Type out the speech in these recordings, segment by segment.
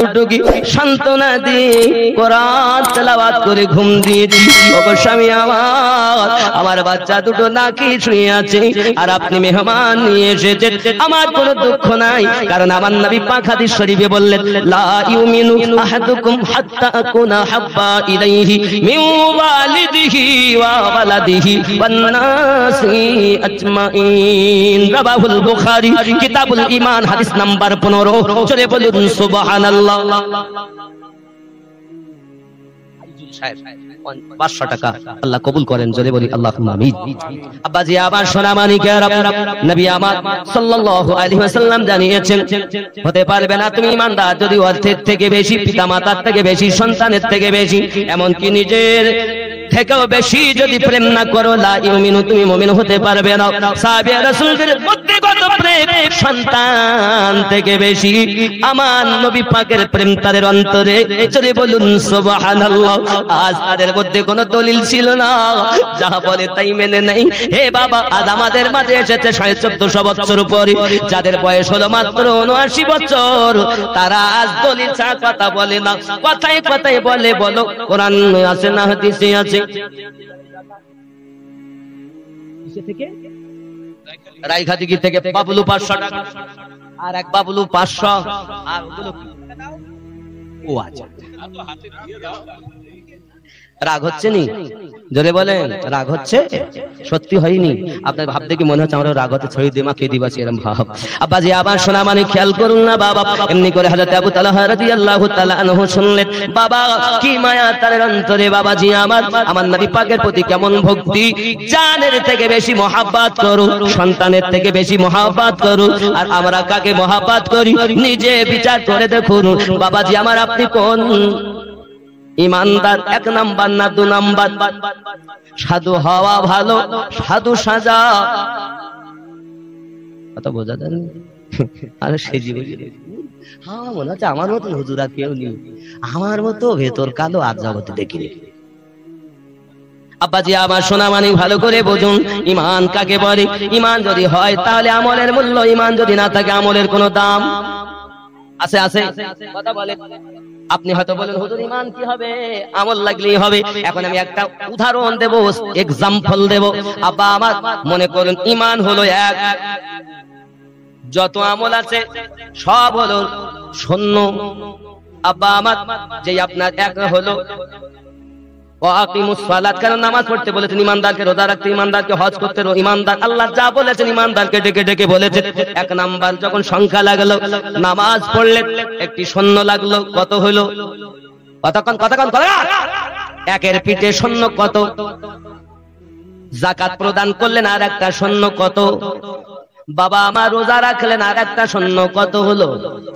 দুটোকে সান্ত্বনা দিয়ে কোরআন তেলাওয়াত করে ঘুম দিয়েছি। ওগো স্বামী আমার বাচ্চা দুটো নাকি শুয়ে আছে আর আপনি মেহমান নিয়ে এসেছেন, আমার কোনো দুঃখ নাই, কারণ আমার নবী পাক হাদিস শরীফে বললেন লা ইউমিনু আহাদুকুম হাত্তা আকুনা হাব্বা ইলাইহি মিন ওয়ালিদিহি ওয়া ওয়ালাদিহি ওয়ান নাসি আজমাইন। রাবাহুল বুখারী কিতাবুল ঈমান হাদিস নাম্বার 15। চলে বলুন সুবহানাল্লাহ। 500 টাকা আল্লাহ কবুল করেন, জোরে বলি আল্লাহুম্মা আমিন। আব্বাজি আমার সোনা মানিকেরা, নবী আমার সাল্লাল্লাহু আলাইহি ওয়াসাল্লাম জানিয়েছেন হতে পারবে না তুমি ঈমানদার যদি অর্থের থেকে বেশি, পিতামাতার থেকে বেশি, সন্তানের থেকে বেশি, এমনকি নিজের থেকেও বেশি যদি প্রেম না করো, লা ইউমিনু তুমি মুমিন হতে পারবে না। সাহাবা রাসূলদের মধ্যে কত প্রেম, সন্তান থেকে বেশি আমার নবী পাকের প্রেম তাদের অন্তরে, জোরে বলুন সুবহানাল্লাহ। আজ তাদের মধ্যে কোনো দলিল ছিল না, যা বলে তাই মেনে নেই। হে বাবা, আজ আমাদের মাঝে এসেছে 1450 বছর পরে, যাদের বয়স হলো মাত্র 79 বছর, তারা আজ দলিল ছাড়া কথা বলে না, কথায় কথায় বলে বলো কোরআন আছে না হাদিসে আছে। রায়খাদিকি থেকে বাবলু 500 টাকা, আর এক বাবলু 500, আর ওগুলো ও আচ্ছা। রাগ হচ্ছে নি? জোরে বলেন রাগ হচ্ছে? সত্যি হয়নি? আপনার ভাবতে কি মনে হচ্ছে আমরা রাগ হতে ছড়িয়ে দিমা কে দিবাছি এরকম ভাব? আব্বাজি আবার সোনা মানে খেয়াল করুন না বাবা, এমনি করে হযরত আবু তালহা রাদিয়াল্লাহু তাআলা আনহু শুনলেন, বাবা কি মায়া তার অন্তরে, বাবাজি আমার নবী পাকের প্রতি কেমন ভক্তি, জানের থেকে বেশি মহব্বত করো, সন্তানের থেকে বেশি মহব্বত করো, আর আমরা কাকে মহব্বত করি নিজে বিচার করে দেখুন। বাবাজি আমার আপনি কোন ঈমানদার, 1 নাম্বার না 2 নাম্বার? সাধু হওয়া ভালো, সাধু সাজা কথা বোঝা যায় না? আরে সেজি বুঝি হ্যাঁ মনে হচ্ছে আমার মতো হুজুর আর কেউ নেই, আমার মতো ভেতর কালো আর জগতে দেখিনি। আব্বাজি আমার সোনা মানি ভালো করে বুঝুন, ঈমান কাকে বলে? ঈমান যদি হয় তাহলে আমলের মূল্য, ঈমান যদি না থাকে আমলের কোনো দাম আছে? আছে কথা বলে। আপনি হয়তো বলেন হুজুর ঈমান কি হবে, আমল লাগলেই হবে। এখন আমি একটা উদাহরণ দেব, এক্সাম্পল দেব। আব্বা আমার মনে করুন ঈমান হলো এক, যত আমল আছে সব হলো শূন্য। আব্বা আমার যে আপনার এক হলো কারণ নামাজ পড়তে বলেছেন ইমানদারকে, রোজা রাখতে ইমানদারকে, হজ করতে ইমানদার, আল্লাহ যা বলেছেন ইমানদারকে ডেকে ডেকে বলেছেন। 1 নাম্বার যখন সংখ্যা লাগলো, নামাজ পড়লেন একটি শূন্য লাগলো, কত হলো? কতক্ষণ একের পিঠে শূন্য কত? যাকাত প্রদান করলেন আর একটা শূন্য কত? বাবা আমার রোজা রাখলেন আর একটা শূন্য কত হলো?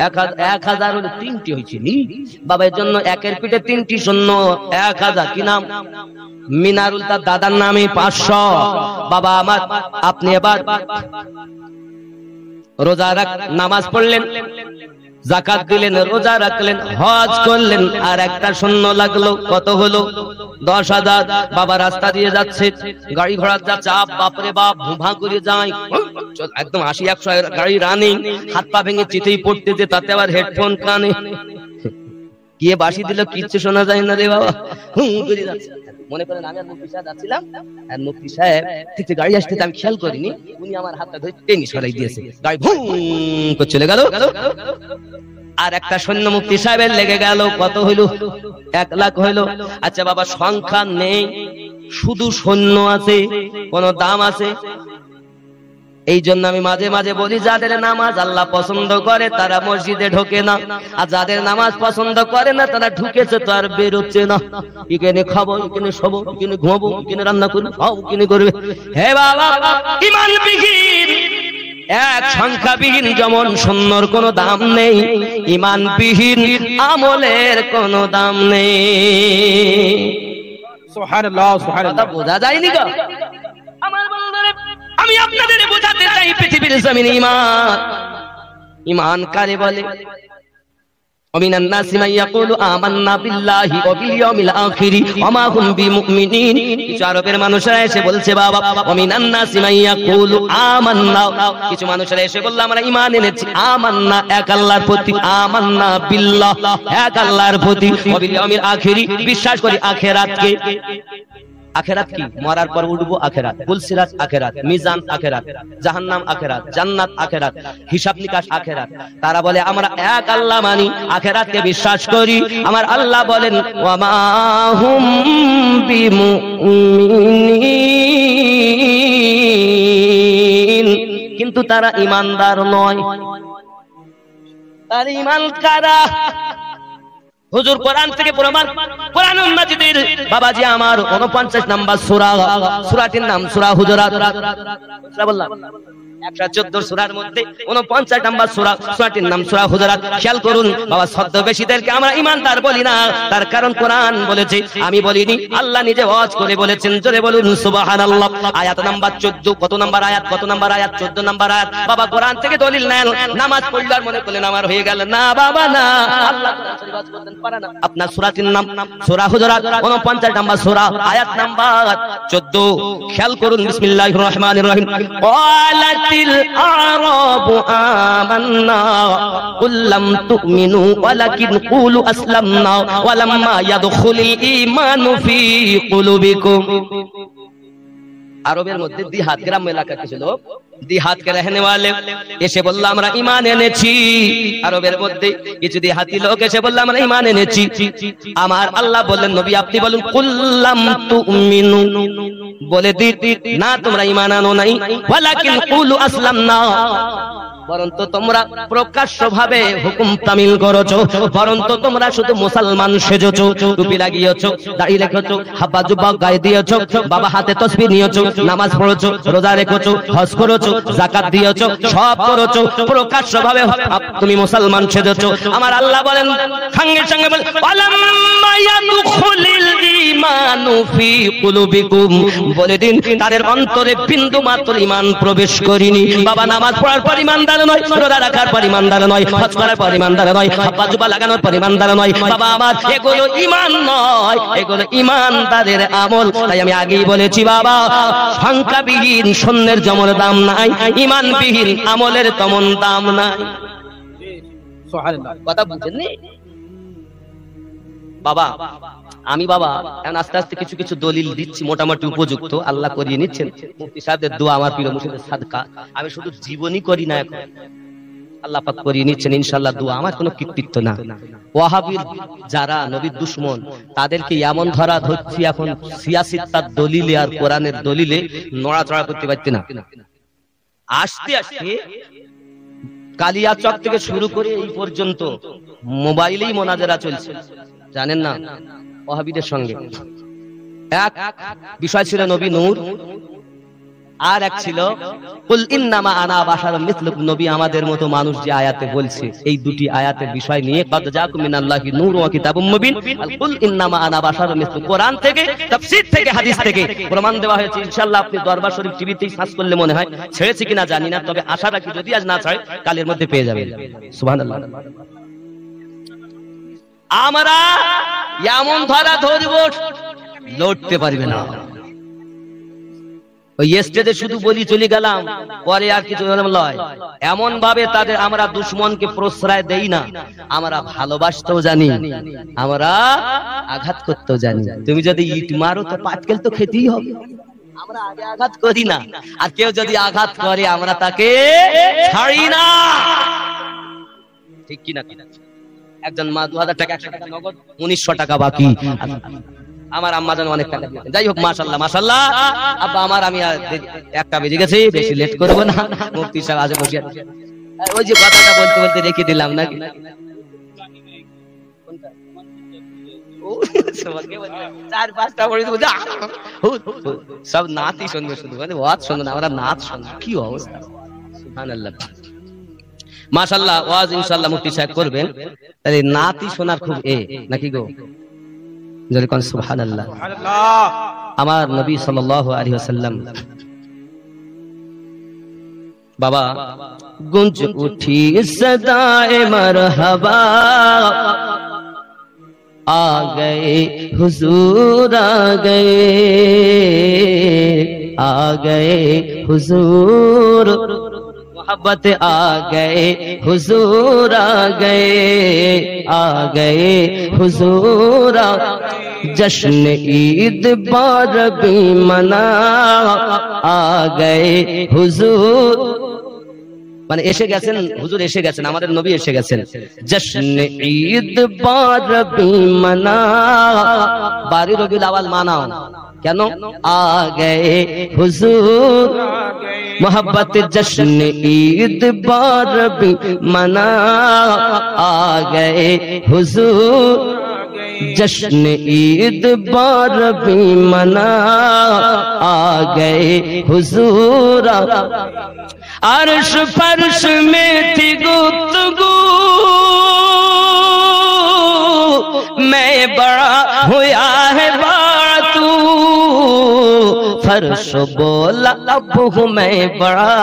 1000 হলো, 3টি হয়েছে বাবার জন্য, একের পিঠে 3টি শূন্য, 1000। কি নাম? মিনারুল, তার দাদার নামে 500। বাবা আমার আপনি এবার রোজা নামাজ পড়লেন, যাকাত দিলেন, রোজা রাখলেন, হজ করলেন, আর একটা শূন্য লাগলো, কত হলো? 10,000। বাবা রাস্তা দিয়ে যাচ্ছে, গাড়ি ঘোড়া যা চাপ, বাপরে বাপ ভুভা করে যায়, একদম 80-100 গাড়ি রানিং, হাত পা ভেঙে চিতেই পড়তেছে, তাতে আবার হেডফোন কানে, কে বাঁশি দিল কিচ্ছু শোনা যায় না রে বাবা, করে যাচ্ছে। মনে করেন আমি আর মুফতি সাহেব যাচ্ছিলাম, আর মুফতি সাহেব ঠিক গাড়ি আসতে আমি খেয়াল করিনি, উনি আমার হাতটা ধরে টেনে সরাই দিয়েছে, গাড়ি ভুম করে চলে গেল, আর একটা সৈন্য মুফতি সাহেবের লেগে গেল, কত হইল? 1 লাখ হইল। আচ্ছা বাবা সংখ্যা নেই, শুধু সৈন্য আছে, কোন দাম আছে? এই জন্য আমি মাঝে মাঝে বলি, যাদের নামাজ আল্লাহ পছন্দ করে তারা মসজিদে ঢোকে না, আর যাদের নামাজ পছন্দ করে না তারা ঢুকেছে তো আর বেরোচ্ছে না। এখানে খাবো, এখানে শোবো, এখানে ঘুমাবো, এখানে রান্না করবো, সব এখানে করবে। হে বাবা, ঈমানবিহীন, এক সংখ্যাবিহীন যেমন শূন্যর কোনো দাম নেই, ঈমানবিহীন আমলের কোনো দাম নেই। সুবহানাল্লাহ, সুবহানাল্লাহ। বোঝা যায়নি গো আমার বন্ধুরা? আমি আপনাদের বোঝাতে চাই পৃথিবীর জমিনে ঈমান, ঈমান কারে বলে? ومن الناس من يقول آمنا بالله وباليوم الآخر وما هم بمؤمنين কিছু আরবের মানুষরা এসে বলছে বাবা ومن الناس من يقول آمنا কিছু মানুষরা এসে বলল আমরা ঈমান এনেছি আমান্না এক আল্লাহর প্রতি আমান্না বিল্লাহ এক আল্লাহর প্রতি ওয়াবিল আখিরি বিশ্বাস করি আখিরাতকে আখিরাত কি মরার পর উঠবো আখিরাত পুলসিরাত আখিরাত মিজান আখিরাত জাহান্নাম আখিরাত জান্নাত আখিরাত হিসাব নিকাশ আখিরাত তারা বলে আমরা এক আল্লাহ মানি আখিরাতকে বিশ্বাস করি আমার আল্লাহ বলেন ওয়ামা হুম বিমুমিনিন কিন্তু তারা ঈমানদার নয় তার ঈমান কারা হুজুর কোরআন থেকে প্রমাণ কোরআন মাজিদের বাবাজি আমার 49 নাম্বার সূরা সূরাটির নাম সূরা হুজুরাত সূরা বললাম 114 সূরার মধ্যে 49 নাম্বার সূরা সূরাটির নাম সূরা হুজুরাত খেয়াল করুন বাবা ছদ্মবেশীদেরকে আমরা ঈমানদার বলি না তার কারণ কোরআন বলেছে আমি বলিনি আল্লাহ নিজে ওয়াজ করে বলেছেন জোরে বলুন সুবহানাল্লাহ আয়াত নাম্বার 14 কত নাম্বার আয়াত 14 নাম্বার আয়াত বাবা কোরআন থেকে দলিল নেন নামাজ পড়লার মনে করলেন আমার হয়ে গেল না বাবা না আল্লাহ কোরআন শরীফ ওয়াজ করতেন পারে না আপনার সূরাটির নাম সূরা হুজুরাত 49 নাম্বার সূরা আয়াত নাম্বার 14 খেয়াল করুন বিসমিল্লাহির রহমানির রহিম الأعراب آمنا قل لم تؤمنوا ولكن قولوا أسلمنا ولما يدخل الإيمان في قلوبكم আরবের মধ্যে দিহাত গ্রাম এলাকা ছিল দিহাত কে रहने वाले এসে বলল আমরা ঈমান এনেছি আরবের মধ্যে কিছু দিহাতি লোক এসে বলল আমরা ঈমান এনেছি আমার আল্লাহ বললেন নবী আপনি বলুন কুল্লাম তুমিনু বলে দিতে না তোমরা ঈমান আনো নাই ওয়ালাকিন কুলু আসলামনা বরন্ত তোমরা প্রকাশ্যভাবে হুকুম তামিল করেছো বরন্ত তোমরা শুধু মুসলমান সেজেছো টুপি লাগিয়েছো দাড়ি রেখেছো হাব্বা জুব্বা গায়ে দিয়েছো বাবা হাতে তাসবিহ নিয়েছো নামাজ পড়েছো রোজা রেখেছো হজ করেছো যাকাত দিয়েছো সব করেছো প্রকাশ্যভাবে তুমি মুসলমান সেজেছো আমার আল্লাহ বলেন সঙ্গে সঙ্গে বলেন ওয়ালাম্মা ইয়াদখুলিল ঈমানু ফি কুলুবিকুম বলে দিন তাদের অন্তরে বিন্দু মাত্র ঈমান প্রবেশ করেনি বাবা নামাজ পড়ার পর ঈমানদার নয় রোজা রাখার পর ঈমানদার নয় হজ করার পর ঈমানদার নয় হাব্বা জুব্বা লাগানোর পর ঈমানদার নয় বাবা আমার এগুলো ঈমান নয় এগুলো ঈমানদারের আমল তাই আমি আগেই বলেছি বাবা সংখ্যাবিহীন শূন্যের যেমন দাম নাই ঈমানবিহীন আমলের তেমন দাম নাই সুবহানাল্লাহ কথা বুঝেননি বাবা আমি বাবা এখন আস্তে আস্তে কিছু কিছু দলিল দিচ্ছি মোটামুটি উপযুক্ত আল্লাহ করিয়ে নিচ্ছেন মুফতি সাহেবদের দোয়া আমার প্রিয় মুর্শিদের সাদকা আমি শুধু জীবনী করি না এখন আল্লাহ পাক করিয়ে নিচ্ছেন ইনশাআল্লাহ দোয়া আমার কোনো কৃতিত্ব না ওয়াহাবীর যারা নবীর দুশমন তাদেরকে এমন ধরা ধরছি এখন সিয়াসিত্তার দলিলে আর কোরআনের দলিলে নড়াচড়া করতে পারতে না আস্তে আস্তে কালিয়াচক থেকে শুরু করে এই পর্যন্ত মোবাইলেই মোনাজারা চলছে জানেন না ওয়াহাবীদের সঙ্গে এক বিষয় ছিল নবী নূর আর এক ছিল কুল ইন্নামা আনা বাশারুম মিসলুকুম নবী আমাদের মতো মানুষ যে আয়াতে বলছে এই দুটি আয়াতের বিষয় নিয়ে কদ জাকুম মিনাল্লাহি নূরুন ওয়া কিতাবুম মুবিন আল কুল ইন্নামা আনা বাশারুম মিসলুকুম কোরআন থেকে তাফসীর থেকে হাদিস থেকে প্রমাণ দেওয়া হয়েছে ইনশাআল্লাহ আপনি দরবার শরীফ টিভিতেই সার্চ করলে মনে হয় ছেড়েছে কিনা জানি না তবে আশা রাখি যদি আজ না ছাড়ে কালের মধ্যে পেয়ে যাবেন সুবহানাল্লাহ আমরা এমন ধরা ধরব লড়তে পারবে না ওই স্টেজে শুধু বলি চলে গেলাম পরে আর কিছু লয় এমন ভাবে তাদের আমরা দুশমনকে প্রশ্রয় দেই না আমরা ভালোবাসতেও জানি আমরা আঘাত করতেও জানি তুমি যদি ইট মারো তো পাটকেল তো খেতেই হবে আমরা আগে আঘাত করি না আর কেউ যদি আঘাত করে আমরা তাকে ছাড়ি না ঠিক কি না একজন মা 2000 টাকা 100 টাকা নগদ 1900 টাকা বাকি আমার আম্মা জান অনেক টাকা দিয়েছেন যাই হোক মাশাআল্লাহ মাশাআল্লাহ আব্বা আমার আমি একটা বেজে গেছে বেশি লেট করব না মুফতি সাহেব আজ বসে ওই যে কথাটা বলতে বলতে রেখে দিলাম নাকি চার পাঁচটা পড়ে সব নাতই শুনবে শুধু মানে ওয়াজ শুনবে না আমরা নাচ শুনবো কি অবস্থা সুবহানাল্লাহ মাশাআল্লাহ ওয়াজ ইনশাআল্লাহ মুফতি সাহেব করবেন তাহলে নাতই শোনার খুব নাকি গো যদি কোন সুবহানাল্লাহ সুবহানাল্লাহ আমার নবী সাল্লাল্লাহু আলাইহি ওয়াসাল্লাম बाबा गूंज उठी सदाए मरहबा, आ गए हुजूर आ गए हुजूर, मोहब्बत आ गए हुजूर आ गए हुजूर, जश्न ईद बारबी मना, आ गए हुजूर। মানে এসে গেছেন হুজুর, এসে গেছেন, আমাদের নবী এসে গেছেন। জশ্ন ঈদ বারবি মানা, 12 রবিউল আউয়াল মানাও কেন? আ গয়ে হুজুর, মোহব্বত জশ্ন ঈদ বারবি মানা, আ গয়ে হুজুর, जश्न ईद बारबी मना, आ गए हुजूर। अर्श फर्श में थी गुफ्तगू, मैं बड़ा हुआ है बड़ा तू, फर्श बोला अब हूँ मैं बड़ा,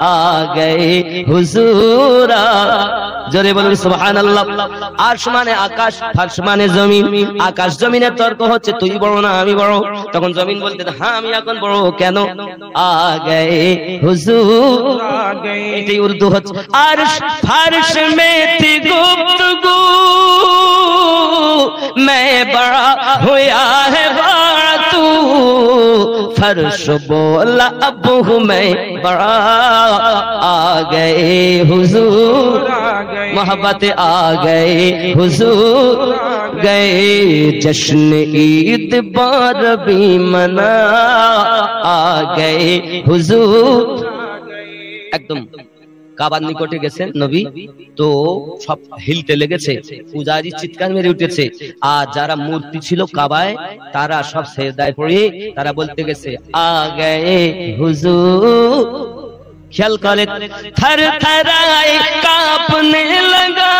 आ गए हुजूर। জোরে বলুন সুবহানাল্লাহ। আরশ মানে আকাশ, ফারশ মানে জমিন। আকাশ জমিনের তর্ক হচ্ছে তুই বড় না আমি বড়, তখন জমিন বলতে হ্যাঁ আমি এখন বড়, কেন? আ গয়ে হুজুর, এটাই উর্দু হচ্ছে। আরশ ফারশ মে থি গুফতগু, मैं बड़ा हुआ है बड़ा तू, फर्श बोला अब हूँ मैं बड़ा, आ गए हुजूर, मोहब्बत आ गए हुजूर, गए जश्न ईद बारबी मना, आ गए हुजूर। एकदम কাবার নিকটে গেছেন নবী, তো সব হিলতে লেগেছে, পূজারী চিৎকার মেরে উঠেছে, আর যারা মূর্তি ছিল কাবায় তারা সব সেজদায় পড়ে তারা বলতে গেছে আ গয়ে হুজুর। খেয়াল করে থর থরায় কাঁপনে লাগা,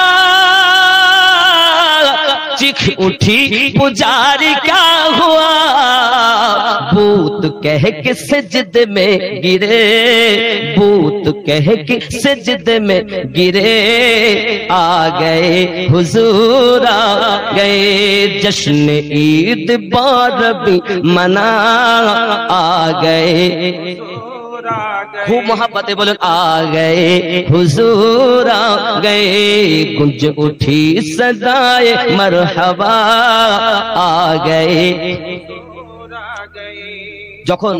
चिख उठी पुजारी क्या हुआ, भूत कह के सजद में गिरे, भूत कह के सजद में गिरे, आ गए हुजूर आ गए, जश्न ईद बारबी मना, आ गए। खूब मोहब्बतें बोलन आ गए हुजूर आ गए, गुंज उठी सदाए मरहबा, आ गए। যখন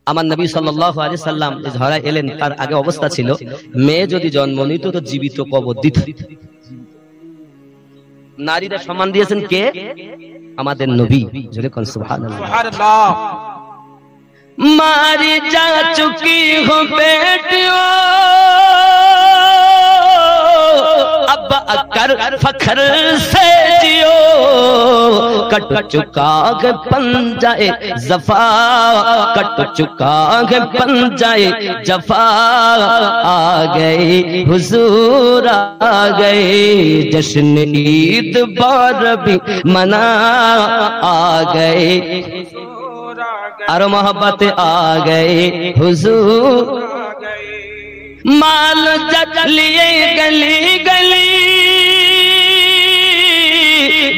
আমার নবী সাল্লাল্লাহু আলাইহি সাল্লাম ধরায় এলেন, তার আগে অবস্থা ছিল মেয়ে যদি জন্ম নিত তো জীবিত কবর দিত। নারীরা সম্মান দিয়েছেন কে? আমাদের নবী। জোরে কোন সুবহানাল্লাহ। সুবহানাল্লাহ। मारी जा चुकी हो बेटियों, अब अकर फखर से जियो, कट चुका है पंजाए जफा, कट चुका है पंजाए जफा, आ गए हुजूर आ गए, जश्न ईद बारबी मना, आ गए। और मोहब्बत आ गए हुजूर, माल लिए गली गली,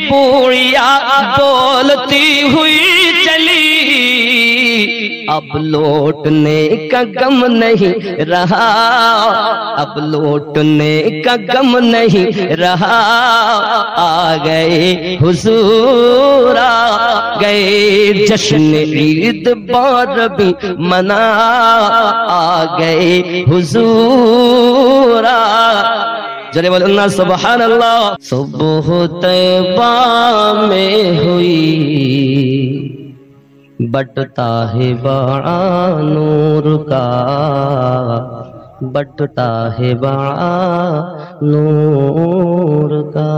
बूढ़िया बोलती हुई चली, अब लौटने का गम नहीं रहा, अब लौटने का गम नहीं रहा, आ गए हुजूर आ गए, जश्न ईद बारबी मना, आ गए हुजूर। जरे बोलना सुबहानल्लाह। सुबह तैबा में हुई, बटता है बड़ा नूर का, बटता है बड़ा नूर का,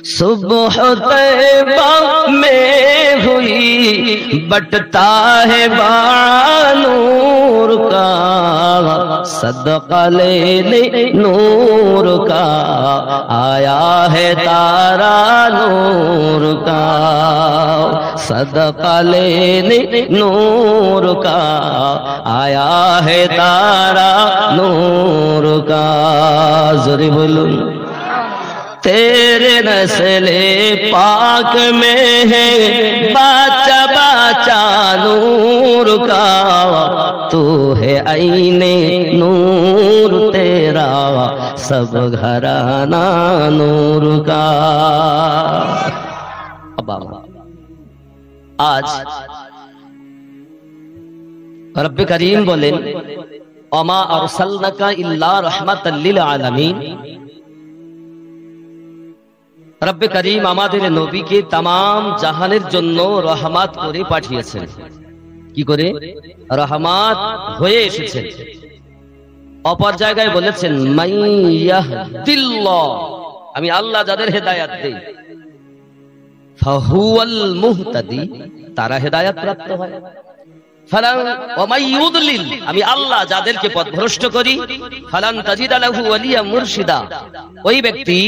सुबह तैबा में हुई बटता है नूर का, सदका लेने नूर का आया है तारा नूर का, सदका लेने नूर का आया है तारा नूर का। ज़ोरे बोलो। तेरे नस्ले पाक में है बाचा बाचा नूर का, तू है आईने नूर तेरा सब घराना नूर का। आज रब्बे करीम बोलेन अमा अरसलनाका इल्ला रहमाताल लिल आलामीन। रब्बे करीम आमादेर नबीके तमाम জাহানের জন্য রহমত করে পাঠিয়েছেন। কি করে? রহমত হয়ে এসেছেন। অপর জায়গায় বলেছেন মাইয়াহদিল্লাহ, আমি আল্লাহ যাদের হেদায়েত দেই, ফাহুয়াল মুহতাদি, তারা হেদায়েত প্রাপ্ত হয়। ফালান ওয়া মাইয়ুদলিল, আমি আল্লাহ যাদেরকে পথভ্রষ্ট করি, ফালান তাজিদা লাহু ওয়ালিয়া মুরশিদা, ওই ব্যক্তি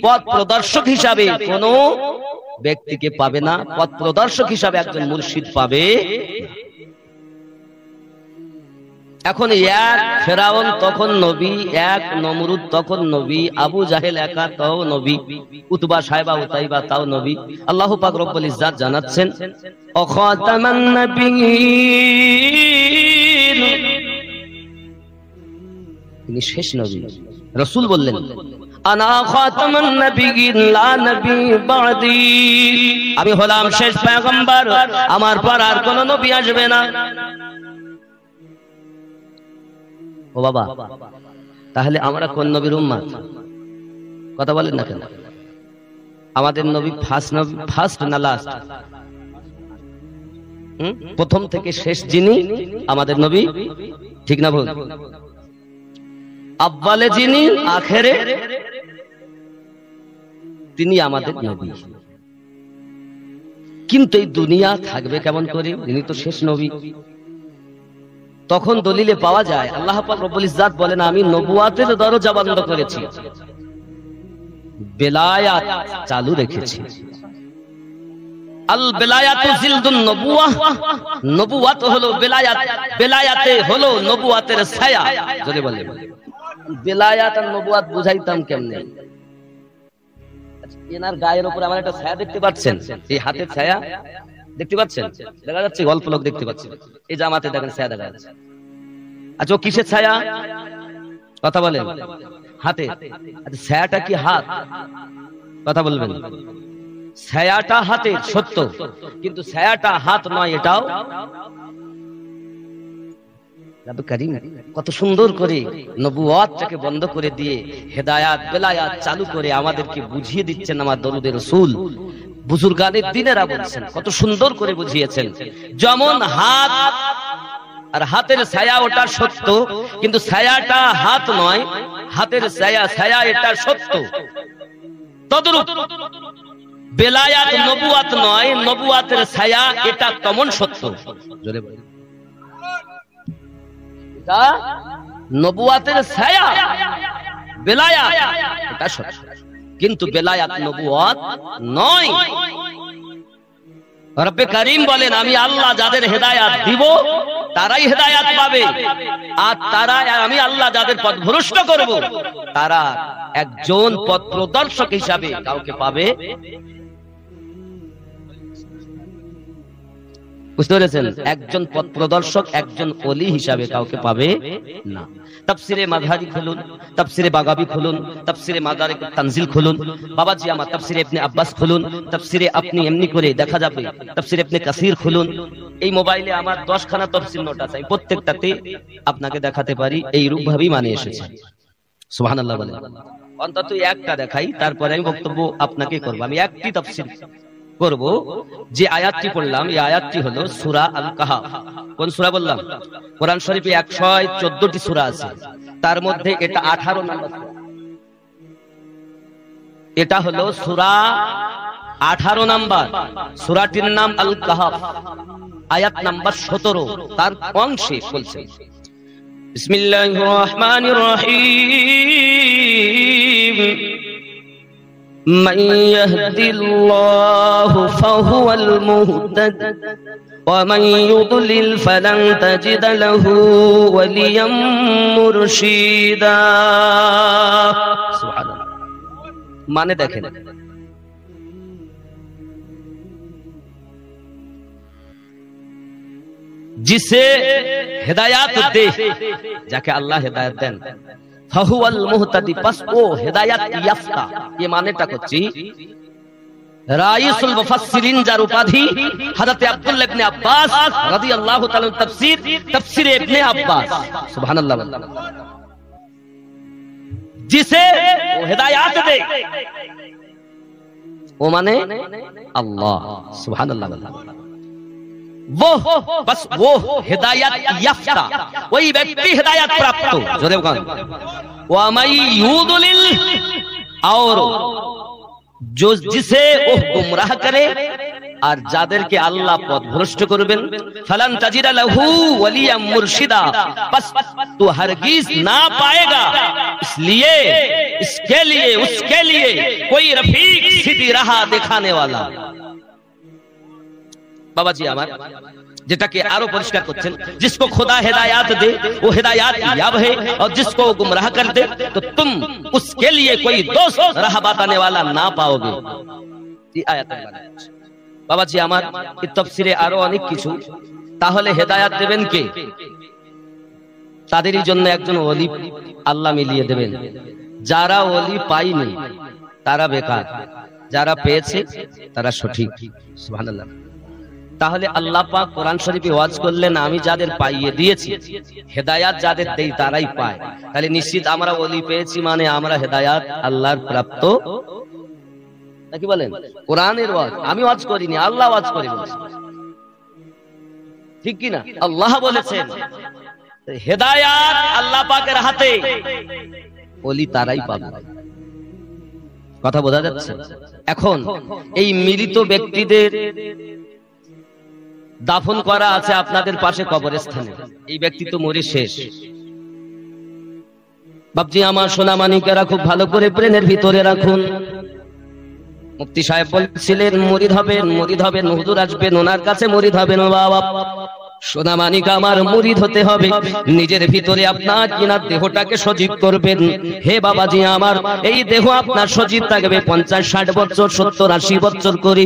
পথ প্রদর্শক হিসাবে কোন ব্যক্তিকে পাবে না, পথ প্রদর্শক হিসাবে একজন মুর্শিদ পাবে। এখন এক ফেরাউন তখন নবী, এক নমরুদ তখন নবী, আবু জাহেল একা তাও নবী, উতবা সাইবা উতাইবা তাও নবী। আল্লাহ পাক রব্বুল ইজ্জাত জানাচ্ছেন অখাতামান নবিয়্যিন, তিনি শেষ নবী। রাসূল বললেন আনা খাতামান নবিয়্যিন লা নবী বাদি, আমি হলাম শেষ পয়গম্বর, আমার পর আর কোন নবী আসবে না। ও বাবা, তাহলে আমরা কোন নবীর উম্মত? কথা বলেন না কেন? আমাদের নবী ফার্স্ট না লাস্ট? প্রথম থেকে শেষ যিনি আমাদের নবী, ঠিক না ভুল? আব্বালে যিনি, আখেরে তিনি আমাদের নবী। কিন্তু এই দুনিয়া থাকবে কেমন করে? তিনি তো শেষ নবী। তখন দলিলে পাওয়া যায় আল্লাহ পাক রব্বুল ইজ্জাত বলেন আমি নবুয়াতের দরজা বন্ধ করেছি, বেলায়াত চালু রেখেছি। আল বেলায়াতু জিলদুন নবুওয়াহ, নবুয়াত হলো বেলায়াত, বেলায়াতে হলো নবুয়াতের ছায়া। যদি বলেন বেলায়াত আর নবুয়াত বুঝাইতাম কেমনে? এনার গায়ের উপর আমার একটা ছায়া দেখতে পাচ্ছেন, এই হাতের ছায়া দেখতে পাচ্ছেন? দেখা যাচ্ছে অল্প লোক দেখতে পাচ্ছেন। এই জামাতে দেখেন ছায়া দেখা যাচ্ছে। আচ্ছা ও কিসের ছায়া? কথা বলেন। হাতে। আচ্ছা ছায়াটা কি হাত? কথা বলবেন। ছায়াটা হাতে সত্য, কিন্তু ছায়াটা হাত নয়। এটাও রব্বে কারীম কত সুন্দর করে নবুয়াতটাকে বন্ধ করে দিয়ে হেদায়াত বেলায়াত চালু করে আমাদেরকে বুঝিয়ে দিচ্ছেন। আমার দরুদে রাসূল বুজুর্গানের দিনেরা বলছেন, কত সুন্দর করে বুঝিয়েছেন। যেমন হাত আর হাতের ছায়া ওটা সত্য, কিন্তু ছায়াটা হাত নয়, হাতের ছায়া, ছায়া এটা সত্য। তদ্রূপ বেলায়াত নবুয়াত নয়, নবুয়াতের ছায়া এটা তেমন সত্য। জোরে বলেন। এটা নবুয়াতের ছায়া, বেলায়াত এটা সত্য, কিন্তু বেলায়াত নবুয়াত নয়। রব্বে কারীম বলেন আমি আল্লাহ যাদের হেদায়াত দিব তারাই হেদায়াত পাবে, আর তারা আমি আল্লাহ যাদের পথ ভ্রষ্ট করব তারা একজন পথ প্রদর্শক হিসাবে কাউকে পাবে। বুঝতে পেরেছেন? একজন পথ প্রদর্শক, একজন ওলি হিসাবে কাউকে পাবে না। তাফসিরে মাযহারি খুলুন, তাফসিরে বাগাবি খুলুন, তাফসিরে মাদারিক তানজিল খুলুন, বাবাজি আমার তাফসিরে ইবনে আব্বাস খুলুন, তাফসিরে আপনি এমনি করে দেখা যাবে, তাফসিরে ইবনে কাসির খুলুন। এই মোবাইলে আমার 10 খানা তাফসির নোট আছে, প্রত্যেকটাতে আপনাকে দেখাতে পারি এই রূপ ভাবেই মানে এসেছে। সুবহানাল্লাহ বলেন। অন্তত একটা দেখাই, তারপরে আমি বক্তব্য আপনাকে করব। আমি একটি তাফসির করব। যে আয়াতটি পড়লাম এই আয়াতটি হলো সূরা আল কাহাফ। কোন সূরা বললাম? কোরআন শরীফে 114টি সূরা আছে, তার মধ্যে এটা 18 নম্বর সূরা। এটা হলো সূরা 18 নাম্বার, সূরাটির নাম আল কাহফ, আয়াত নাম্বার 17 তার অংশে বলছে বিসমিল্লাহির রহমানির রহিম মান ইয়াহদিল্লাহু ফাহুয়াল মুহতাদ ওয়া মান ইউদ্লিল ফালান তাজিদ লাহু ওয়ালিয়াম মুরশিদা। সুবহানাল্লাহ। মানে দেখেন, जिसे हिदायत दे, जाके अल्लाह हिदायत दें, फाहुवल मुहतदी, बस वो हिदायत याफ्ता। ये माने टा कुछ राइसुल मुफस्सिरीन जार उपाधि हजरत अब्दुल्लाह इब्ने अब्बास रादियल्लाहु ताला तफसीर इब्ने अब्बास, सुभानअल्लाह। जिसे वो हिदायत दे, वो माने अल्लाह, सुभानअल्लाह। वो बस वो हिदायत याफ्ता, वही व्यक्ति हिदायत प्राप्त। जोरे बकान वा मई युदलिल, और जो जिसे वो गुमराह करे और जादेर के अल्लाह पथ भ्रष्ट करबेन, फलन तजिदा लहू वलिया मुर्शिदा, बस तू हरगिज ना पाएगा इसलिए, इसके लिए, उसके लिए कोई रफीक सीधी राह दिखाने वाला। बाबाजी আমার যেটাকে আরো পরিষ্কার করছেন, जिसको खुदा हिदायत दे वो हिदायत याब है, और जिसको गुमराह कर दे तो तुम उसके लिए कोई दोस्त राह बताने वाला ना पाओगे। এই আয়াত বাবাজি আমার এই তাফসীরে আরো অনেক কিছু। তাহলে হিদায়াত দেবেন কে? তাদেরই জন্য একজন ওলি আল্লাহ মিলিয়ে দেবেন। যারা ওলি পায়নি তারা বেকার, যারা পেয়েছে তারা সঠিক। সুবহানাল্লাহ। তাহলে আল্লাহ পাক কোরআন শরীফে ওয়াজ করলেন, আমি যাদের পাইয়ে দিয়েছি, হেদায়াত যাদের দেই তারাই পায়। তাহলে নিশ্চিত আমরা ওলি পেয়েছি, মানে আমরা হেদায়াত আল্লাহর প্রাপ্ত, নাকি বলেন? কোরআনের ওয়াজ আমি ওয়াজ করিনি, আল্লাহ ওয়াজ করে বলেছেন, ঠিক কি না? আল্লাহ বলেছেন হেদায়াত আল্লাহ পাকের হাতে, ওলি তারাই পাবে। কথা বোঝা যাচ্ছে? এখন এই মৃত ব্যক্তিদের দাফন করা আছে আপনাদের পাশে কবরস্থানে, এই ব্যক্তি তো মরে শেষ। বাপজি আমার সোনা মানিকেরা খুব ভালো করে ব্রেনের ভিতরে রাখুন। মুফতি সাহেব বলছিলেন মুরিদ হবেন, মুরিদ হবেন, হুজুর আসবেন, ওনার কাছে মুরিদ হবেন। বাবা সোনা মানিক আমার মুরিদ হতে হবে, নিজের ভিতরে আপনার কিনার দেহটাকে সজীব করবেন। হে বাবাজি আমার, এই দেহ আপনার সজীব থাকবে 50-60 বছর, 70-80 বছর করে।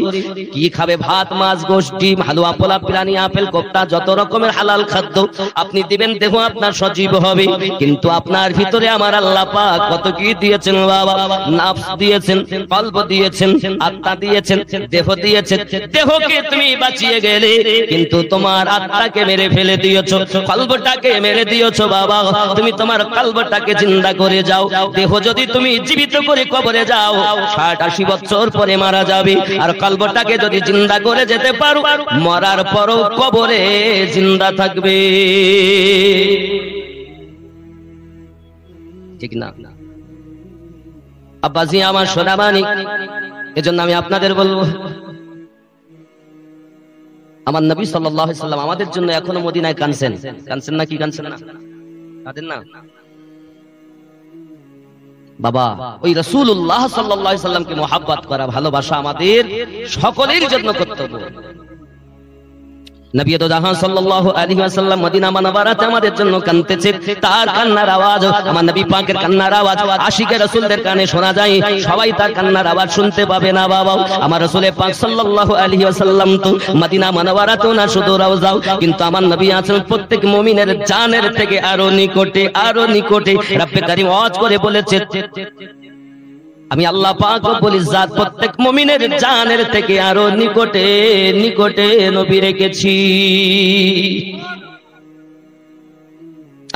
কি খাবে? ভাত, মাছ, গোশত, ডিম, হালুয়া, পোলা, বিরিয়ানি, আপেল, কোফতা, যত রকমের হালাল খাদ্য আপনি দিবেন, দেহ আপনার সজীব হবে। কিন্তু আপনার ভিতরে আমার আল্লাহ পাক কত কি দিয়েছেন বাবা? নাফস দিয়েছেন, কলব দিয়েছেন, আত্মা দিয়েছেন, দেহ দিয়েছেন। দেহকে তুমি বাঁচিয়ে গেলে, কিন্তু তোমার আত্মা মেরে ফেলে দিয়েছো, কলবটাকে মেরে দিয়েছো। বাবা তুমি তোমার কলবটাকে জিন্দা করে যাও। দেহ যদি তুমি জীবিত করে কবরে যাও, 60-80 বছর পরে মারা যাবে। আর কলবটাকে যদি জিন্দা করে যেতে পারো, মরার পরও কবরে জিন্দা থাকবে, ঠিক না? আব্বাজি আমার সোনা মানিক, এজন্য আমি আপনাদের বলবো, আমার নবী সাল্লাল্লাহু আলাইহি সাল্লাম আমাদের জন্য এখনো মদিনায় কাঁদছেন। কাঁদছেন না? কি কাঁদছেন না? কাঁদেন না? বাবা ওই রাসূলুল্লাহ সাল্লাল্লাহু আলাইহি সাল্লামকে মুহাব্বত করা, ভালোবাসা আমাদের সকলের জন্য কর্তব্য। নবী তো জাহান সাল্লাল্লাহু আলাইহি ওয়াসাল্লাম মদিনা মুনাওয়ারাতে আমাদের জন্য কাঁদতেছে। তার কান্নার আওয়াজ, আমার নবী পাকের কান্নার আওয়াজ আশিকে রাসূলদের কানে শোনা যায়, সবাই তার কান্নার আওয়াজ শুনতে পাবে না। বাবা আমার রাসূল পাক সাল্লাল্লাহু আলাইহি ওয়াসাল্লাম তো মদিনা মুনাওয়ারাতে না শুধু রওজাও, কিন্তু আমার নবী আছেন প্রত্যেক মুমিনের জানের থেকে আরো নিকটে, আরো নিকটে। রব্বে কারীম ওয়াজ করে বলেছে, আমি আল্লাহ পাক রব্বুল ইজ্জাত প্রত্যেক মুমিনের জানের থেকে আরো নিকটে নিকটে নবী রেখেছি।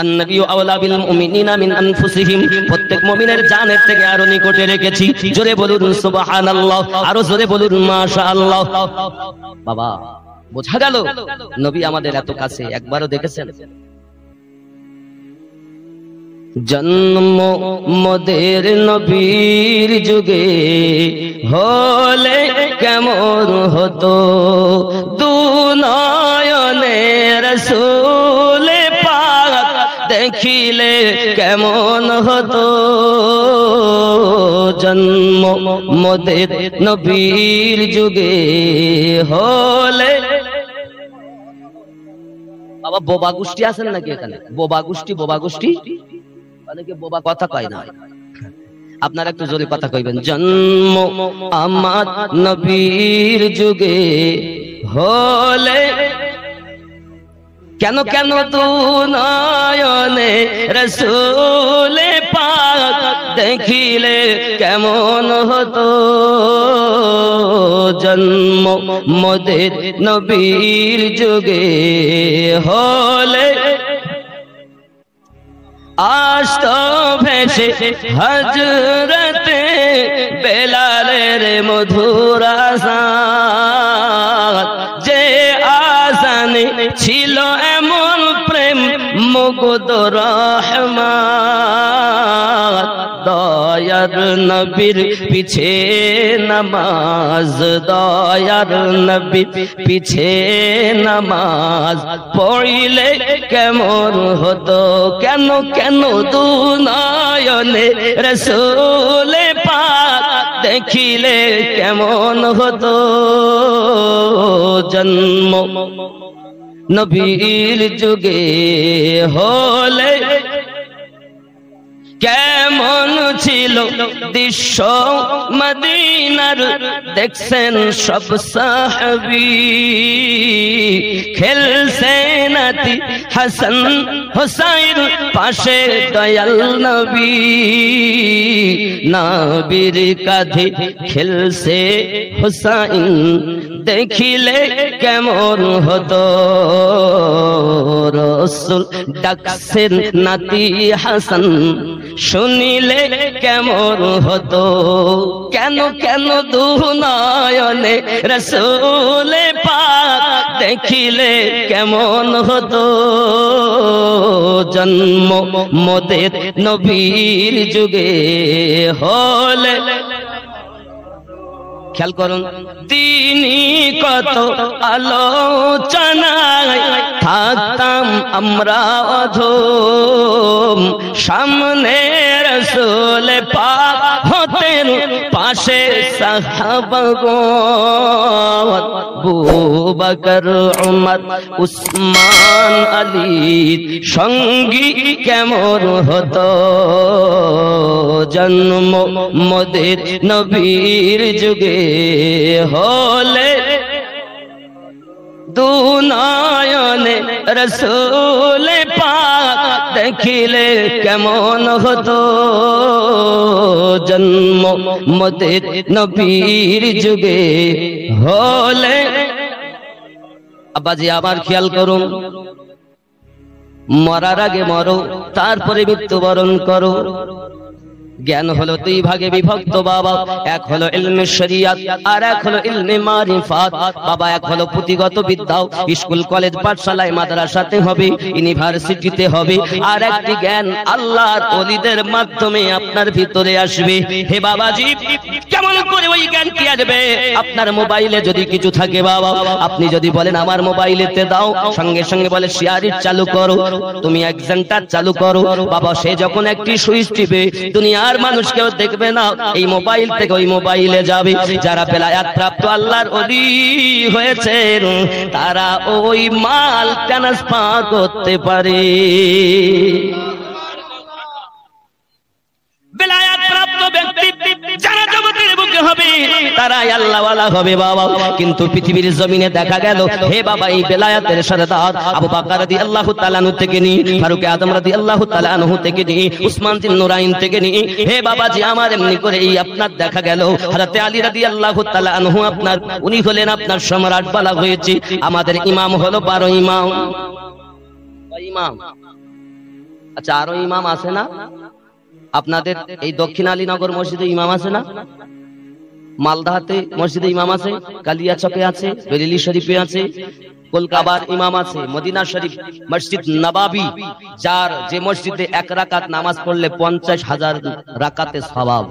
আন-নবিয়্যু আওলা বিল মুমিনিনা মিন আনফুসিহিম, প্রত্যেক মুমিনের জানের থেকে আরো নিকটে রেখেছি। জোরে বলুন সুবহানাল্লাহ, আরো জোরে বলুন মাশাআল্লাহ। বাবা বোঝা গেল নবী আমাদের এত কাছে, একবারও দেখেছেন? জন্ম মোদের নবীর যুগে হলে কেমন হতো, দু নয়নে রাসূল পাক দেখিলে কেমন হতো। জন্ম মোদের নবীর যুগে হলে, বাবা বোবা গোষ্ঠী আছেন নাকি এখানে? বোবা গোষ্ঠী অনেকে বোবা কথা কয় না, আপনারা একটু জোরে কথা কইবেন। জন্ম আমার নবীর যুগে হলে কেন কেন দু নয়নে রাসূল পাক দেখিলে কেমন হতো। জন্ম মোদের নবীর যুগে হলে আসত ভেসে হযরতে বেলালের মধুর আযান, যে আযানে ছিল এমন প্রেম মুগ্ধ রহমান। দয়ার নবীর পিছে নামাজ, দয়ার নবীর পিছে নামাজ পড়িলে কেমন হতো। কেন কেন দু নয়নে রাসূল পাক দেখিলে কেমন হতো। জন্ম নবীর যুগে হলে কেমন ছিল দৃশ্য মদিনার, দেখছেন সব সাহাবী খেলছে নাতি হাসান হুসাইন পাশে দয়াল নবী। নবীর কাঁধে খেলছে হুসাইন দেখিলে কেমন হতো। রাসূল ডাকছেন নাতি হাসান শুনিলে কেমন হতো। কেন কেন দু নয়নে রাসূল পাক দেখিলে কেমন হতো। জন্ম মোদের নবীর যুগে হলে, খেয়াল করুন, তিনি কত আলোচনায় থাকতাম আমরা অধম, সামনে রাসূল পাক হতেন পাশে সাহাবাগণ। আবু বকর উমর উসমান আলীর সঙ্গী কেমন হতো। জন্ম মোদের নবীর যুগে হলে দু নয়নে রাসূল পাক দেখিলে কেমন হতো। জন্ম মোদের নবীর যুগে হলে, আব্বাজি আবার খেয়াল করুন, মরার আগে মরো, তারপরে মৃত্যুবরণ করো। জ্ঞান হলো দুই ভাগে বিভক্ত বাবা, এক হলো ইলমে শরিয়ত আর এক হলো ইলমে মারিফাত। বাবা এক হলো পুঁথিগত বিদ্যাও স্কুল কলেজ পাঠশালায় মাদ্রাসাতে হবে, ইউনিভার্সিটিতে হবে, আর একটি জ্ঞান আল্লাহর ওলিদের মাধ্যমে আপনার ভিতরে আসবে। হে বাবাজি, কেমন করে ওই জ্ঞানটি আসবে? আপনার মোবাইলে যদি কিছু থাকে বাবা, আপনি যদি বলেন আমার মোবাইলেতে দাও, সঙ্গে সঙ্গে বলে শেয়ারিট চালু করো, তুমি এক্সেন্টার চালু করো। বাবা সে যখন একটি সুইচ টিপে দুনিয়া আর মানুষ কেউ দেখবে না, এই মোবাইল থেকে ওই মোবাইলে যাবে। যারা বেলায়াত প্রাপ্ত আল্লাহর ওলি হয়েছে তারা ওই মাল ট্রান্সফার করতে পারে। বেলায়াত প্রাপ্ত ব্যক্তি যারা জগতের বুকে হবে তারাই আল্লাহ ওয়ালা হবে বাবা। কিন্তু পৃথিবীর জমিনে দেখা গেল, হে বাবা, এই বেলায়াতের সারাদাত আবু বকর রাদিয়াল্লাহু তাআলা আনহু থেকে নি, ফারুক আযম রাদিয়াল্লাহু তাআলা আনহু থেকে নি, উসমান জিন নুরাইন থেকে নি। হে বাবাজি আমার এমনি করে এই আপনার দেখা গেল হযরত আলী রাদিয়াল্লাহু তাআলা আনহু আপনার, উনি হলেন আপনার সম্রাট বলা হয়েছে। আমাদের ইমাম হলো 12 ইমাম। ইমাম, আচ্ছা আরো ইমাম আছে না আপনাদের? এই দক্ষিণ আলীনগর মসজিদে ইমাম আছে না? মালদাতে মসজিদে ইমাম আছে, কালিয়াচকে আছে, বেরেলি শরীফে আছে, কলকাতার ইমাম আছে, মদিনা শরীফ মসজিদ নবাবী, যার যে মসজিদে 1 রাকাত নামাজ পড়লে 50,000 রাকাতে সওয়াব,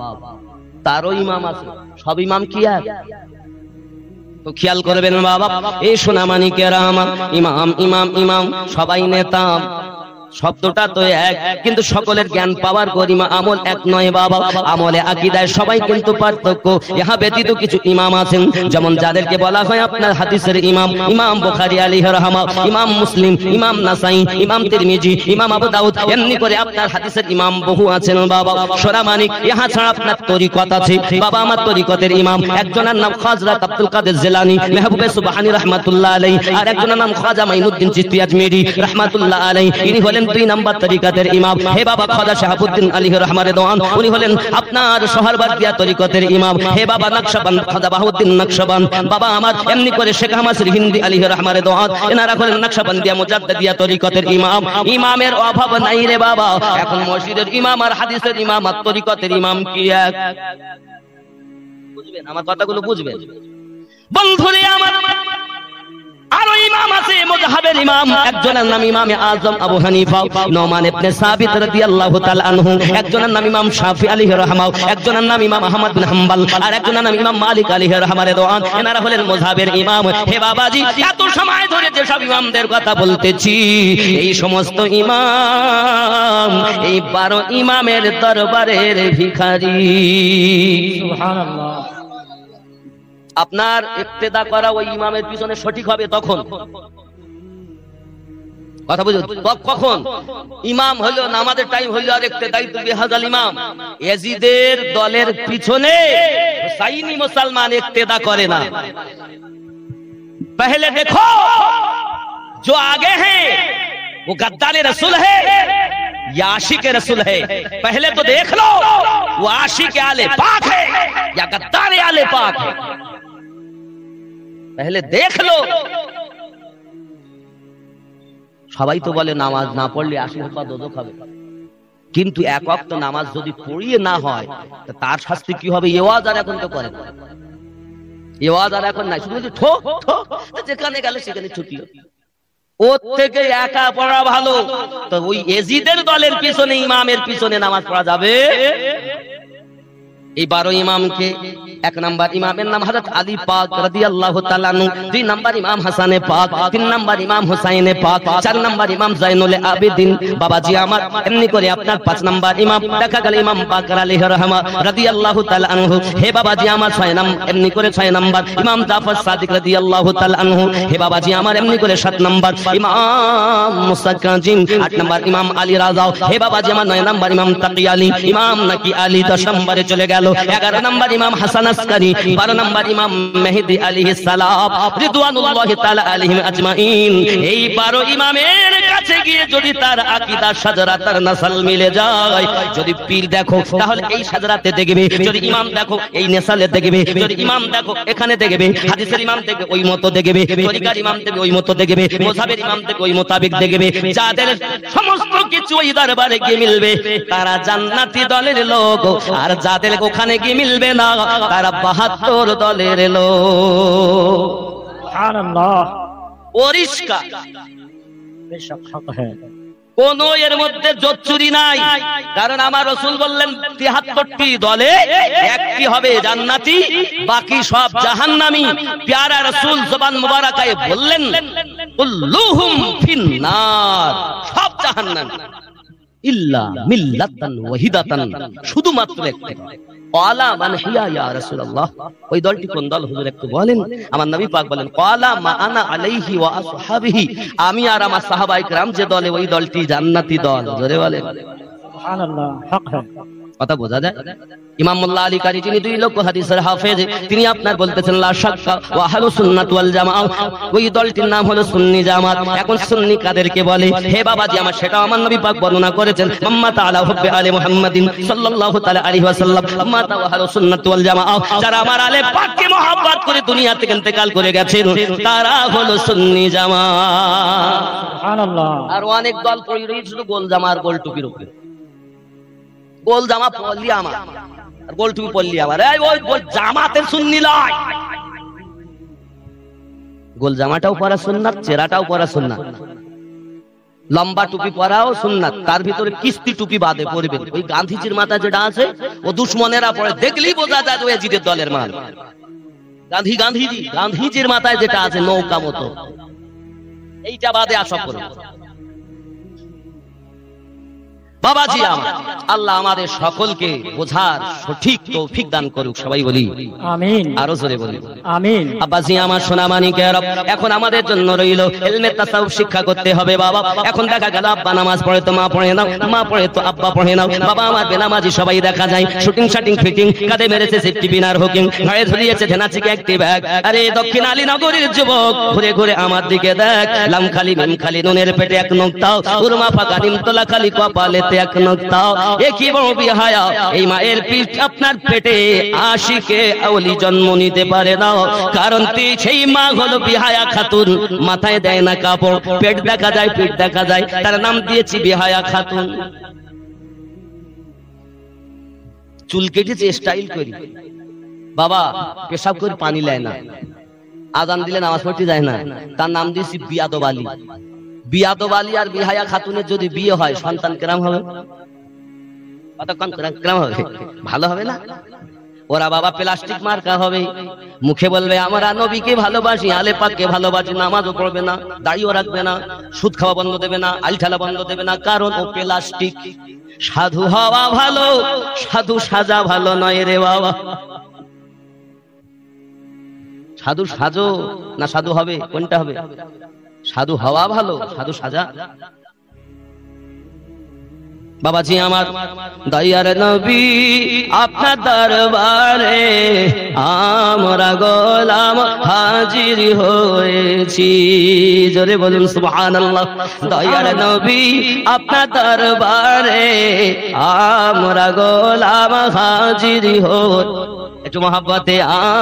তারও ইমাম আছে। সব ইমাম কি এক? তো খেয়াল করবেন বাবা, এই সোনামানিকেরা আমার, ইমাম ইমাম ইমাম সবাই নেতা, শব্দটা তো এক, কিন্তু সকলের জ্ঞান পাওয়ার গরিমা আমল এক নয় বাবা। আমলে আকীদায় সবাই কিন্তু পার্থক্য। ইহা ব্যতীত কিছু ইমাম আছেন, যেমন যাদেরকে বলা হয় আপনার হাদিসের ইমাম, ইমাম বুখারী আলাইহি রাহমাত, ইমাম মুসলিম, ইমাম নাসাই, ইমাম তিরমিজি, ইমাম আবু দাউদ, এমনি করে আপনার হাদিসের ইমাম বহু আছেন বাবা। সোনামানিক, ইহা ছাড়া আপনার তরিকত আছে বাবা। আমার তরিকতের ইমাম একজনের নাম হযরত আব্দুল কাদের জিলানী মেহবুবে সুবহানী রাহমাতুল্লাহ আলাইহি, আর একজনের নাম খাজা মাইনুদ্দিন চিশতি আজমেরি রাহমাতুল্লাহ আলাইহি। ইনি হলেন 2 নম্বর তরিকতের ইমাম। হে বাবা খাজা শাহাবুদ্দিন আলাইহি রহমাতুল্লাহ দওয়ান, উনি হলেন আপনার সোহরওয়ার্দিয়া তরিকতের ইমাম। হে বাবা নকশবন্দ খাজা বাহুদ্দিন নকশবন্দ বাবা আমার, এমনি করে শেখ আহমদ হিন্দি আলাইহি রহমাতুল্লাহ দওয়ান, এনারা হলেন নকশবন্দিয়া মুজাদ্দিদিয়া তরিকতের ইমাম। ইমামের অভাব নাই রে বাবা। এখন মসজিদের ইমাম আর হাদিসের ইমাম আর তরিকতের ইমাম কি এক? বুঝবেন আমার কথাগুলো, বুঝবেন বন্ধুরে আমার। আরো ইমাম আছে মুযহাবের ইমাম, একজনের নাম ইমামে আজম আবু হানিফা নোমান ইবনে সাবিত রাদিয়াল্লাহু তাআলা আনহু, একজনের নাম ইমাম শাফি আলাইহি রাহমাহ, একজনের নাম ইমাম আহমদ বিন হাম্বল, আর একজনের নাম ইমাম মালিক আলাইহি রাহমাতুল্লাহ। এনারা হলেন মুযহাবের ইমাম। হে বাবাজি, এত সময় ধরে যে সব ইমামদের কথা বলতেছি, এই সমস্ত ইমাম এই 12 ইমামের দরবারের ভিখারি। সুবহানাল্লাহ। আপনার ইক্তেদা করা ওই ইমামের পিছনে সঠিক হবে তখন, কথা বুঝুন, কখন ইমাম হলো নামাজের টাইম হলো আর ইক্তেদাই তো বিহাজাল ইমাম। ইয়াজিদের দলের পিছনে হুসাইনি মুসলমান ইক্তেদা করে না। पहले देखो जो आगे है वो गद्दार रसूल है या आशिक रसूल है, पहले तो देख लो वो आशिक आले पाक है या गद्दार आले पाक है, पहले देख लो। সবাই তো বলে নামাজ না পড়লে 80 দোজখ হবে, কিন্তু এক ওয়াক্ত নামাজ যদি পড়িয়ে না হয় তার শাস্তি কি হবে? এ ওয়াজ আর এখন তো করে না, এ ওয়াজ আর এখন নাই, শুধু ঠো ঠো, যেখানে গেলে সেখানে ছুটি। ওর থেকে একা পড়া ভালো। তো ওই ইয়াজিদের দলের পিছনে ইমামের পিছনে নামাজ পড়া যাবে? এই 12 ইমামকে, 1 নাম্বার ইমামের নাম হযরত আলী পাক রাদিয়াল্লাহু তাআলা আনহু, 2 নাম্বার ইমাম হাসানে পাক, 3 নাম্বার ইমাম হুসাইনে পাক, 4 নাম্বার ইমাম জাইনুল আবেদিন বাবাজি আমার। এমনি করে আপনার 5 নাম্বার ইমাম দেখা গেল ইমাম বাকর আলাইহি রাহমাহ রাদিয়াল্লাহু তাআলা আনহু। হে বাবাজি আমার 6 নাম্বার, এমনি করে 6 নাম্বার ইমাম জাফর সাদিক রাদিয়াল্লাহু তাআলা আনহু। হে বাবাজি আমার এমনি করে 7 নাম্বার ইমাম মুসা কাজিম, 8 নাম্বার ইমাম আলী রাজা। হে বাবাজি আমার 9 নাম্বার ইমাম তাকি আলী, ইমাম নাকি আলী 10 নম্বরে চলে গেল। 11 নাম্বার ইমাম হাসান আসকারী, 12 নাম্বার ইমাম মেহেদী আলাইহিস সালাম রিদওয়ানুল্লাহি তাআলা আলাইহিম আজমাইন। এই 12 ইমামের কাছে গিয়ে যদি তার আকীদা শাজরাতার নাসাল মিলে যায়, যদি পীর দেখো তাহলে এই শাজরাতে দেখবে, যদি ইমাম দেখো এই নেসালে দেখবে, যদি ইমাম দেখো এখানে দেখবে, হাদিসের ইমাম দেখবে ওই মতো দেখবে, তরিকার ইমাম দেখবে ওই মতো দেখবে, মুযহাবের ইমাম দেখবে ওই মোতাবেক দেখবে। যাদের সমস্ত কিছু ওই দরবারে গিয়ে মিলবে তারা জান্নাতি দলের লোক, আর যাদের ওখানে গিয়ে মিলবে না তারা 72 দলের লোক। সুবহানাল্লাহ। পরিষ্কার, বেশক হক है, কোন এর মধ্যে জোচ্চুরি নাই। কারণ আমার রাসূল বললেন 73টি দলে একটি হবে জান্নাতি, বাকি সব জাহান্নামী। প্যারা রাসূল জবান মুবারাকায় বললেন কুল্লুহুম ফিন্নার, সব জাহান্নামী ইল্লা মিল্লাতান ওয়াহিদাতান, শুধুমাত্র একটা। ক্বালা মান হিয়া ইয়া রাসূলুল্লাহ, ওই দলটি কোন দল হুজুর একটু বলেন। আমার নবী পাক বলেন ক্বালা মা আনা আলাইহি ওয়া আসহাবিহি, আমি আর আমার সাহাবায়ে কেরাম যে দলে, ওই দলটি জান্নাতি দল। জোরে বলেন সুবহানাল্লাহ। হক হ্যায়, কথা বোঝা যায়। ইমাম মোল্লা আলী কারি, যিনি 2 লক্ষ হাদিসের হাফেজ, তিনি আপনার বলতেছেন লা শাক্কা ওয়া আহলুস সুন্নাত ওয়াল জামাআহ, ওই দলটির নাম হলো সুন্নি জামাত। এখন সুন্নি কাদেরকে বলে? হে বাবাজি আমার, সেটা আমার নবী পাক বর্ণনা করেছেন, মাম্মা তাআলা হুব্বে আলে মুহাম্মাদিন সাল্লাল্লাহু তাআলা আলাইহি ওয়াসাল্লাম, মাম্মা তা ওয়া আহলুস সুন্নাত ওয়াল জামাআহ, যারা আমার আলে পাককে মহব্বত করে দুনিয়া থেকে ইন্তেকাল করে গেছেন তারা হলো সুন্নি জামাত। সুবহানাল্লাহ। আর অনেক দল পড়ে রয়েছে শুধু গোল জামা আর গোল টুপির উপরে, গোল জামা পরলি আমার আর গোল টুপি পরলি আবার, এই ওই গোল জামাতের সুন্নি লয়। গোল জামাটাও পরা সুন্নাত, চেরাটাও পরা সুন্নাত, লম্বা টুপি পরাও সুন্নাত, তার ভিতরে কিস্তি টুপি বাদে পরবেন। ওই গান্ধীজির মাথা যেটা আছে ও দুশ্মনেরা পড়ে, দেখলেই বোঝা যায় ওই জিদের দলের মাল। গান্ধীজির মাথায় যেটা আছে নৌকা মতো, এইটা বাদে আশা করো। বাবাজি আমার, আল্লাহ আমাদের সকলকে বোঝার সঠিক তৌফিক দান করুক, সবাই বলি আমিন, আরো জোরে বলি আমিন। আব্বাজি আমার সোনা মানিকেরা, এখন আমাদের জন্য রইল ইলমে তাসাউফ শিক্ষা করতে হবে বাবা। এখন দেখা গেল আব্বা নামাজ পড়ে তো মা পড়ে নাও, মা পড়ে তো আব্বা পড়ে নাও, বাবা আমার বেনামাজি সবাই দেখা যায়, শুটিং শাটিং ফিটিং, কাঁধে মেরেছে সেফটি বিনার হুকিং, ঘরে ঝুলিয়েছে ধেনাচিকে একটি ব্যাগ। আরে দক্ষিণ আলীনগরীর যুবক ঘুরে ঘুরে আমার দিকে দেখ, লাম খালি মিম খালি নুনের পেটে এক নোক্তাও, উরমা ফাঁকা নিমতলা খালি কপালে এক নোক্তাও, এ কি বড় বিহায়া, এই মায়ের পিঠ আপনার পেটে আশিকে আউলি জন্ম নিতে পারে না, কারণ সেই মা হলো বিহায়া খাতুন, মাথায় দেয় না কাপড়, পেট দেখা যায় পিঠ দেখা যায়, তার নাম দিয়েছি বিহায়া খাতুন। চুল কেটেছে স্টাইল করি, বাবা পেশাব করে পানি নেয় না, আজান দিলে নামাজ পড়তে যায় না, তার নাম দিয়েছি বিয়াদব আলী। বিয়াদব আলী আর বিহায়া খাতুনের যদি বিয়ে হয় সন্তান কেরাম হবে, কতক্ষণ কেরাম হবে, ভালো হবে না? ওরা বাবা প্লাস্টিক মার্কা হবে, মুখে বলবে আমরা নবীকে ভালোবাসি, আলে পাককে ভালোবাসি, নামাজও পড়বে না, দাড়িও রাখবে না, সুদ খাওয়া বন্ধ দেবে না, আলঠালা বন্ধ দেবে না, কারণ ও প্লাস্টিক। সাধু হওয়া ভালো, সাধু সাজা ভালো নয় রে বাবা। সাধু সাজো না সাধু হবে, কোনটা হবে? সাধু হওয়া ভালো, সাধু সাজা। বাবাজি আমার, দয়ার নবী আপনার দরবারে আমরা গোলাম হাজির হয়েছি, জোরে বলুন সুবহানাল্লাহ। দয়ার নবী আপনার দরবারে আমরা গোলাম হাজির হয়েছি, একটু মহাব্বতে,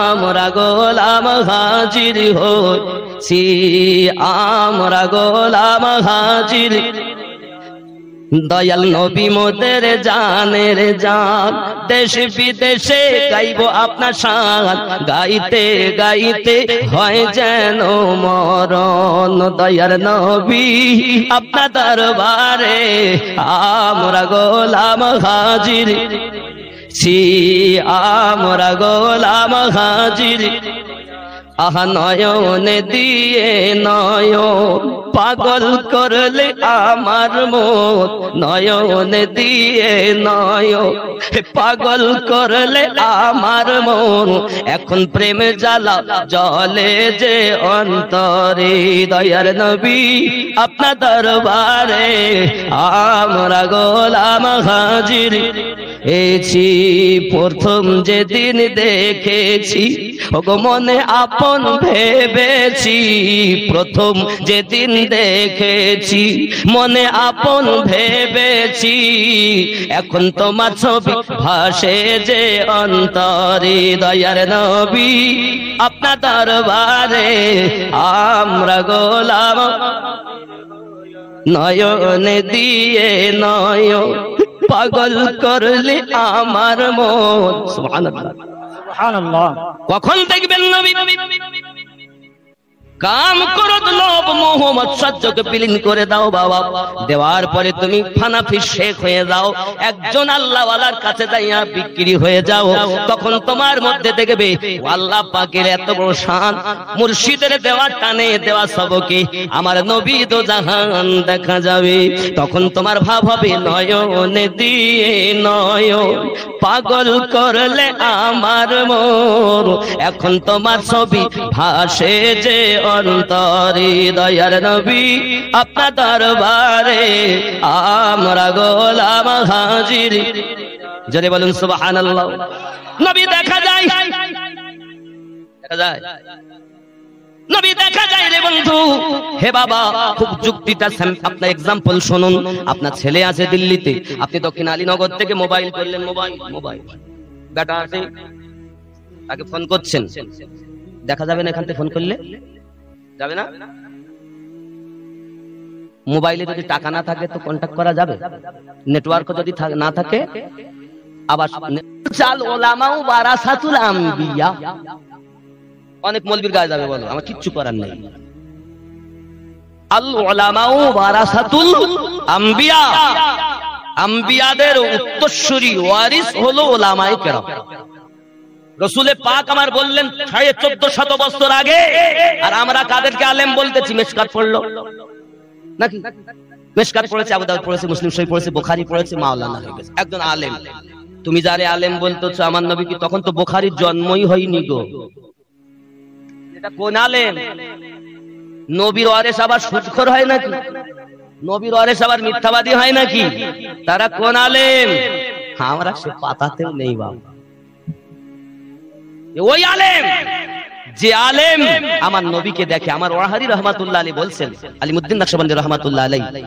আমরা গোলাম হাজির হয়েছি, আমরা গোলাম হাজির। দয়াল নবী মোদের জানের জান, দেশ বিদেশে গাইব আপনার শান, গাইতে গাইতে হয় যেন মরণ। দয়ার নবী আপনার দরবারে আমরা গোলাম হাজির ছি, আমরা গোলাম হাজির। আহা নয়নে দিয়ে নয়ন পাগল করলে আমার মন, নয়নে দিয়ে নয়ন পাগল করলে আমার মন, এখন প্রেম জ্বালা জলে যে অন্তরে। দয়ার নবী আপনার দরবারে আমরা গোলাম হাজির এছি, প্রথম যেদিন দেখেছি ওগো মনে আপন ভেবেছি, প্রথম যেদিন দেখেছি মনে আপন ভেবেছি, এখন তোমার ছবি ভাসে যে অন্তরে। দয়ার নবী আপনার দরবারে আমরা গোলাম, নয়নে দিয়ে নয়ন পাগল করলে আমার মন। সুবহানাল্লাহ সুবহানাল্লাহ। কখন দেখবেন নবী কাম ক্রোধ লোভ মোহ মৎসর্যকে বিলীন করে দাও বাবা, দেওয়ার পরে তুমি ফানাফি শেখ হয়ে যাও, একজন আল্লাহওয়ালার কাছে যাইয়া বিক্রি হয়ে যাও, তখন তোমার মধ্যে দেখবে আল্লাহ পাকের এত বড় শান, মুর্শিদের দেওয়া টানে দেওয়া সবকে আমার নবী দো জাহান দেখা যাবে, তখন তোমার ভাব হবে নয়নে দিয়ে নয়ন পাগল করলে আমার মন, এখন তোমার ছবি ভাসে যে অন্তরে। দয়ার নবী আপনার দরবারে আমরা গোলাম হাজির, জোরে বলুন সুবহানাল্লাহ। নবী দেখা যায়, দেখা যায়, নবী দেখা যায় রে বন্ধু। হে বাবা, খুব যুক্তিটা আপনার এক্সাম্পল শুনুন। আপনার ছেলে আছে দিল্লিতে, আপনি দক্ষিণ আলীনগর থেকে মোবাইল করলেন, মোবাইল বেটা আছে, তাকে ফোন করছেন, দেখা যাবে না এখান থেকে ফোন করলে? যাবে না। মোবাইলে যদি টাকা না থাকে তো কন্টাক্ট করা যাবে, নেটওয়ার্ক যদি না থাকে, আবার বলছে আল উলামাউ ওয়ারাসাতুল আম্বিয়া। অনেক মৌলবীর গায়ে যাবে, বলো আমার কিচ্ছু করার নেই। আল উলামাউ ওয়ারাসাতুল আম্বিয়া, আম্বিয়াদের উত্তরসূরি ওয়ারিস হলো উলামায়ে কেরাম। রাসূল পাক আমার বললেন 1450 বছর আগে, আর আমরা কাদেরকে আলেম বলতেছি? মিশকাত পড়লো নাকি? মিশকাত পড়েছে, আবু দাউদ পড়েছে, মুসলিম শরীফ পড়েছে, বুখারী পড়েছে, মাওলানা হয়ে গেছে একজন আলেম। তুমি যারে আলেম বলতেছো আমার নবী কি তখন তো বুখারীর জন্মই হয়নি গো। এটা কোন আলেম? নবীর ওয়ারিস আবার সুদখোর হয় নাকি? নবীর ওয়ারিস আবার মিথ্যাবাদী হয় নাকি? তারা কোন আলেম? আমরা সে পাতাতেও নেই বাবা। ওই আলেম যে আলেম আমার নবীকে দেখে। আমার ওয়াহারি রহমাতুল্লাহ আলাইহি বলছেন, আলিমউদ্দিন নকশবন্দি রহমাতুল্লাহ আলাইহি,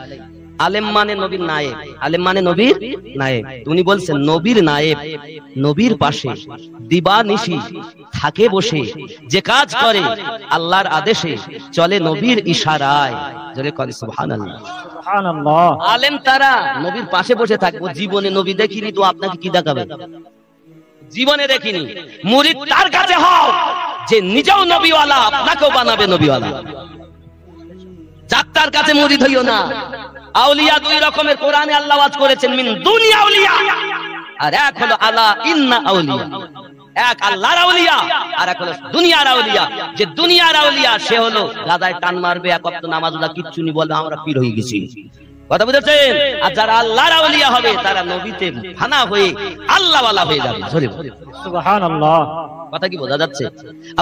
আলেম মানে নবীর নায়েব, আলেম মানে নবীর নায়েব। উনি বলছেন নবীর নায়েব নবীর পাশে দিবানিশি থাকে বসে, যে কাজ করে আল্লাহর আদেশে, চলে নবীর ইশারায়। জোরে কর সুবহানাল্লাহ। সুবহানাল্লাহ। আলেম তারা নবীর পাশে বসে থাকবে। জীবনে নবী দেখিনি তো আপনাকে কি দেখাবে? জীবনে দেখিনি। মুরিদ তার কাছে হও যে নিজেও নবীওয়ালা, আপনাকেও বানাবে নবীওয়ালা। যাত্রার কাছে মুরিদ হইও না। আউলিয়া দুই রকমের, কোরআনে আল্লাহ ওয়াজ করেছেন, মিন দুনিয়া আউলিয়া, আর এক হলো আলা ইন্না আউলিয়া। এক আল্লাহর আউলিয়া আর এক হলো দুনিয়ার আউলিয়া। যে দুনিয়ার আউলিয়া সে হলো গাদায় টান মারবে, এক ওয়াক্ত নামাজুল্লাহ কিচ্ছু নি বলবে আমরা পীর হয়ে গেছি। কথা বুঝেছেন? আর যারা আল্লাহর আউলিয়া হবে তারা নবীতে ফানা হয়ে আল্লাহওয়ালা হয়ে যাবে। সুবহানাল্লাহ। কথা কি বোঝা যাচ্ছে?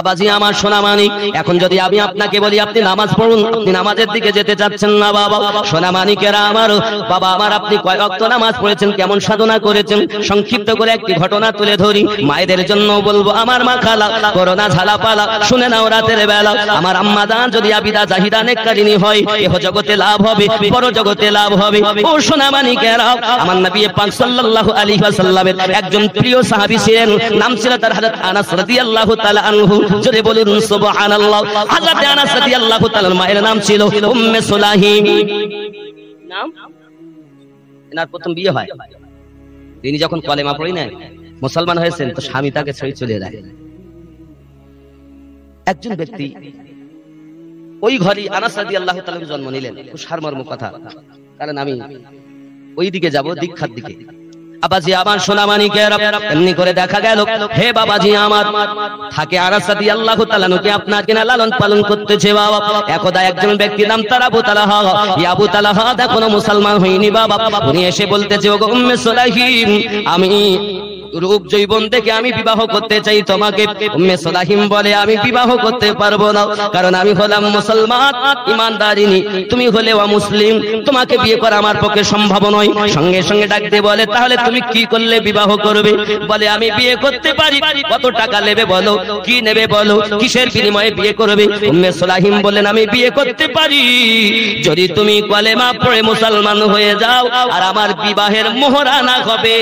আবাজি আমার সোনা মানিক, এখন যদি আমি আপনাকে বলি আপনি নামাজ পড়ুন, আপনি নামাজের দিকে যেতে চাচ্ছেন না বাবা। সোনা মানিকেরা আমার, বাবা আমার, আপনি কয় ওয়াক্ত নামাজ পড়েছেন, কেমন সাধনা করেছেন, সংক্ষিপ্ত করে একটি ঘটনা তুলে ধরি। মায়েদের জন্য বলবো, আমার মা খালা করোনা ঝালা পালা শুনে নাও রাতের বেলা। আমার আম্মা দান যদি আবিদা জাহিদা নেককারিনী হয়, এহ জগতে লাভ হবে, বড় জগতে লাভ হবে। ও সোনা মানিকেরা, আমার নবী পাক সাল্লাল্লাহু আলাইহি ওয়াসাল্লামের একজন প্রিয় সাহাবী ছিলেন, নাম ছিল তার হযরত আনাস রাদিয়াল্লাহু তাআলা আনহু। জোরে বলুন সুবহানাল্লাহ। হযরত আনাস রাদিয়াল্লাহু তাআলার মায়ের নাম ছিল উম্মে সুলাইম। নাম এনার প্রথম বিয়ে হয়। তিনি যখন কলেমা পড়ে নেন, মুসলমান হয়েছেন, তো স্বামী তাকে ছেড়ে চলে যায়। একজন ব্যক্তি ওই ঘরে আনাস রাদিয়াল্লাহু তাআলা জন্ম নিলেন। খুব সারমর্ম কথা, কারণ আমি ওই দিকে যাব, দীক্ষার দিকে। আবাজি আমার সোনা মানিকেরা, এমনি করে দেখা গেল, হে বাবাজি আমার, থাকে আনাস রাদিয়াল্লাহু তাআলা কে আপনার কিনা লালন পালন করতেছে বাবা। একদা একজন ব্যক্তি নাম তার আবু তালহা, ইয়া আবু তালহা এখনো মুসলমান হয়নি বাবা। উনি এসে বলতেছে, ওগো উম্মে সুলাইম, আমি রূপ জৈবন দেখে আমি বিবাহ করতে চাই তোমাকে। উম্মে সুলাইম বলে, আমি বিবাহ করতে পারবো না, কারণ আমি হলাম মুসলমান ঈমানদারিনী, তুমি হলে অমুসলিম, তোমাকে বিয়ে করা আমার পক্ষে সম্ভব নয়। সঙ্গে সঙ্গে ডাকতে বলে, তাহলে তুমি কি করলে বিবাহ করবে? বলে, আমি বিয়ে করতে পারি, কত টাকা নেবে বলো, কি নেবে বলো, কিসের বিনিময়ে বিয়ে করবে? উম্মে সুলাইম বলেন, আমি বিয়ে করতে পারি যদি তুমি কলেমা পড়ে মুসলমান হয়ে যাও, আর আমার বিবাহের মোহরানা হবে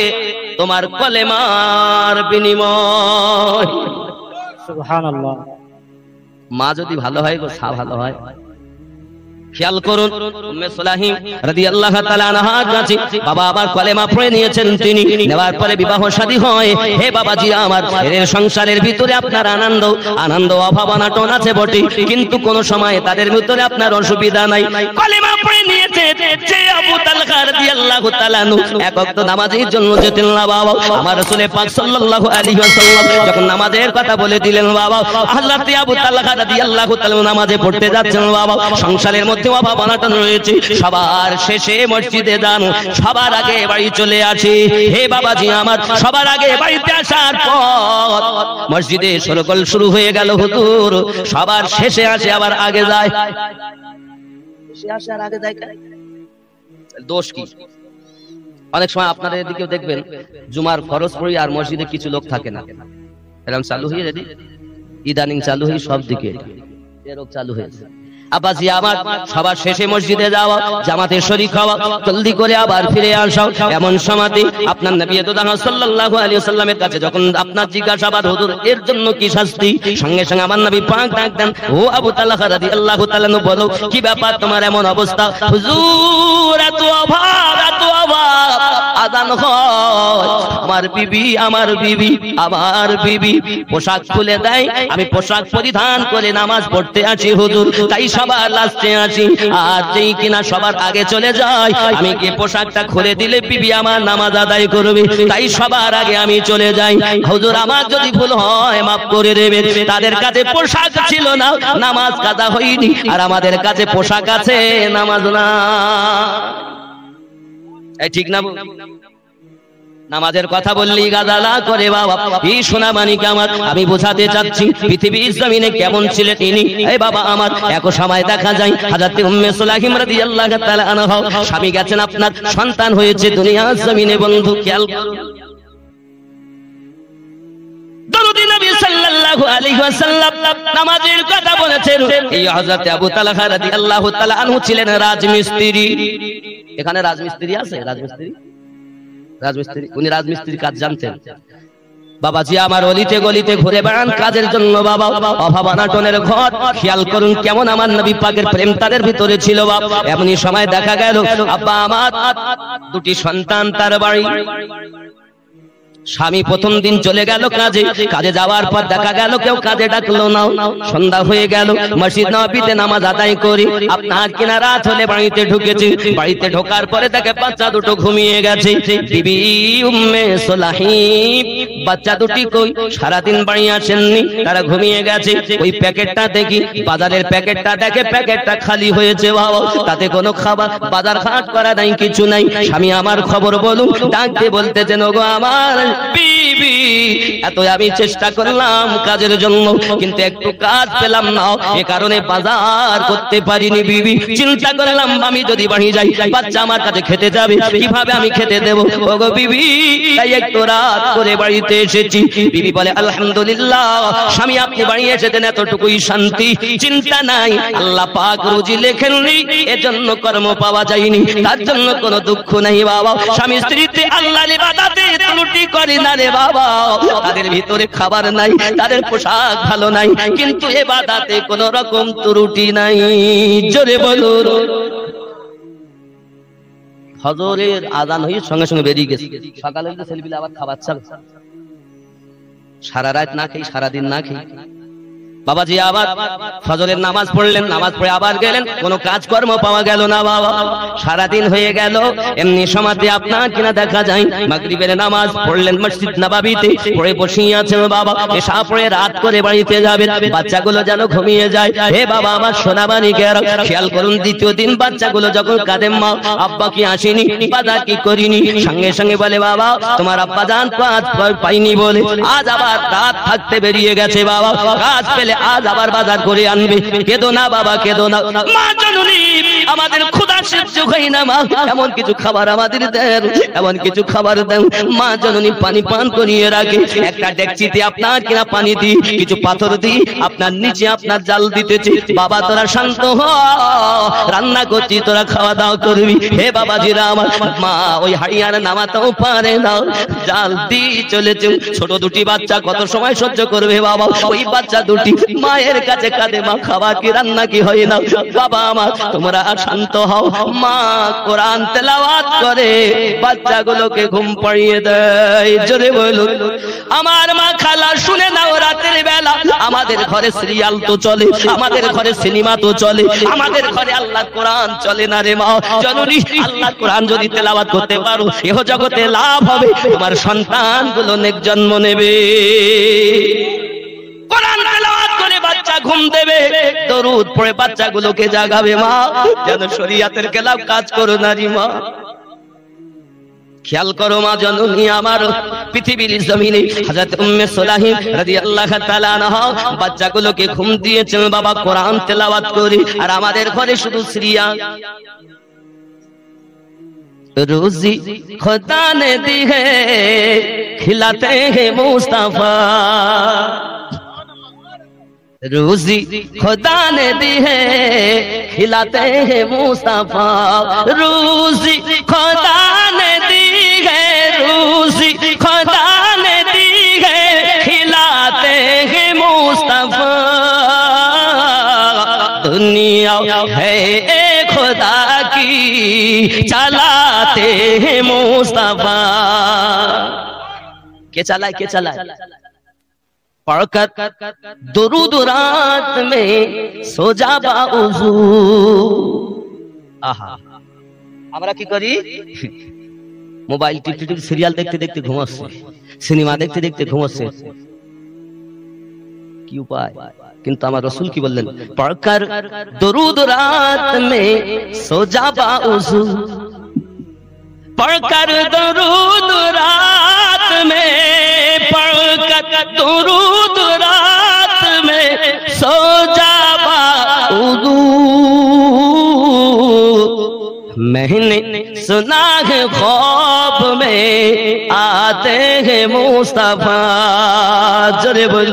তোমার কলেমার বিনিময়। সুবহানাল্লাহ। মা যদি ভালো হয় গো, সা ভালো হয়। খেয়াল করুন, উম্মে সুলাইম রাদিয়াল্লাহু তাআলা আনহার কাছে বাবা আবার কলেমা পড়ে নিয়েছেন তিনি। নেওয়ার পরে বিবাহ শাদী হয়। হে বাবাজি আমার, এর সংসারের ভিতরে আপনার আনন্দ অভাব অনাটন আছে বটে, কিন্তু কোন সময় তাদের ভিতরে আপনার অসুবিধা নাই। কলেমা পড়ে নিয়েছে যে আবু তালহা রাদিয়াল্লাহু তাআলা এক ওয়াক্ত নামাজের জন্য যেতেন না বাবা। আমার রাসূল পাক সাল্লাল্লাহু আলাইহি ওয়াসাল্লাম যখন নামাজের কথা বলে দিলেন বাবা, হযরত আবু তালহা রাদিয়াল্লাহু তাআলা নামাজে পড়তে যাচ্ছেন বাবা। সংসারের মধ্যে অভাব অনাটন রয়েছে, সবার শেষে মসজিদে যান, সবার আগে বাড়ি চলে আসে। হে বাবাজি আমার, সবার আগে বাড়িতে আসার পর মসজিদে সরগোল শুরু হয়ে গেল। হুজুর সবার শেষে আসে, আবার আগে যায়। শেষে আসে আর আগে যায়, দোষ কি? অনেক সময় আপনাদের এদিকেও দেখবেন, জুমার ফরজ পড়ি আর মসজিদে কিছু লোক থাকে না। এরকম চালু হয়ে যদি ইদানিং চালু হয়ে সব দিকে এরকম চালু হয়েছে। আব্বাজি আমার সবার শেষে মসজিদে যাওয়া, জামাতে শরীক হওয়া, জলদি করে আবার ফিরে আসা। এমন সময়তে আপনার নবী সাল্লাল্লাহু আলাইহি ওয়াসাল্লামের কাছে যখন আপনার জিজ্ঞাসাবাদ, হুজুর এর জন্য কি শাস্তি, সঙ্গে সঙ্গে আমার নবী পাক ডাক দেন, ও আবু তালহা রাদিয়াল্লাহু তাআলা আনহু, বলো কি ব্যাপার তোমার এমন অবস্থা? হুজুর এত অভাব, এত অভাব, আযান হয়, আমার বিবি পোশাক খুলে দেয়, আমি পোশাক পরিধান করে নামাজ পড়তে আসি হুজুর, তাই সবার লাস্টে আসি, আর যেই কিনা সবার আগে চলে যায়, আমি কি পোশাকটা খুলে দিলে বিবি আমার নামাজ আদায় করবে, তাই সবার আগে আমি চলে যাই। হুজুর আমার যদি ভুল হয় মাফ করে দেবে, তাদের কাছে পোশাক ছিল না, নামাজ কাজা হয়নি, আর আমাদের কাছে পোশাক আছে, নামাজ না। এই ঠিক না? নামাজের কথা বললি গাদালা করে বাবা, এই সোনা মানিক আমার, আমি বোঝাতে চাচ্ছি পৃথিবীর জমিনে কেমন ছিলেন তিনি। এই বাবা আমার, এক সময় দেখা যায় হযরত উম্মে সুলাইম রাদিয়াল্লাহু তাআলা আনহা, স্বামী গেছেন আপনার, সন্তান হয়েছে দুনিয়ার জমিনে। বন্ধু খেয়াল দরুদি নবী সাল্লাল্লাহু আলাইহি ওয়াসাল্লাম নামাজের কথা বলেছেন। এই হযরত আবু তালহা রাদিয়াল্লাহু তাআলা আনহু ছিলেন রাজমিস্ত্রি। এখানে রাজমিস্ত্রি আছে? রাজমিস্ত্রি উনি রাজমিস্ত্রির কাজ জানতেন। বাবাজি আমার অলিতে গলিতে ঘুরে বেড়ান কাজের জন্য বাবা, অভাব অনাটনের ঘর। খেয়াল করুন কেমন আমার নবী পাকের প্রেম তাদের ভিতরে ছিল বাবা। এমনই সময় দেখা গেল আব্বা আমার দুটি সন্তান তার বাড়ি, স্বামী প্রথম দিন চলে গেল কাজে যাওয়ার পর দেখা গেল কেউ কাজে ডাকলো না। সন্ধ্যা হয়ে গেল, মসজিদ নববীতে নামাজ আদায় করি আপনার কিনা রাত হলে বাড়িতে ঢুকেছি। বাড়িতে ঢোকার পরে তাকে বাচ্চা দুটো ঘুমিয়ে গেছে। বিবি উম্মে সুলাইম বাচ্চা দুটি কই, সারাদিন বাড়ি আসেননি, তারা ঘুমিয়ে গেছে। ওই প্যাকেটটা দেখি, বাজারের প্যাকেটটা দেখে, প্যাকেটটা খালি হয়েছে বাবা, তাতে কোনো খাবার বাজার ঘাট করা নাই, কিছু নাই। স্বামী আমার খবর বলুন, ডাকতে বলতেছেন, ওগো আমার বিবি, এত আমি চেষ্টা করলাম কাজের জন্য, কিন্তু একটু কাজ পেলাম না, এ কারণে বাজার করতে পারিনি বিবি। চিন্তা করলাম আমি যদি বাড়ি যাই, বাচ্চা আমার কাছে খেতে যাবে, কিভাবে আমি খেতে দেব? ওগো বিবি, তাই একটু রাত করে বাড়িতে এসেছি। বিবি বলে, আলহামদুলিল্লাহ স্বামী আপনি বাড়ি এসেছেন, এতটুকুই শান্তি, চিন্তা নাই। আল্লাহ পাক রুজি লেখেননি, এজন্য কর্ম পাওয়া যায়নি, তার জন্য কোনো দুঃখ নাই বাবা। স্বামী স্ত্রীতে আল্লাহর ইবাদতে ত্রুটি করে না রে বাবা, তাদের ভিতরে খাবার নাই, তাদের পোশাক ভালো নাই, কিন্তু ইবাদতে কোনো রকম ত্রুটি নাই। জোরে বলুন। ফজরের আযান হয়ে সঙ্গে সঙ্গে বেরিয়ে গেছে। সকালে ছেলেপিলে আবার খাবার চাল, সারা রাত না খেয়ে, সারাদিন না খেয়ে বাবাজি আবার ফজরের নামাজ পড়লেন, নামাজ পড়ে আবার গেলেন, কোনো কাজকর্ম পাওয়া গেল না বাবা। সারাদিন হয়ে গেল। এমনি সময়তে আপনার কিনা দেখা যায় মাগরিবের নামাজ পড়লেন মসজিদ নববীতে, পড়ে বসিয়ে আছেন বাবা। এসা পড়ে রাত করে বাড়িতে যাবেন, বাচ্চাগুলো যেন ঘুমিয়ে যায়। হে বাবা আমার সোনা মানিকেরা, খেয়াল করুন দ্বিতীয় দিন বাচ্চাগুলো যখন কাঁদে, মা আব্বা কি আসেনি, বাজার কি করিনি, সঙ্গে সঙ্গে বলে, বাবা তোমার আব্বা জান কাজ পাইনি বলে আজ আবার রাত থাকতে বেরিয়ে গেছে বাবা, কাজ পেলে আজ আবার বাজার করে আনবে। কেঁদো না বাবা, কেঁদো না। মা জননী আমাদের ক্ষুধা সহ্য হয় না মা, এমন কিছু খাবার আমাদের দেন, এমন কিছু খাবার দেন। মা জননী পানি পান করিয়ে রাখে, একটা ডেকচিতে আপনার কিনা পানি দিই, কিছু পাথর দিই, আপনার নিচে আপনার জাল দিতেছে। বাবা তোরা শান্ত হ, রান্না করছি, তোরা খাওয়া দাওয়া করবি। হে বাবাজিরা আমার, মা ওই হাড়িয়ার নামাতেও পারে না, জাল দিয়ে চলেছে। ছোট দুটি বাচ্চা কত সময় সহ্য করবে বাবা? ওই বাচ্চা দুটি মায়ের কাছে কাঁদে, মা খাবার কি রান্না কি হয় না? বাবা আমার তোমরা শান্ত হও। মা কোরআন তেলাওয়াত করে বাচ্চাগুলোকে ঘুম পাড়িয়ে দেয়। জোরে বলুন। আমার মা খালা শুনে নাও, রাতের বেলা আমাদের ঘরে সিরিয়াল তো চলে, আমাদের ঘরে সিনেমা তো চলে, আমাদের ঘরে আল্লাহর কোরআন চলে না রে মা জননী। আল্লাহর কোরআন যদি তেলাওয়াত করতে পারো, এহ জগতে লাভ হবে, তোমার সন্তানগুলো নেক জন্ম নেবে। কোরআন তেলাওয়াত করে বাচ্চা ঘুম দেবে, দরুদ পড়ে বাচ্চাগুলোকে জাগাবে মা, যেন শরীয়তের খেলাফ কাজ করো না রে মা। খেয়াল করো মা জননী আমার, পৃথিবীর জমিনে হযরত উম্মে সুলাইম রাদিয়াল্লাহু তাআলা আনহা বাচ্চাগুলোকে ঘুম দিয়েছেন বাবা কোরআন তেলাওয়াত করে। আর আমাদের ঘরে শুধু সিরিয়াল। रोजी खुदा ने दी है खिलाते हैं मुस्तफा, روزی خدا نے دی ہے کھلاتے ہیں مصطفیٰ روزی خدا نے دی ہے روزی خدا نے دی ہے کھلاتے ہیں مصطفیٰ دنیا ہے ایک خدا کی چلاتے ہیں مصطفیٰ کیا چلائے کیا چلائے پڑھ کر درود رات میں سو جا باوضو আহা আমরা কি করি মোবাইল টিপে সিরিয়াল দেখতে দেখতে ঘুমাচ্ছে সিনেমা দেখতে দেখতে ঘুমাচ্ছে কি উপায় কিন্তু আমার রাসূল কি বললেন পড় কর দরুদ রাত মে সো যা বাউযু पढ़ कर दरूद रात में पढ़ कर दरूद रात में सो जा बाउदू मैंने सुना है ख्वाब में आते हैं मुस्तफा जरे बोल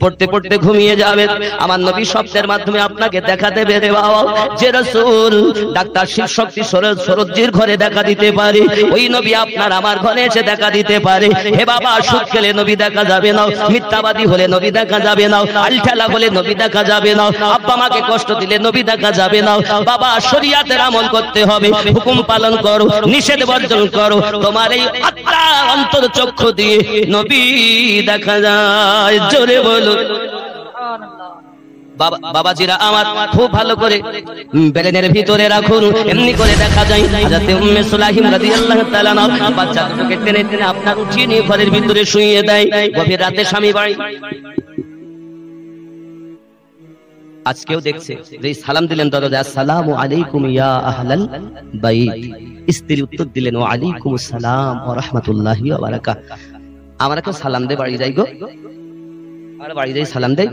পড়তে পড়তে ঘুমিয়ে যাবে আমার নবী শব্দের মাধ্যমে আপনাকে দেখা দেবে রে বাবা যে রাসূল ডাক্তার শিবশক্তি সরোজির ঘরে দেখা দিতে পারে ওই নবী আপনার আমার ঘরে এসে দেখা দিতে পারে হে বাবা সুদ খেলে নবী দেখা যাবে না মিথ্যাবাদী হলে নবী দেখা যাবে না আলঠালা হলে নবী দেখা যাবে না আব্বা মাকে কষ্ট দিলে নবী দেখা যাবে না বাবা শরীয়তের আমল করতে হবে হুকুম পালন করো নিষেধ বর্জন করো তোমার এই আত্মা অন্তর চক্ষু দিয়ে নবী দেখা যায় জোরে বাবাজিরা আমার খুব ভালো করে ব্রেনের ভিতরে রাখুন এমনি করে দেখা যায় হযরত উম্মে সুলাইম রাদিয়াল্লাহু তাআলা বাচ্চাটাকে টেনে টেনে আপনার উঠিয়ে নিয়ে ঘরের ভিতরে শুইয়ে দেয় গভীর রাতে স্বামী বাড়ি আজকেও দেখছে যে সালাম দিলেন দরজা আসসালামু আলাইকুম ইয়া আহলাল বাইত স্ত্রী উত্তর দিলেন ওয়া আলাইকুমুস সালাম ওয়া রাহমাতুল্লাহি ওয়া বারাকাতুহু আমরা কেউ সালাম দে বাড়ি যাই গো আমার বাড়ি যাই সালাম দেয়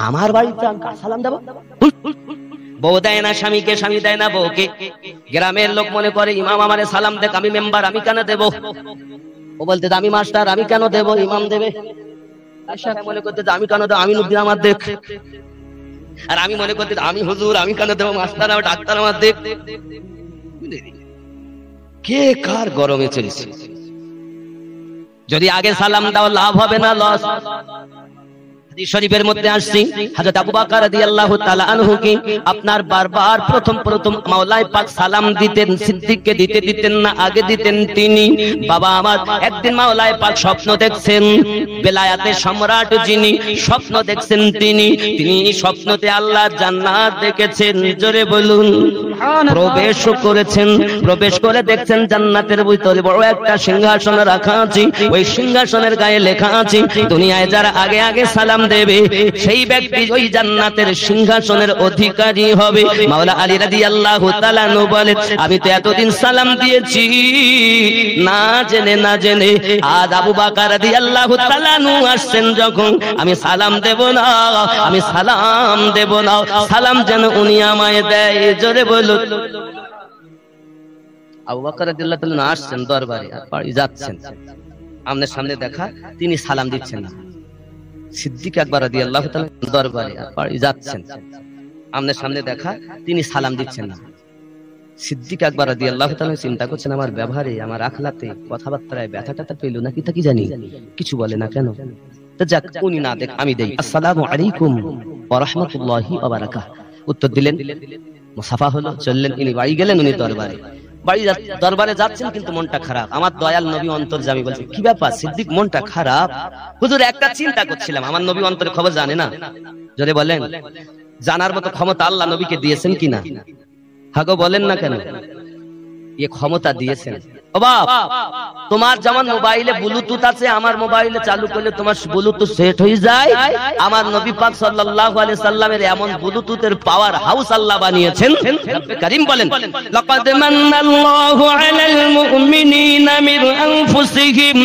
আমার বাড়িতে আমি কার সালাম দেব বউ দেয় না স্বামীকে স্বামী দেয় না বউকে গ্রামের লোক মনে করে ইমাম আমারে সালাম দেখ আমি মেম্বার আমি কেন দেব ও বলতে আমি মাস্টার আমি কেন দেব ইমাম দেবে মনে করতে আমি কেন দেব আমি নুদ্দিন আমার দেখ আর আমি মনে করতে আমি হুজুর আমি কেন দেব মাস্টার আমার ডাক্তার আমার দেখ কে কার গরমে চলছে যদি আগে সালাম দাও লাভ হবে না লস হাদিস শরীফের মধ্যে আসছে হযরত আবু বকর রাদিয়াল্লাহু তাআলা আনহু কি আপনার বারবার প্রথম মাওলায়ে পাক সালাম দিতেন সিদ্দিককে দিতেন না আগে দিতেন তিনি বাবা আমার একদিন মাওলায়ে পাক স্বপ্ন দেখছেন বেলায়েতের সম্রাট যিনি স্বপ্ন দেখছেন তিনি স্বপ্নতে আল্লাহর জান্নাত দেখেছেন জোরে বলুন প্রবেশ করেছেন প্রবেশ করে দেখছেন জান্নাতের ভিতরে বড় একটা সিংহাসন রাখা আছে ওই সিংহাসনের গায়ে লেখা আছে দুনিয়ায় যারা আগে আগে সালাম দেবে সেই ব্যক্তি ওই জান্নাতের সিংহাসনের অধিকারী হবে মাওলা আলী রাদিয়াল্লাহু তাআলা নু বলে আমি তো এতদিন সালাম দিয়েছি না জেনে আজ আবু বকর রাদিয়াল্লাহু তাআলা নু আসছেন যখন আমি সালাম দেব না সালাম যেন উনি আমায় দেয় জোরে বলুন আবু বকর রাদিয়াল্লাহু তাআলা আসছেন দরবারে আর বাড়ি যাচ্ছেন আমনের সামনে দেখা তিনি সালাম দিচ্ছেন না সিদ্দিক আকবর রাদিয়াল্লাহু তাআলা দরবারে আর বাড়ি যাচ্ছেন আমনের সামনে দেখা তিনি সালাম দিচ্ছেন না সিদ্দিক আকবর রাদিয়াল্লাহু তাআলা চিন্তা করছেন আমার ব্যবহারে আমার আখলাতে কথাবার্তায় ব্যথাটা পেল নাকি তা কি জানি কিছু বলে না কেন তো যাক উনি না দেখ আমি দেই আসসালামু আলাইকুম ওয়া রাহমাতুল্লাহি ওয়া বারাকাতুহু উত্তর দিলেন মুসাফা হলো চললেন ইনি বাড়ি গেলেন উনি দরবারে যাচ্ছেন কিন্তু মনটা খারাপ আমার দয়াল নবী অন্তর্যামী বলছে কি ব্যাপার সিদ্দিক মনটা খারাপ হুজুর একটা চিন্তা করছিলাম আমার নবী অন্তরের খবর জানে না যদি বলেন জানার মতো ক্ষমতা আল্লাহ নবীকে দিয়েছেন কিনা হাগো বলেন না কেন ये ক্ষমতা দিয়েছেন ও বাপ তোমার যেমন মোবাইলে ব্লুটুথ আছে আমার মোবাইলে চালু করলে তোমার ব্লুটুথ সেট হয়ে যায় আমার নবী পাক সাল্লাল্লাহু আলাইহি সাল্লামের এমন ব্লুটুথের পাওয়ার হাউস আল্লাহ বানিয়েছেন রব্বে কারীম বলেন লাকাদ মান্নাল্লাহু আলাল মুমিনিনা মিন আনফুসিহিম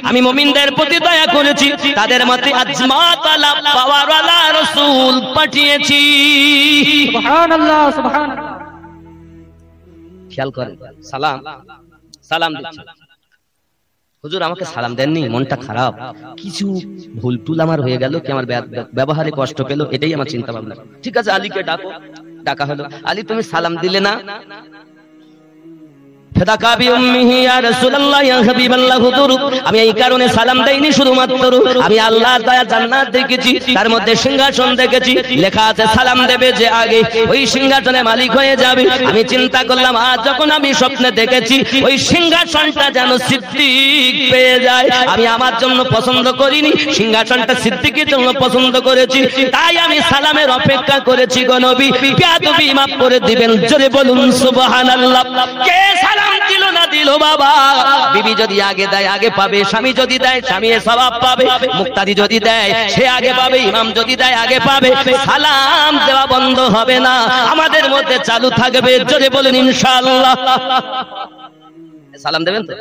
আমি মুমিনদের প্রতি দয়া করেছি তাদের মধ্যে আজমাত আলা পাওয়ার ওয়ালা রাসূল পাঠিয়েছি সুবহানাল্লাহ সুবহানাল্লাহ খেয়াল করেন সালাম দিচ্ছেন হুজুর আমাকে সালাম দেননি, মনটা খারাপ, কিছু ভুল টুল আমার হয়ে গেল, কি আমার ব্যবহারে কষ্ট পেল, এটাই আমার চিন্তা ভাবনা। ঠিক আছে, আলীকে ডাকো। ডাকা হলো। আলী তুমি সালাম দিলে না? আমি এই কারণে সালাম দেইনি, শুধুমাত্র আমি আল্লাহর দয়া জান্নাত দেখেছি, তার মধ্যে সিংহাসন দেখেছি, লেখা আছে সালাম দেবে যে আগে ওই সিংহাসনের মালিক হয়ে যাবে। আমি চিন্তা করলাম আজ যখন আমি স্বপ্নে দেখেছি ওই সিংহাসনটা যেন সিদ্দিক পেয়ে যায়, আমি আমার জন্য পছন্দ করিনি, সিংহাসনটা সিদ্দিকের জন্য পছন্দ করেছি, তাই আমি সালামের অপেক্ষা করেছি। গো নবী বেয়াদবি মাফ করে দিবেন, জোরে বলুন সুবহানাল্লাহ। কে সালাম দিল না দিল বাবা? বিবি যদি আগে দেয় আগে পাবে, স্বামী যদি দেয় স্বামী সওয়াব পাবে, মুক্তাদি যদি দেয় সে আগে পাবে, ইমাম যদি দেয় আগে পাবে। সালাম দেওয়া বন্ধ হবে না, আমাদের মধ্যে চালু থাকবে, জোরে বলুন ইনশাআল্লাহ। সালাম দেবেন তো?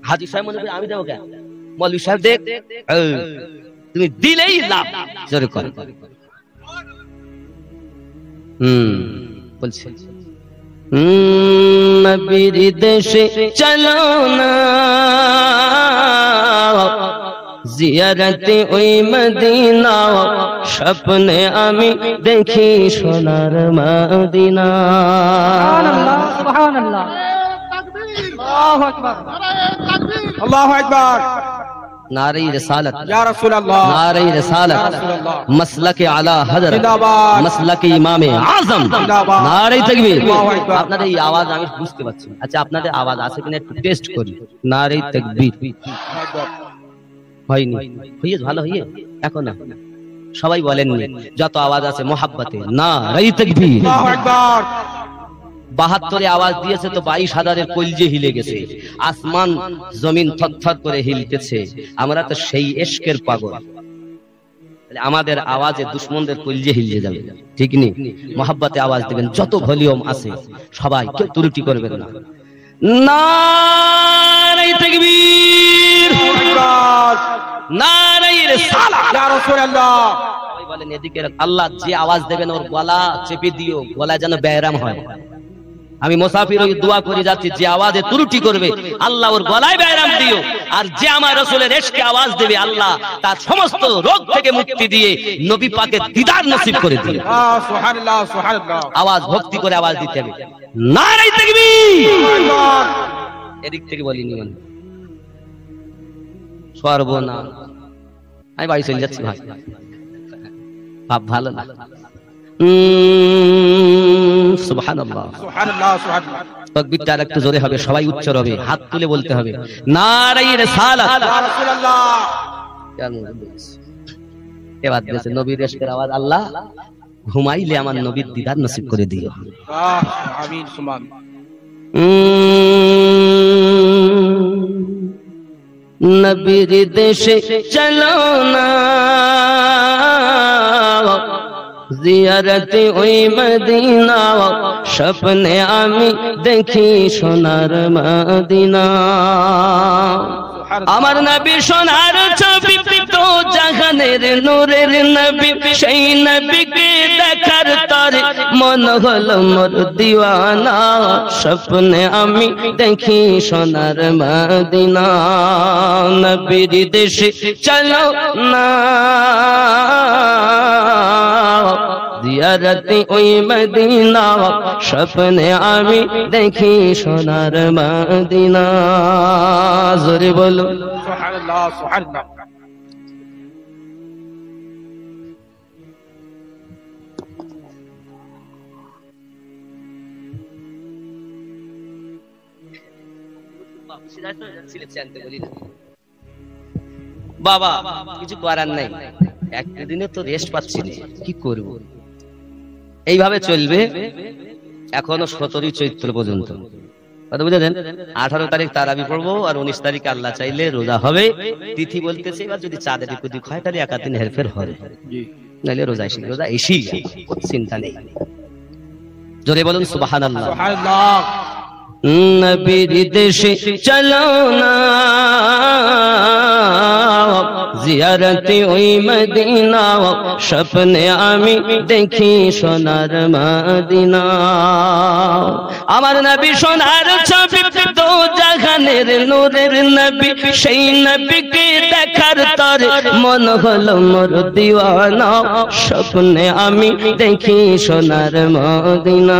হাজী সাহেব মনে করে আমি দেবো কেন? মৌলভী সাহেব দেখ, তুমি দিলেই লাভ, জোরে করে। বলছি নবীর দেশে চলো না, জিয়ারতে ওই মদিনা, স্বপ্নে আমি দেখি সোনার মদিনা। সুবহানাল্লাহ, সুবহানাল্লাহ, আল্লাহু আকবার, আল্লাহু আকবার। नारे रिसालत या रसूल अल्लाह, नारे रिसालत, मसलक आला हजरत, मसलक इमाम आजम, नारे तकबीर। আপনাদের এই আওয়াজ আমি বুঝতে পারছি। আচ্ছা আপনাদের আওয়াজ আছে কিনা একটু টেস্ট করি। নারে তাকবীর হয়নি? হইয়ে ভালো হইয়ে এখন না সবাই বলেননি, যত আওয়াজ আছে মোহাব্বতে নারে তাকবীর। আল্লাহু আকবার। 72 আওয়াজ দিয়েছে তো 22,000-এর কলজে হিলে গেছে, আসমান জমিন থরথর করে হিলতেছে। আমরা তো সেই ইশকের পাগল, আমাদের আওয়াজে দুশমনদের কলজে হিলে যাবে, ঠিক নেই? মোহাব্বতে আওয়াজ দিবেন, যত ভলিউম আছে সবাই, কেউ ত্রুটি করবেন না। নারে তাকবীর, নারে রিসালাত, ইয়া রাসূলুল্লাহ। সবাই বলেন এদিকে আল্লাহ যে আওয়াজ দেবেন ওর গলা চেপে দিও, গলা যেন ব্যায়াম হয়। আমি মুসাফির হয়ে দোয়া করে যাচ্ছি, যে আওয়াজে ত্রুটি করবে আল্লাহ ওর গলায় ব্যায়াম দিও, আর যে আমার রাসূলের ইশকে আওয়াজ দেবে আল্লাহ তার সমস্ত রোগ থেকে মুক্তি দিয়ে নবী পাকের দিদার নসিব করে দিও। সুবহানাল্লাহ, সুবহানাল্লাহ। আওয়াজ ভক্তি করে আওয়াজ দিতে হবে। নারে তাকবীর। এদিক থেকে বলিনি মানে সর্বনাম। আমি বাড়ি চলে যাচ্ছি ভাই, ভাব ভালো না। সুবহানাল্লাহ, সুবহানাল্লাহ, সুবহানাল্লাহ। তাকবীরটা একটু জোরে হবে, সবাই উচ্চ হবে, হাত তুলে বলতে হবে নারে রিসালাত, ইয়া রাসূলুল্লাহ। এবার দেশে নবীর ইশকের আওয়াজ, আল্লাহ ঘুমাইলে আমার নবীর দিদার নসিব করে দিও। আমিন সুবহান। নবীর দেশে চলো না, জিয়ারতে ওই মদিনা, স্বপ্নে আমি দেখি সোনার মদিনা। আমার নবী সোনার ছবি, তো জাহানের নূরের নবী, সেই নবীকে দেখার তরে মন হলো মোর দিওয়ানা, স্বপ্নে আমি দেখি সোনার মদিনা। নবীর দেশে চলো না, জিয়ারতে ওই মদিনা, স্বপ্নে আমি দেখি সোনার মদিনা। জোরে বলো সুবহানাল্লাহ, সুবহানাল্লাহ। বাবা কিছু করার নাই, একদিনে তো রেস্ট পাচ্ছি না, কি করব? এইভাবে চলবে এখনো 17 চৈত্র পর্যন্ত। কথা বুঝেছেন? 18 তারিখ তারাবি পড়বো, আর 19 তারিখে আল্লাহ চাইলে রোজা হবে। তিথি বলতেছে এবার যদি চাঁদের দিক হয় তাহলে এক দিন হেরফের হবে, নাহলে রোজা এসেই চিন্তা নেই। জোরে বলুন সুবহানাল্লাহ, সুবহানাল্লাহ। নবীর দেশে চলো না, জিয়ারতে ওই মদিনা স্বপ্নে আমি দেখি সোনার মদিনা আমার নবী সোনার ছবি দো জাহানের নূরের নবী সেই নবীকে দেখার তরে মন হলো মোর দিওয়ানা স্বপ্নে আমি দেখি সোনার মদিনা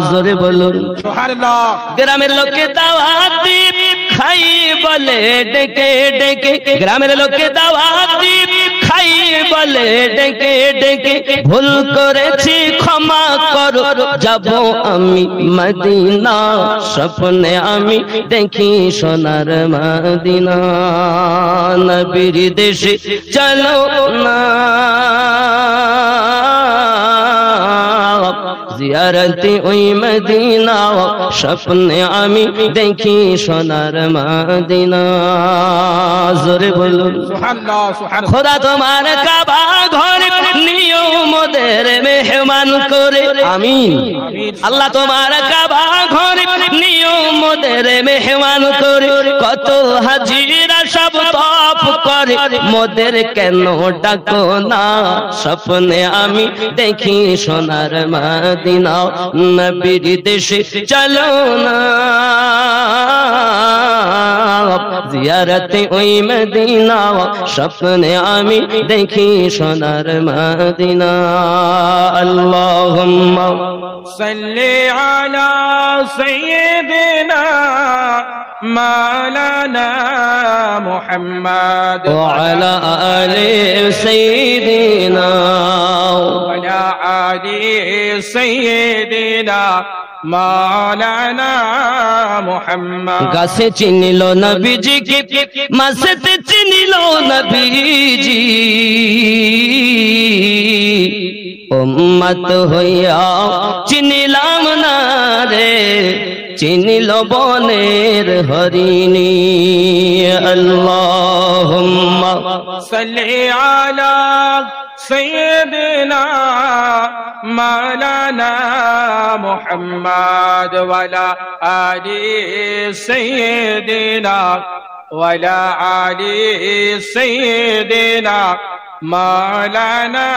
জোরে বলুন সুবহানাল্লাহ গ্রামের লোকে দাওয়াত দিব খাই বলে ডেকে ডেকে গ্রামের লোকে দাওয়াত দিব খাই বলে ডেকে ডেকে ভুল করেছি ক্ষমা করো যাব আমি মদিনা স্বপ্নে আমি দেখি সোনার মদিনা নবীর দেশে চলো না জিয়ারতে ওই মদিনা স্বপ্নে আমি দেখি সোনার মদিনা জোরে বলুন সুবহানাল্লাহ সুবহানাল্লাহ খোদা তোমার কাবা ঘর নিও মোদের মেহমান করে আমিন আল্লাহ তোমার কাবা ঘর নিও মোদের মেহমান করে কত হাজিরা সব তপ করে মোদের কেন ডাকো না স্বপ্নে আমি দেখি সোনার মদিনা নবীর দেশে চলো না জিয়ারতে ওই মদিনা স্বপ্নে আমি দেখি সোনার মদিনা আল্লাহুম্মা সাল্লি আলা সাইয়্যিদিনা মাওলানা মুহাম্মদ ওয়া আলা আলি সাইয়্যিদিনা ওয়া আলি সাইয়্যিদিনা মাওলানা মুহাম্মদ গাছে চিনিল নবীজিকে মাসেতে চিনিল নবীজি উম্মত হইয়া চিনিলাম না রে চিনিল বনের হরিণী আল্লাহুম্মা সাল্লি আলা সাইয়্যিদিনা মাওলানা মুহাম্মদ ওয়া আলা আলি সাইয়্যিদিনা ওয়া আলা আলি সাইয়্যিদিনা মাওলানা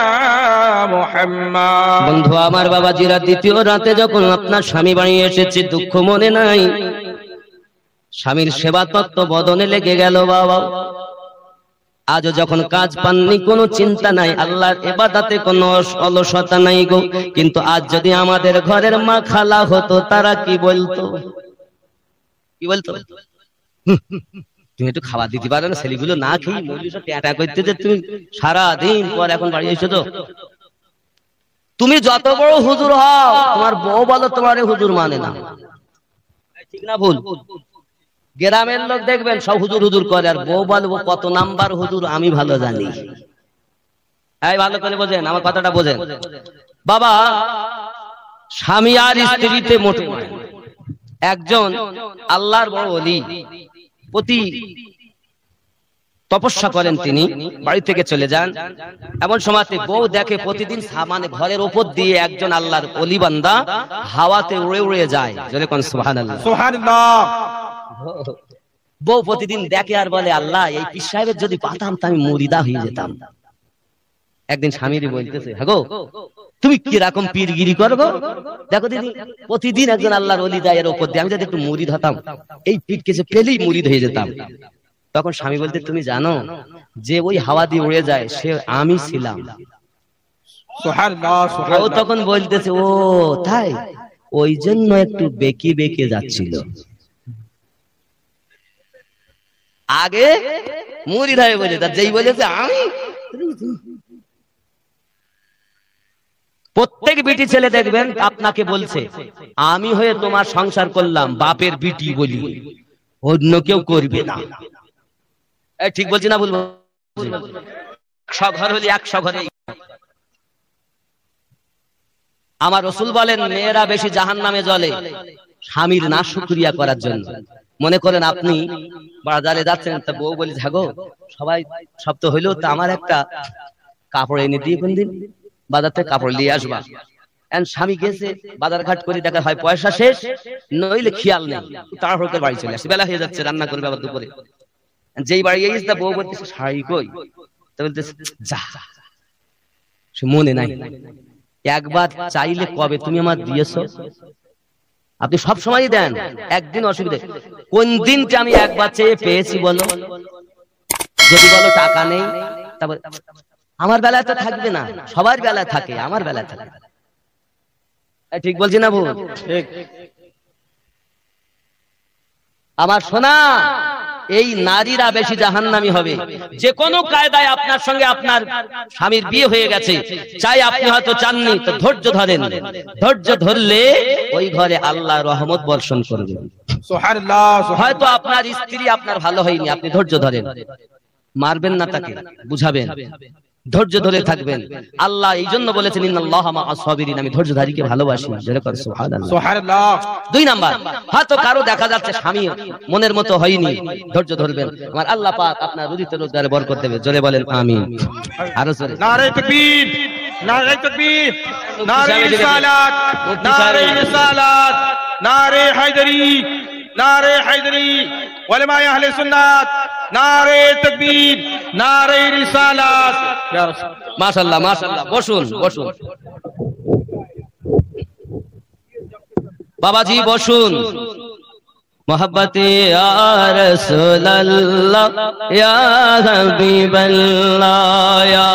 মুহাম্মদ বন্ধু আমার বাবাজিরা দ্বিতীয় রাতে যখন আপনার স্বামী বাড়ি এসেছে দুঃখ মনে নাই স্বামীর সেবা তত্ত্ব বদনে লেগে গেল বাবা আজও যখন কাজ পাননি কোনো চিন্তা নাই আল্লাহর ইবাদতে কোনো অলসতা নাই গো কিন্তু আজ যদি আমাদের ঘরের মা খালা হতো তারা কি বলতো তুমি একটু খাবার দিতে পারো না ছেলেগুলো না খেয়ে মজলিসে ট্যাটা করতে যে তুমি সারাদিন পর এখন বাড়ি এসেছো তুমি যত বড় হুজুর হও তোমার বউ বলো তোমার হুজুর মানে না ঠিক না ভুল গ্রামের লোক দেখবেন সব হুজুর হুজুর করে আর বউ বলবো কত নাম্বার হুজুর আমি ভালো জানি এই ভালো করে বোঝেন আমার কথাটা বোঝেন বাবা স্বামী আর স্ত্রীতে মোটে একজন আল্লাহর বড় ওলি প্রতি তপস্যা করেন তিনি বাড়ি থেকে চলে যান এমন সময়তে বউ দেখে প্রতিদিন মানে ঘরের উপর দিয়ে একজন আল্লাহর ওলি বান্দা হাওয়াতে উড়ে উড়ে যায় জোরে কোন সুবহানাল্লাহ সুবহানাল্লাহ বউ প্রতিদিন দেখে আর বলে আল্লাহ এই পীর সাহেবের যদি পাতাম তা আমি মুরিদা হয়ে যেতাম একদিন স্বামীরই বলতেছে হ্যাঁ গো তুমি কিরকম পীরগিরি করবো দেখো দিদি প্রতিদিন একজন আল্লাহর ওলি যায় এর উপর দিয়ে আমি যদি একটু মুরিদ হতাম এই পীরকে যে পেলেই মুরিদ হয়ে যেতাম তখন স্বামী বলতে তুমি জানো যে ওই হাওয়া দিয়ে উড়ে যায় সে আমি ছিলাম সুবহানাল্লাহ ও সুবহানাল্লাহ তখন বলতেছে ও তাই ওই জন্য একটু বেঁকে বেঁকে যাচ্ছিল আগে মুরিদ হয়ে বলে তার যেই বলেছে আমি প্রত্যেক বিটি ছেলে দেখবেন আপনাকে বলছে আমি হয়ে তোমার সংসার করলাম বাপের বিটি বলি অন্য কেউ করবে না ঠিক বলছি না বলবো 100 ঘর হলে 100 ঘরে আমার রাসূল বলেন মেয়েরা বেশি জাহান্নামে জ্বলে স্বামীর না শুকরিয়া করার জন্য মনে করেন আপনি বাজারে যাচ্ছেন তা বউ বলি থাকো সবাই সব তো হইলো তা আমার একটা কাপড় এনে দিয়ে কোন দিন বাজার থেকে কাপড় নিয়ে আসবা এন্ড স্বামী গেছে বাজার ঘাট করে দেখা হয় পয়সা শেষ নইলে খেয়াল নেই তাড়াহুড়ো করে বাড়ি চলে আসে বেলা হয়ে যাচ্ছে রান্না করবে আবার দুপুরে যেই বাড়ি গিয়েছিস তা বউ বলতেছে শাড়ি কই, তা বলতেছে যা, সে মনে নাই। একবার চাইলে কবে তুমি আমার দিয়েছো? আপনি সব সময় দেন, একদিন অসুবিধা। কোন দিনটা আমি একবার চেয়ে পেয়েছি বলো? যদি বলো টাকা নেই, তারপর আমার বেলায় তো থাকবে না, সবার বেলায় থাকে, আমার বেলায় থাকে। ঠিক বলছি না ভুল? ঠিক। আমার সোনা, এই নারীরা বেশি জাহান্নামী হবে। যে কোনো কায়দায় আপনার সঙ্গে আপনার স্বামীর বিয়ে হয়ে গেছে, চাই আপনি হয়তো চাননি, তো ধৈর্য ধরেন। ধৈর্য ধরলে ওই ঘরে আল্লাহ রহমত বর্ষণ করবে। সুবহানাল্লাহ। হয়তো আপনার স্ত্রী আপনার ভালো হয়নি, আপনি ধৈর্য ধরেন, মারবেন না তাকে, বুঝাবেন, ধৈর্য ধরে থাকবেন। আল্লাহ এই জন্য বলেছেন ইন্নাল্লাহা মাআস সাবিরিন, আমি ধৈর্যধারীকে ভালোবাসি। সুবহানাল্লাহ। 2 নাম্বার, হয়তো কারো দেখা যাচ্ছে স্বামী মনের মতো হয়নি, ধৈর্য ধরবেন, আমার আল্লাহ পাক আপনার রুজিতে রোজগারে বরকত দেবে। জোরে বলেন আমিন। আরো জোরে নারে তাকবীর, নারে তাকবীর, নারে রিসালাত, নারে রিসালাত, নারে হায়দারি, নারে হায়দারি, উলামায়ে আহলে সুন্নাত, নারে তাকবীর, নারে রিসালাত। ইয়া রাসূল। মাশাআল্লাহ, মাশাআল্লাহ। বসুন, বসুন বাবাজি, বসুন। মোহাব্বতে ইয়া রাসূলুল্লাহ, ইয়া হাবিবাল্লাহ, ইয়া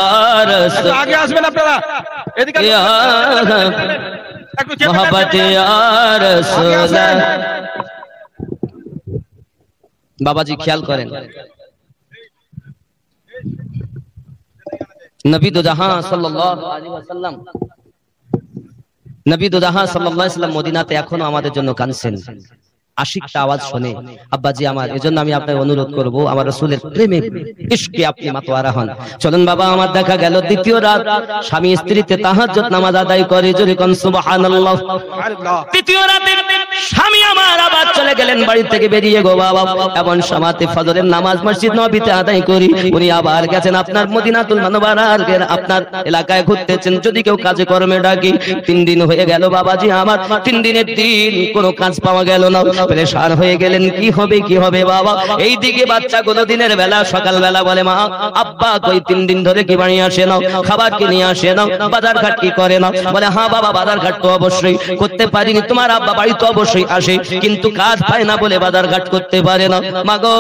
রাসূল। আগে আসবেন আপনারা, এদিকে ইয়া মোহাব্বতে ইয়া রাসূলুল্লাহ। বাবাজি খেয়াল করেন, নবী দো জাহান সাল্লাল্লাহু আলাইহি ওয়াসাল্লাম, নবী দো জাহান সাল্লাল্লাহু আলাইহি ওয়াসাল্লাম মদিনাতে এখনো আমাদের জন্য কাঁদছেন। আশিকটা আওয়াজ শুনে আব্বাজি আমার, এজন্য আমি আপনাকে অনুরোধ করব, আমার রাসূলের প্রেমে ইশকে আপনি মাতোয়ারা হন। চলুন বাবা, আমার দেখা গেল দ্বিতীয় রাত স্বামী স্ত্রীতে তাহাজ্জুদ নামাজ আদায় করে, জোরে কোন সুবহানাল্লাহ। তৃতীয় রাতে স্বামী আমার আবার চলে গেলেন বাড়ি থেকে বেরিয়ে গো বাবা, এমন সময়তে ফজরের নামাজ মসজিদ নববীতে আদায় করি, উনি আবার গেছেন আপনার মদিনাতুল মুনাওয়ারার আপনার এলাকায় ঘুরতেছেন। যদি কেউ কাজে কর্মে ডাকি, 3 দিন হয়ে গেল বাবাজি আমার, 3 দিনের দিন কোনো কাজ পাওয়া গেল না, পরেশান হয়ে গেলেন, কি হবে কি হবে বাবা। এইদিকে বাচ্চাগুলো দিনের বেলা সকাল বেলা বলে, মা আব্বা কই 3 দিন ধরে কি বাড়ি আসে না, খাবার কি নিয়ে আসে না, বাজার ঘাট কি করে না? বলে হ্যাঁ বাবা, বাজার ঘাট তো অবশ্যই করতে পারিনি, তোমার আব্বা বাড়ি তো অবশ্যই আসে, কিন্তু কাজ পায় না বলে বাজার ঘাট করতে পারে না। মা গো,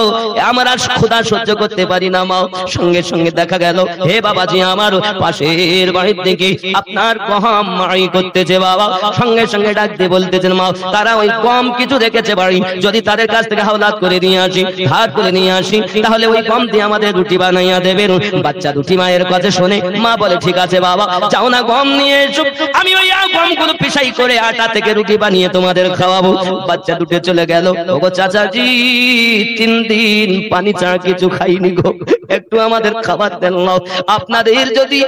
আমরা ক্ষুধা সহ্য করতে পারি না মা। সঙ্গে সঙ্গে দেখা গেল, হে বাবাজি আমার, পাশের বাড়ির থেকে আপনার গম মাই করতেছে বাবা। সঙ্গে সঙ্গে ডাক দিয়ে বলতেছেন, মা তারা ওই গম কিছু রেখেছে বাড়ি, যদি তাদের কাছ থেকে হাওলাত করে নিয়ে আসি, ধার করে নিয়ে আসি, তাহলে ওই গম দিয়ে আমাদের রুটি বানাইয়া দেবেন। বাচ্চা দুটি মায়ের কাছে শুনে মা বলে, ঠিক আছে বাবা, যাও না গম নিয়ে এসো, আমি ওই গমগুলো পিষাই করে আটা থেকে রুটি বানিয়ে তোমাদের খাওয়াবো। বাচ্চা দুটো চলে গেল। ওগো চাচাজি, 3 দিন পানি ছাড়া কিছু খাইনি গো, একটু আমাদের খাবার দেন না। আপনাদের যদি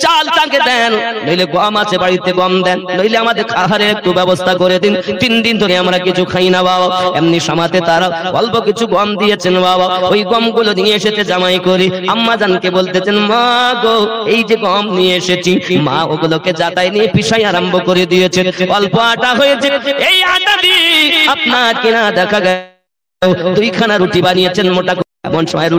চাল তাকে দেন, নইলে গম আছে বাড়িতে গম দেন, নইলে আমাদের খাবারের একটু ব্যবস্থা করে দিন, 3 দিন ধরে আমরা কিছু খাই না বাবা। এমনি সমাতে তারা অল্প কিছু গম দিয়েছেন বাবা, ওই গমগুলো নিয়ে এসেছে জামাই করে আম্মা জানকে বলতেছেন, মা গো এই যে গম নিয়ে এসেছি, মা ওগুলোকে জাতায় নিয়ে পিষাই আরম্ভ করে দিয়েছে, অল্প আটা হয়েছে, এই আটা দিয়ে আপনার কিনা দেখা গেল 2 খানা রুটি বানিয়েছেন মোটা। এমন সময়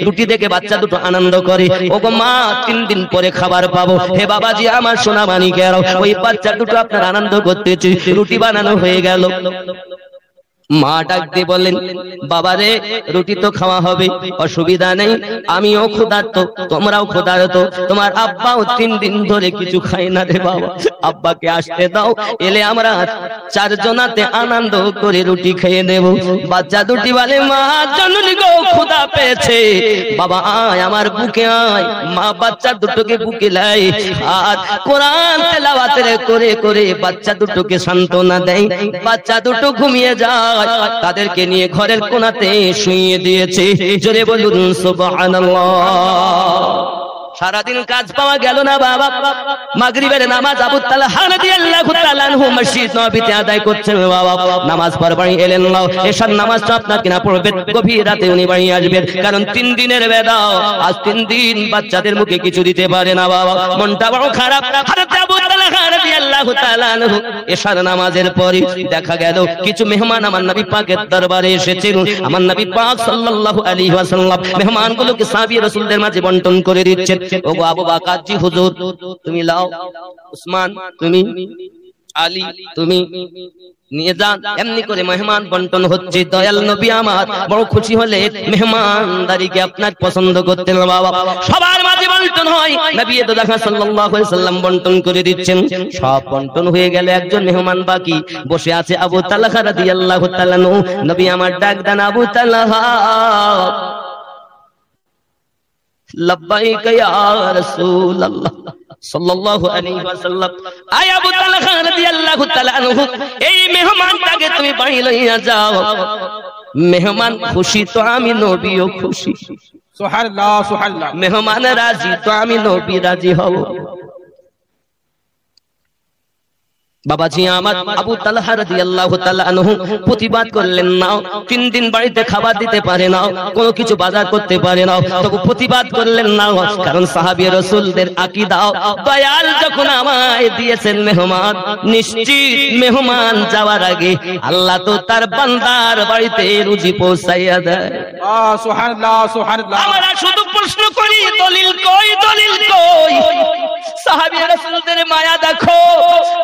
রুটি দেখে বাচ্চা দুটো আনন্দ করে, ওগো মা 3 দিন পরে খাবার পাবো। হে বাবাজি আমার সোনা মানিকেরা, ওই বাচ্চা দুটো আপনার আনন্দ করতেছে, রুটি বানানো হয়ে গেল। মা ডাক দিয়ে বললেন, বাবা রে, রুটি তো খাওয়া হবে, অসুবিধা নেই, আমিও ক্ষুধার্ত, তোমরাও ক্ষুধার্ত, তোমার আব্বাও 3 দিন ধরে কিছু খায় না রে বাবা, আব্বাকে আসতে দাও, এলে আমরা 4 জনাতে আনন্দ করে রুটি খেয়ে দেব। বাচ্চা দুটি বলে, মা জননী গো ক্ষুধা পেয়েছে, বাবা আয় আমার বুকে আয়। মা বাচ্চা দুটোকে বুকে লাই আর কোরআন তেলাওয়াত করে করে বাচ্চা দুটোকে সান্ত্বনা দেয়। বাচ্চা দুটো ঘুমিয়ে যায়, তাদেরকে নিয়ে ঘরের কোণাতে শুইয়ে দিয়েছে। জোরে বলুন সুবহানাল্লাহ। সারাদিন কাজ পাওয়া গেল না বাবা। মাগরিবের নামাজ আবু তালহা রাদিয়াল্লাহু তাআলা আনহু মসজিদ নববীতে আদায় করছেন বাবা। নামাজ পড়ে বাড়ি এলেন না, এশার নামাজটা আপনার কিনা পড়বেন গভীর রাতে উনি বাড়ি আসবেন, কারণ 3 দিনের বেদা, আজ 3 দিন বাচ্চাদের মুখে কিছু দিতে পারে না বাবা, মনটা বড় খারাপ। হযরত আবু তালহা রাদিয়াল্লাহু তাআলা আনহু এশার নামাজের পরে দেখা গেল কিছু মেহমান আমার নবী পাকের দরবারে এসেছেন। আমার নবী পাক সাল্লাল্লাহু আলাইহি ওয়াসাল্লাম মেহমানগুলোকে সাহাবী রাসূলদের মাঝে বন্টন করে দিচ্ছেন। ওগো আবু বকর জি হুজুর তুমি লাও, উসমান তুমি, আলী তুমি নিয়ে যান। এমনি করে মেহমান বন্টন হচ্ছে। দয়াল নবী আমার বড় খুশি হলে মেহমানদারিকে আপনার পছন্দ করতেন বাবা। সবার মাঝে বন্টন হয়, নবী তো দেখা সাল্লাল্লাহু আলাইহি সাল্লাম বন্টন করে দিচ্ছেন। সব বন্টন হয়ে গেল, একজন মেহমান বাকি বসে আছে আবু তালহা রাদিয়াল্লাহু তাআলা আনহু। নবী আমার ডাক দেন, আবু তালহা। লব্বাইক ইয়া রাসূলুল্লাহ সাল্লাল্লাহু আলাইহি ওয়াসাল্লাম। আয় আবু তালহা রাদিয়াল্লাহু তাআলা আনহু, এই মেহমানটাকে তুমি বাড়ি লইয়া যাও। মেহমান খুশি তো আমি নবীও খুশি, সুবহানাল্লাহ সুবহানাল্লাহ। মেহমান রাজি তো আমি নবী রাজি হব। বাবাজি আমার আবু তালহা রাদিয়াল্লাহু তাআলা আনহু প্রতিবাদ করলেন না। 3 দিন বাড়িতে খাবার দিতে পারে না, কোনো কিছু বাজার করতে পারে না, তবু প্রতিবাদ করলেন না, কারণ সাহাবী রাসূলদের আকীদা দয়াল যখন আমায় দিয়েছেন মেহমান, নিশ্চিত মেহমান যাওয়ার আগে আল্লাহ তো তার বান্দার বাড়িতে রুজি পৌঁছাইয়া দেয়। সুবহানাল্লাহ সুবহানাল্লাহ। আমরা শুধু প্রশ্ন করি দলিল কই, দলিল কই? সাহাবী রাসূলদের মায়া দেখো,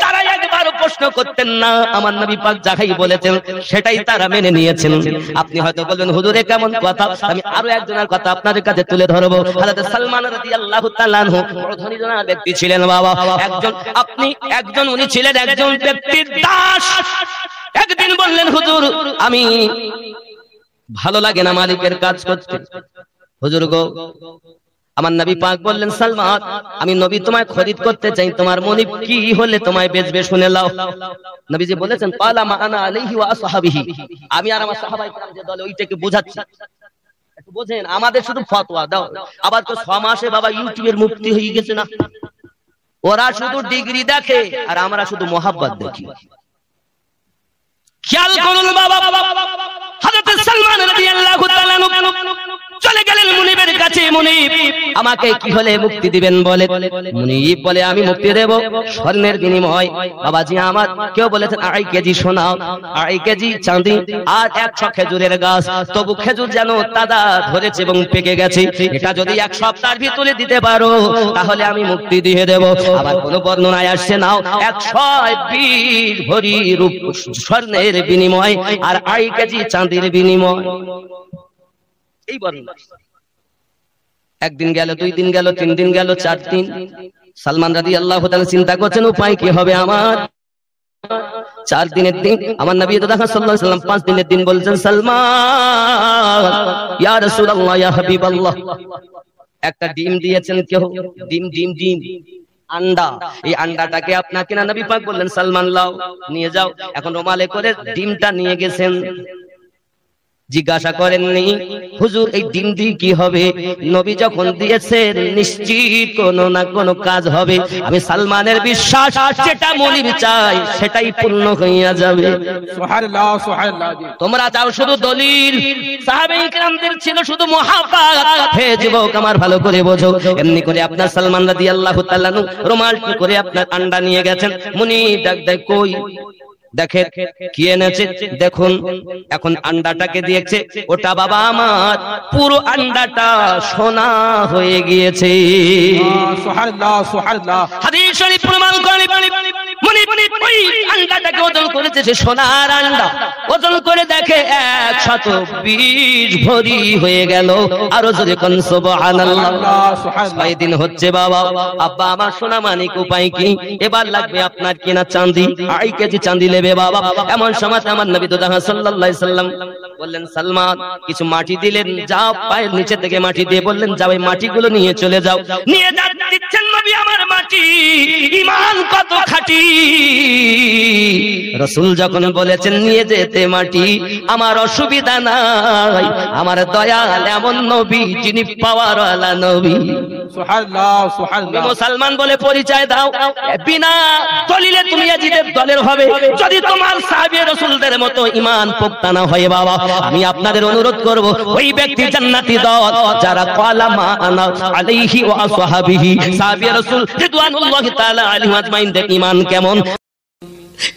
তারা একবারও প্রশ্ন করতেন না। আমার নবী পাক যাই বলেছেন সেটাই তারা মেনে নিয়েছেন। আপনি হয়তো বলবেন হুজুরে কেমন কথা, আমি আরো একজনের কথা আপনাদের কাছে তুলে ধরবো। হযরত সালমান রাদিয়াল্লাহু তাআলা আনহু বড় ধনী জনক ব্যক্তি ছিলেন বাবা। উনি ছিলেন একজন ব্যক্তির দাস। একদিন বললেন হুজুর আমি ভালো লাগে না মালিকের কাজ করতে। হুজুর গো, আমার নবী পাক বললেন সালমান আমি নবী তোমায় খরিদ করতে চাই, তোমার মনিব কি হলে তোমায় বেচবে শুনে লাও। নবীজি বলেছেন পালা মা আনা আলাইহি ওয়া আসহাবিহি, আমি আর আমার সাহাবায়ে কেরাম যে দলে ওইটাকে বোঝাচ্ছি। একটু বোঝেন, আমাদের শুধু ফতোয়া দাও, আবার তো 6 মাসে বাবা ইউটিউবের মুফতি হয়ে গেছে না। ওরা শুধু ডিগ্রি দেখে আর আমরা শুধু মোহাব্বত দেখি। খেয়াল করুন বাবা, হযরত সালমান রাদিয়াল্লাহু তাআলা চলে গেলেন মুনিবের কাছে। মুনিব আমাকে কি হলে মুক্তি দিবেন বলে। মুনিব বলে আমি মুক্তি দেব স্বর্ণের বিনিময়। বাবাজি আমার কেউ বলেছেন 2.5 কেজি সোনা, 2.5 কেজি চাঁদি আর 100 খেজুরের গাছ। তবু খেজুর যেন তাজা ধরেছে এবং পেকে গেছে, এটা যদি 1 সপ্তাহের ভিতরে দিতে পারো তাহলে আমি মুক্তি দিয়ে দেব। আবার কোন বর্ণনায় আসছে নাও 120 ভরি রূপ স্বর্ণের বিনিময় আর 2.5 কেজি চাঁদির বিনিময়। এই বর্ণনা। একদিন গেল, 2 দিন গেল, 3 দিন গেল, 4 দিন। সালমান রাদিয়াল্লাহু তাআলা চিন্তা করছেন উপায় কি হবে আমার। 4 দিনের দিন আমার নবী তো দেখা সাল্লাল্লাহু আলাইহি ওয়াসাল্লাম 5 দিনের দিন বলছেন সালমান ইয়া রাসূলুল্লাহ ইয়া হাবিবাল্লাহ, একটা ডিম দিয়েছেন কেউ, ডিম আন্ডা, এই আন্ডাটাকে আপনাকে না নবী পাক বললেন সালমান লাও নিয়ে যাও। এখন রুমালে করে ডিমটা নিয়ে গেছেন। জিজ্ঞাসা করেননি হুজুর এই ডিম দিয়ে কি হবে? নবী যখন দিয়েছেন নিশ্চিত কোনো না কোনো কাজ হবে। আমি সালমানের বিশ্বাস যেটা মুনিব চাই সেটাই পূর্ণ হইয়া যাবে। সুবহানাল্লাহ সুবহানাল্লাহ। তোমরা চাও শুধু দলিল, সাহাবায়ে কেরামদের ছিল শুধু মুহাব্বত। হে যুবক আমার ভালো করে বোঝো, এমনি করে আপনার সালমান রাদিয়াল্লাহু তাআলা রুমাল করে আপনার আন্ডা নিয়ে গেছেন। মুনিব ডাক দেয় কই দেখেন কি এনেছে দেখুন। এখন আন্ডাটাকে দিয়েছে, ওটা বাবা আমার পুরো আন্ডাটা সোনা হয়ে গিয়েছে। সুবহানাল্লাহ সুবহানাল্লাহ। হাদিস শরীফ প্রমাণ করে মুনিব ওই আন্ডাটাকে ওজন করেছে, সে সোনার আন্ডা। ওজন করে দেখে 120 ভরি হয়ে গেল। আরো জোরে কোন সুবহানাল্লাহ। 6 দিন হচ্ছে বাবা। আব্বা আমার সোনা মানিক উপায় কি? এবার লাগবে আপনার কিনা চাঁদি, 2.5 কেজি চাঁদি নেবে বাবা। এমন সময় আমার নবী তো সাল্লাল্লাহু আলাইহি সাল্লাম বললেন সালমান কিছু মাটি দিলেন, যাও পায়ের নিচে থেকে মাটি দিয়ে বললেন যাও এই মাটিগুলো নিয়ে চলে যাও। নিয়ে দিচ্ছেন নবী আমার মাটি। ঈমান কত খাঁটি। রাসূল যখন বলেছেন নিয়ে যেতে মাটি, আমার অসুবিধা নাই। আমার দয়াল এমন নবী যিনি পাওয়ারওয়ালা নবী। সুবহানাল্লাহ তুমি সুবহানাল্লাহ মুসলমান বলে পরিচয় দাও, বিনা দলিলে তুমি ইয়াজিদের দলের হবে। যদি তোমার সাহাবী রাসূলদের মতো ঈমান পোক্তা না হয় বাবা, আমি আপনাদের অনুরোধ করব ওই ব্যক্তি জান্নাতি দল যারা ক্বালা মা আনা আলাইহি ওয়া আসহাবিহি, সাহাবী রাসূল রিদওয়ানুল্লাহি তাআলা আলাইহিম আজমাইনদের ঈমান কেমন।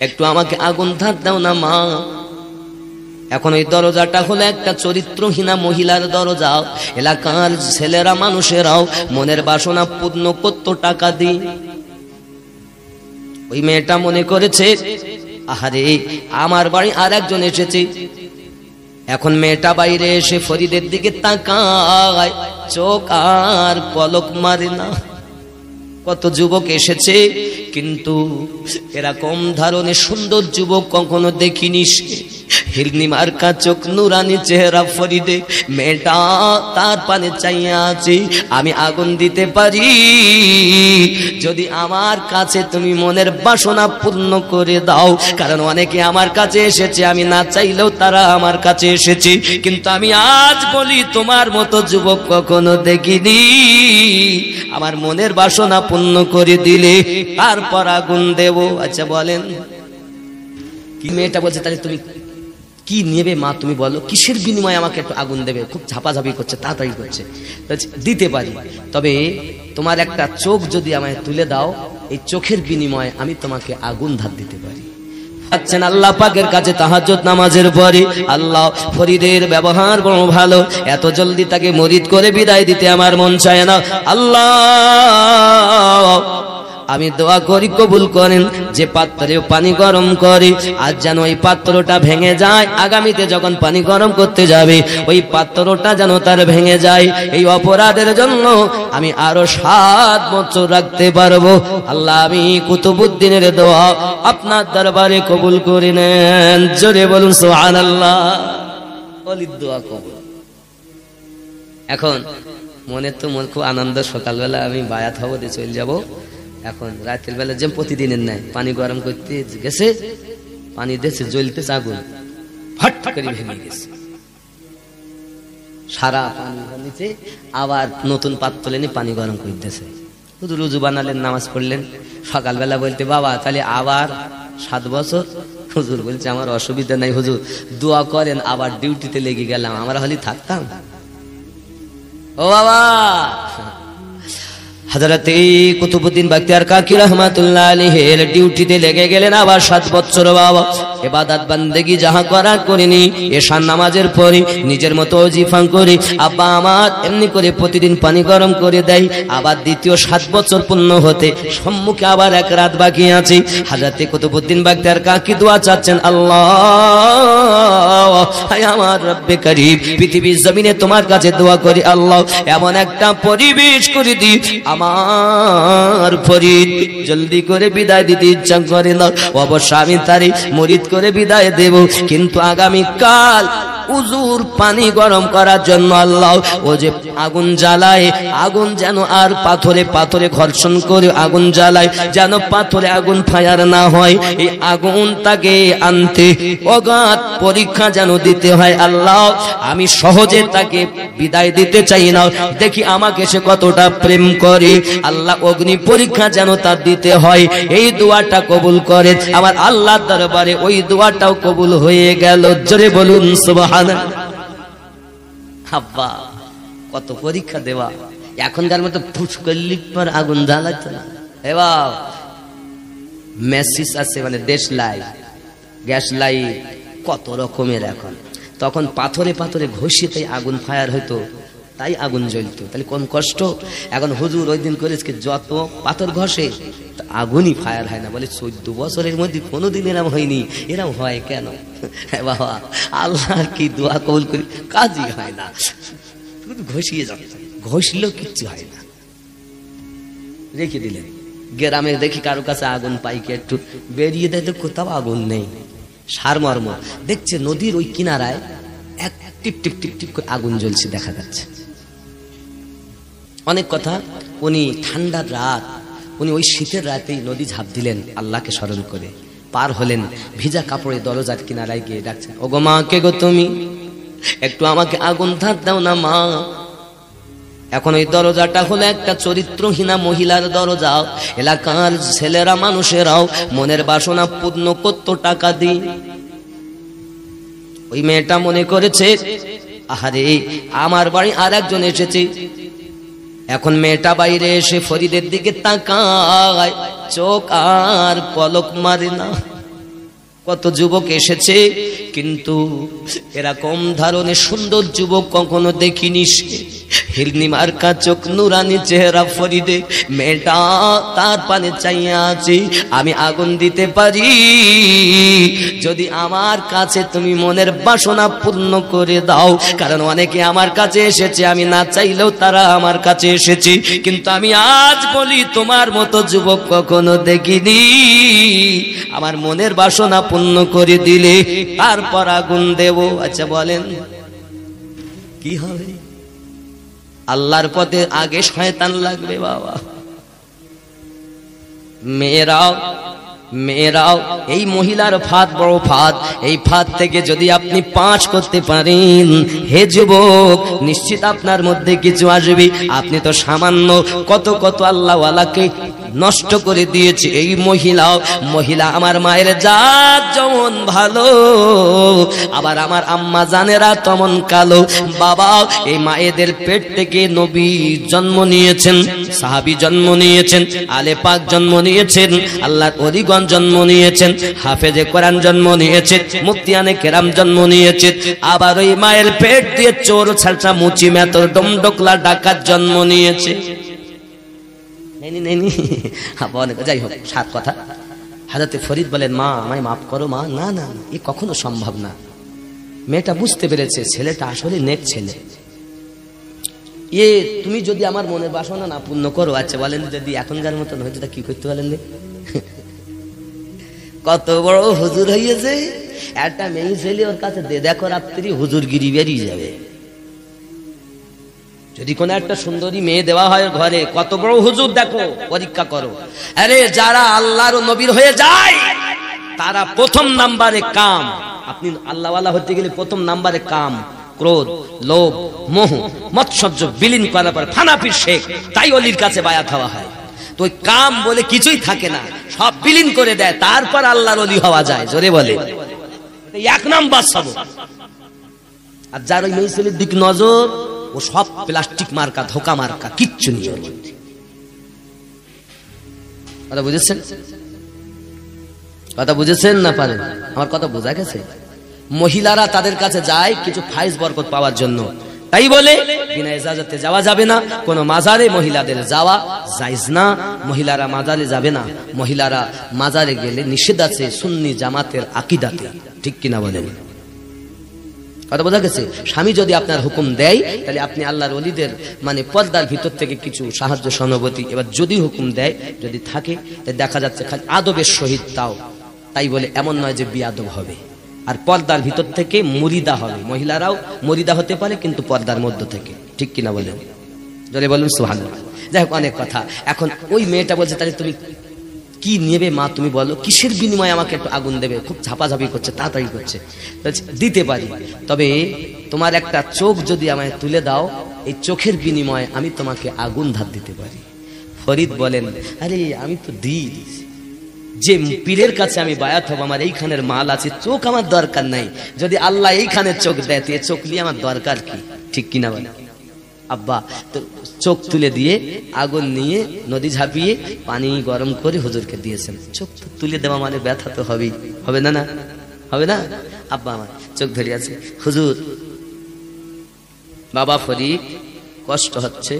একটু আমাকে আগুন ধার দাও না মা। এখন ওই দরজাটা হলো একটা চরিত্রহীনা মহিলার দরজা। এলাকার ছেলেরা মানুষেরাও মনের বাসনা পূর্ণ করত টাকা দিয়ে। ওই মেয়েটা মনে করেছে আহারে আমার বাড়ি আর একজন এসেছে। এখন মেয়েটা বাইরে এসে ফরিদের দিকে তাকায়, চোখ আর পলক মারে না। কত যুবক এসেছে কিন্তু এরকম ধরনের সুন্দর যুবক কখনো দেখিনি। হিরনি মার্কা চোখ, নুরানি চেহারা ফরিদে। মেয়েটা তার পানে চাইয়া আছে, আমি আগুন দিতে পারি যদি আমার কাছে তুমি মনের বাসনা পূর্ণ করে দাও। কারণ অনেকে আমার কাছে এসেছে, আমি না চাইলেও তারা আমার কাছে এসেছে, কিন্তু আমি আজ বলি তোমার মতো যুবক কখনো দেখিনি। আমার মনের বাসনা পূর্ণ করে দিলে তারপর আগুন দেব। আচ্ছা বলেন কি? মেয়েটা বলছে তাহলে তুমি কি নেবে মা, তুমি বলো কিসের বিনিময়ে আমাকে একটু আগুন দেবে? খুব ঝাপাঝাপি করছে, তাড়াতাড়ি করছে। দিতে পারি, তবে তোমার একটা চোখ যদি আমায় তুলে দাও, এই চোখের বিনিময়ে আমি তোমাকে আগুন ধার দিতে পারি। আচ্ছা আল্লাহ পাকের কাছে তাহাজ্জুদ নামাজের পরে আল্লাহ ফরিদের ব্যবহার বড় ভালো। এত জলদি তাকে মরিদ করে বিদায় দিতে আমার মন চায় না। আল্লাহ আমি দোয়া করি কবুল করেন। যে পাত্রে পানি গরম করে আজ যেন ওই পাত্রটা ভেঙে যায়, আগামীতে যখন পানি গরম করতে যাবে ওই পাত্রটা যেন তার ভেঙে যায়। এই অপরাধের জন্য আমি আরো 7 বছর রাখতে পারবো। আল্লাহ আমি কুতুবউদ্দিনের দোয়া আপনার দরবারে কবুল করে নেন। জোরে বলুন সুবহানাল্লাহ। ওলির দোয়া কবুল। এখন মনে তো মন খুব আনন্দ, সকালবেলা আমি বায়াত হবো দিয়ে চলে যাবো। এখন রাতের বেলা যে প্রতিদিনের নাই পানি গরম করতে গেছে, পানি দিয়েছে জ্বলতেছে, আগুন ফট করে ভেঙে গেছে। সারা পানি নিচে আবার নতুন পাত্র এনে পানি গরম করে দিয়েছে। হুজুর উজু বানালেন, নামাজ পড়লেন। সকালবেলা বলতে বাবা তাহলে আবার 7 বছর? হুজুর বলছে আমার অসুবিধা নাই হুজুর, দোয়া করেন আবার ডিউটিতে লেগে গেলাম, আমরা হলে থাকতাম। ও বাবা, হযরত কুতুবউদ্দিন বখতিয়ার কাকি রাহমাতুল্লাহ আলাইহির ডিউটিতে লেগে গেলেন আবার 7 বছর। বাবা ইবাদত বান্দেগি যাহা করার করেনি, এশার নামাজের পরে নিজের মতো ওজিফা করে আব্বা আমার এমনি করে প্রতিদিন পানি গরম করে দেয়। আবার দ্বিতীয় 7 বছর পূর্ণ হতে সম্মুখে আবার 1 রাত বাকি আছে। হযরত কুতুবউদ্দিন বখতিয়ার কাকি দোয়া চাচ্ছেন, আল্লাহ হায় আমার রব্বে করিম, পৃথিবীর জমিনে তোমার কাছে দোয়া করি আল্লাহ এমন একটা পরিবেশ করে দি আমার ফরিদ জলদি করে বিদায় দিতে ইচ্ছা করে না। অবশ্য আমি তারই মুরিদ করে বিদায় দেব, কিন্তু আগামী কাল উজুর পানি গরম করার জন্য আল্লাহ ও যে আগুন জ্বালায়, আগুন যেন আর পাথরে পাথরে ঘর্ষণ করে আগুন জ্বালায়, যেন পাথরে আগুন ফায়ার না হয়। এই আগুন তাকে আনতে অগাধ পরীক্ষা যেন দিতে হয়। আল্লাহ আমি সহজে তাকে বিদায় দিতে চাই না, দেখি আমাকে সে কতটা প্রেম করে। আল্লাহ অগ্নি পরীক্ষা যেন তার দিতে হয়। এই দোয়াটা কবুল করে আমার আল্লাহর দরবারে, ওই দোয়াটাও কবুল হয়ে গেল। জোরে বলুন সুবহানাল্লাহ। আব্বা কত পরীক্ষা দেওয়া, এখনকার মতো ফুস করলি পর আগুন জ্বালাতো না। এবার মেসিস আছে, মানে দেশ লাই, গ্যাস লাই, কত রকমের। এখন তখন পাথরে পাথরে ঘষিয়ে তাই আগুন ফায়ার হইতো, তাই আগুন জ্বলতো। তাহলে কোন কষ্ট। এখন হুজুর ওই দিন করেছে যত পাথর ঘষে আগুনই ফায়ার হয় না। বলে 14 বছরের মধ্যে কোনোদিন এরম হয়নি, এরম হয় কেন? বাবা আল্লাহ কি দোয়া কবুল করি, কাজই হয় না, ঘষিয়ে যাচ্ছে, ঘষলেও কিচ্ছু হয় না। রেখে দিলেন। গ্রামে দেখি কারো কাছে আগুন পাই কি, একটু বেরিয়ে দেয় তো কোথাও আগুন নেই। সারমর্ম দেখছে নদীর ওই কিনারায় এক টিপ টিপ টিপ টিপ করে আগুন জ্বলছে দেখা যাচ্ছে। অনেক কথা। উনি ঠান্ডার রাত, উনি ওই শীতের রাতেই নদী ঝাঁপ দিলেন আল্লাহকে স্মরণ করে, পার হলেন। ভিজা কাপড়ে দরজার কিনারায় গিয়ে ডাকছেন, ওগো মা কে গো তুমি, একটু আমাকে আগুন ধার দাও না মা। এখন ওই দরজাটা হলো একটা চরিত্রহীনা মহিলার দরজা। এলাকার ছেলেরা মানুষেরাও মনের বাসনা পূর্ণ করত টাকা দিয়ে। ওই মেয়েটা মনে করেছে আহারে আমার বাড়ি আর একজন এসেছে। এখন মেয়েটা বাইরে এসে ফরিদের দিকে তাকায়, চোখ আর পলক মারে না। কত যুবক এসেছে কিন্তু এরকম ধরনের সুন্দর যুবক কখনো দেখিনি সে। হিরনি মার্কা চোখ, নুরানি চেহারা ফরিদে। মেয়েটা তার পানে চাইয়া আছে, আমি আগুন দিতে পারি যদি আমার কাছে তুমি মনের বাসনা পূর্ণ করে দাও। কারণ অনেকে আমার কাছে এসেছে, আমি না চাইলেও তারা আমার কাছে এসেছে, কিন্তু আমি আজ বলি তোমার মতো যুবক কখনো দেখিনি। আমার মনের বাসনা পূর্ণ করে দিলে তারপর আগুন দেব। আচ্ছা বলেন কি হবে? আল্লাহর পথে আগে শয়তান লাগবে বাবা। মেয়েরাও এই মহিলার ফাঁদ বড় ফাঁদ। এই ফাঁদ থেকে যদি আপনি পাঁচ করতে পারেন হে যুবক, নিশ্চিত আপনার মধ্যে কিছু আসবে। আপনি তো সামান্য কত কত আল্লাহওয়ালাকে নষ্ট করে দিয়েছে। এই মহিলা আমার মায়ের জাত যেমন ভালো, আবার আমার আম্মা জানেরা তেমন কালো। বাবা এই মায়েদের পেট থেকে নবী জন্ম নিয়েছেন, সাহাবী জন্ম নিয়েছেন, আলে পাক জন্ম নিয়েছেন, আল্লাহর ওলিগণ জন্ম নিয়েছেন, হাফেজে কোরআন জন্ম নিয়েছেন, মুফতিয়ানে কেরাম জন্ম নিয়েছেন। আবার ওই মায়ের পেট দিয়ে চোর ছালটা মুচি মেতর ডমডকলা ডাকাত জন্ম নিয়েছে। যাই হোক, সাত কথা। হযরত ফরিদ বলেন মা আমায় মাফ করো মা। না না এ কখনো সম্ভব না। মেয়েটা বুঝতে পেরেছে ছেলেটা আসলে নেক ছেলে। তুমি যদি আমার মনের বাসনা না পূর্ণ করো, আচ্ছা বলেন যদি এখনকার মতন হয়তো তা কি করতে বলেন? কত বড় হুজুর হইয়াছে, একটা মেয়ে ছেলে ওর কাছে দেখো রাত্রি হুজুরগিরি বেরিয়ে যাবে। যদি কোন একটা সুন্দরী মেয়ে দেওয়া হয় ঘরে, কত বড় হুজুর দেখো, পরীক্ষা করো। আরে যারা আল্লাহর নবীর হয়ে যায় তারা প্রথম নাম্বারে কাম। আপনি আল্লাহওয়ালা হতে গেলে প্রথম নাম্বারে কাম, ক্রোধ, লোভ, মোহ, মৎসর্য বিলীন করার পর ফানাফির শেখ, তাই অলির কাছে বায়াত হওয়া হয়। তো ওই কাম বলে কিছুই থাকে না, সব বিলীন করে দেয়, তারপর আল্লাহর ওলি হওয়া যায়। জোরে বলে এক নাম্বার সব। আর যার ওই মেয়ে ছেলের দিক নজর, ও সব প্লাস্টিক মার্কা, ধোকা মার্কা, কিচ্ছু নেই। কথা বুঝেছেন? কথা বুঝেছেন না পারেন? আমার কথা বোঝা গেছে? মহিলারা তাদের কাছে যায় কিছু ফাইজ বরকত পাওয়ার জন্য, তাই বলে বিনা ইজাজতে যাওয়া যাবে না। কোন মাজারে মহিলাদের যাওয়া জায়েজ না। মহিলারা মাজারে যাবে না। মহিলারা মাজারে গেলে নিষেধ আছে সুন্নি জামাতের আকীদাতে। ঠিক কিনা বলেন? কথা বোঝা গেছে? স্বামী যদি আপনার হুকুম দেয় তাহলে আপনি আল্লাহর ওলিদের মানে পর্দার ভিতর থেকে কিছু সাহায্য সহানুভূতি, এবার যদি হুকুম দেয় যদি থাকে দেখা যাচ্ছে খালি আদবের সহিত, তাই বলে এমন নয় যে বিয়াদব হবে। আর পর্দার ভিতর থেকে মুরিদা হবে। মহিলারাও মুরিদা হতে পারে কিন্তু পর্দার মধ্য থেকে। ঠিক কিনা বলেন? যদি বলুন সুবহানাল্লাহ। যাই হোক, অনেক কথা। এখন ওই মেয়েটা বলছে তাহলে তুমি কি নেবে মা, তুমি বলো কিসের বিনিময়ে আমাকে একটু আগুন দেবে? খুব ঝাপাঝাপি করছে, তাড়াতাড়ি করছে। দিতে পারি, তবে তোমার একটা চোখ যদি আমায় তুলে দাও, এই চোখের বিনিময়ে আমি তোমাকে আগুন ধার দিতে পারি। ফরিদ বলেন আরে আমি তো দিই, যে পীরের কাছে আমি বায়াত হব আমার এইখানের মাল আছে, চোখ আমার দরকার নাই। যদি আল্লাহ এইখানে চোখ দেয় তো চোখ নিয়ে আমার দরকার কি? ঠিক কিনা বলে? আব্বা তো চোখ তুলে দিয়ে আগুন নিয়ে নদী ঝাঁপিয়ে পানি গরম করে হুজুরকে দিয়েছেন। চোখ তুলে দেওয়া মানে ব্যথা তো হবেই, হবে না? না হবে না? আব্বা আমার চোখ ধরে আছে, হুজুর বাবা ফরিদ কষ্ট হচ্ছে।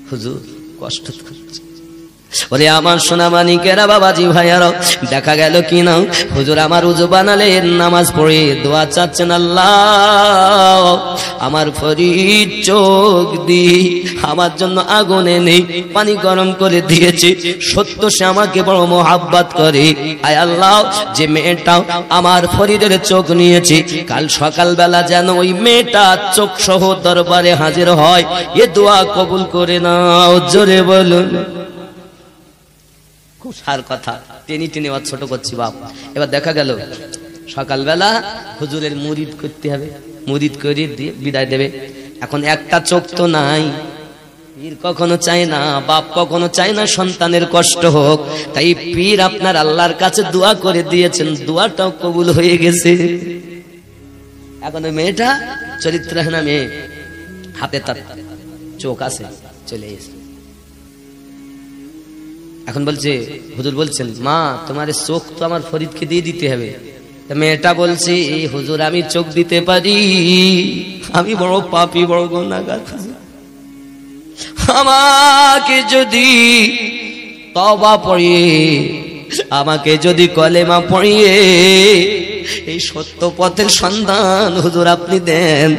হুজুর কষ্ট হচ্ছে। ওরে আমার সোনা মানিকেরা, বাবাজি ভাইয়ারা, দেখা গেল কি না হুজুর আমার উযু বানালেন, নামাজ পড়ে দোয়া চাচ্ছেন, আল্লাহ আমার ফরিদ চোখ দি আমার জন্য আগুনে নেই পানি গরম করে দিয়েছে। সত্য সে আমাকে বড় মোহাব্বত করে। আয় আল্লাহ, যে মেয়েটা আমার ফরিদের চোখ নিয়েছে, কাল সকালবেলা যেন ওই মেয়েটা চোখ সহ দরবারে হাজির হয়। এ দোয়া কবুল করে নাও। জোরে বলুন। খুব সার কথা, টেনে টেনে ছোট করছি বাপ। এবার দেখা গেল সকালবেলা হুজুরের মুরিদ করতে হবে, মুরিদ করে দিয়ে বিদায় দেবে। এখন একটা চোখ তো নাই। পীর কখনো চায় না, বাপ কখনো চায় না সন্তানের কষ্ট হোক, তাই পীর আপনার আল্লাহর কাছে দোয়া করে দিয়েছেন, দোয়াটাও কবুল হয়ে গেছে। এখন ওই মেয়েটা চরিত্রহীনা মেয়ে, হাতে তার চোখ আছে, চলে এসে এখন বলছে, হুজুর বলছেন মা তোমার চোখ তো আমার ফরিদকে দিয়ে দিতে হবে। মেয়েটা বলছে হুজুর আমি চোখ দিতে পারি, আমি বড় পাপী, বড় গুনাহগার, আমাকে যদি তওবা পড়িয়ে, আমাকে যদি কলেমা পড়িয়ে এই সত্য পথের সন্ধান হুজুর আপনি দেন,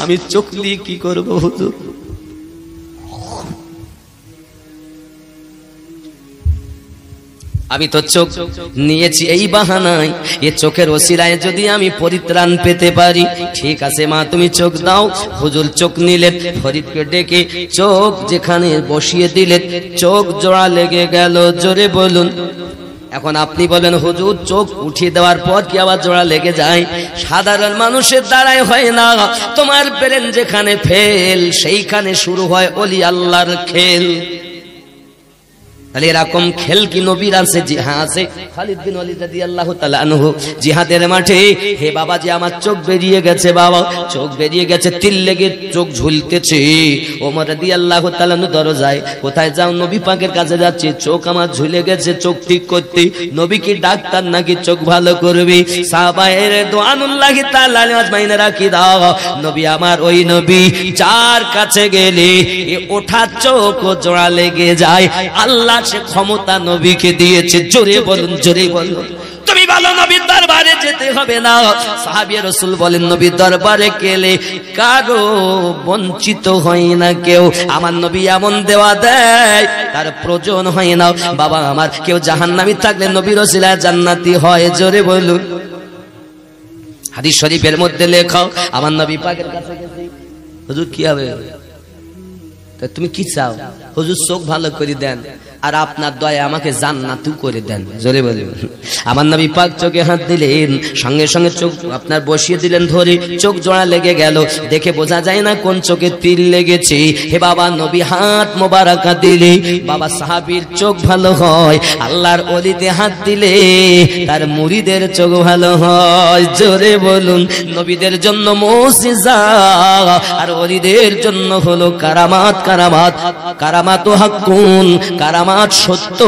আমি চোখ দিয়ে কি করব হুজুর? আমি তো চোখ নিয়েছি এই বাহানায়, এ চোখের ওসিলায় যদি আমি পরিত্রাণ পেতে পারি। ঠিক আছে মা তুমি চোখ দাও। হুজুর চোখ নিলেন, ফরিদকে ডেকে চোখ যেখানে বসিয়ে দিলেন, চোখ জোড়া লেগে গেল। জোরে বলুন। এখন আপনি বলেন হুজুর চোখ উঠিয়ে দেওয়ার পর কি আবার জোড়া লেগে যায়? সাধারণ মানুষের দ্বারাই হয় না, তোমার ব্রেন যেখানে ফেল সেইখানে শুরু হয় ওলি আল্লাহর খেল। তাহলে এরকম খেল কি নবীর আছে? জি হ্যাঁ আছে। খালিদ বিন ওয়ালিদ রাদিয়াল্লাহু তাআলা আনহু জিহাদের মাঠে, হে বাবা যে আমার চোখ বেরিয়ে গেছে, বাবা চোখ বেরিয়ে গেছে, তিল লেগে চোখ ঝুলতেছে। ওমর রাদিয়াল্লাহু তাআলা আনহু দরজায়, কোথায় যাও? নবী পাকের কাছে যাচ্ছে, চোখ আমার ঝুলে গেছে, চোখ ঠিক করতে। নবী কি ডাক্তার নাকি চোখ ভালো করবে? সাহাবায়ে রিদওয়ানুল্লাহি তাআলা আলাইহিম আজমাইন রাখি দাও। নবী আমার ওই নবী যার কাছে গেলে এ ওঠা চোখ জোড়া লেগে যায়, আল্লাহ সে ক্ষমতা নবীকে দিয়েছে। জোরে বলুন, জোরে বলুন। তুমি বলো নবীর দরবারে যেতে হবে না। সাহাবী রাসূল বলেন নবীর দরবারে গেলে কারো বঞ্চিত হয় না কেউ। আমার নবী এমন দেওয়া দেয় তার প্রয়োজন হয় না। বাবা আমার কেউ জাহান্নামী থাকলে নবীর ওসিলায় জান্নাতি হয়। জোরে বলুন। হাদিস শরীফের মধ্যে লেখা, আমার নবী পাকের কাছে গেছি, হুজুর কি হবে? তুমি কি চাও? হুজুর চোখ ভালো করে দেন, আর আপনার দয়া আমাকে জান্নাতু করে দেন। জোরে বলুন। আমার নবী পাক চোখে হাত দিলেন, সঙ্গে সঙ্গে চোখ আপনার বসিয়ে দিলেন ধরে, চোখ জোড়া লেগে গেল। দেখে বোঝা যায় না কোন চোখে তিল লেগেছে। হে বাবা নবী হাত মোবারকা দিলে বাবা সাহাবীর চোখ ভালো হয়, আল্লাহর ওলিতে হাত দিলে তার মুরিদের চোখ ভালো হয়। জোরে বলুন। নবীদের জন্য মুজিজা আর ওলিদের জন্য হলো কারামাত। কারামাত কারামাত হাক্কুন, কারামাত সত্য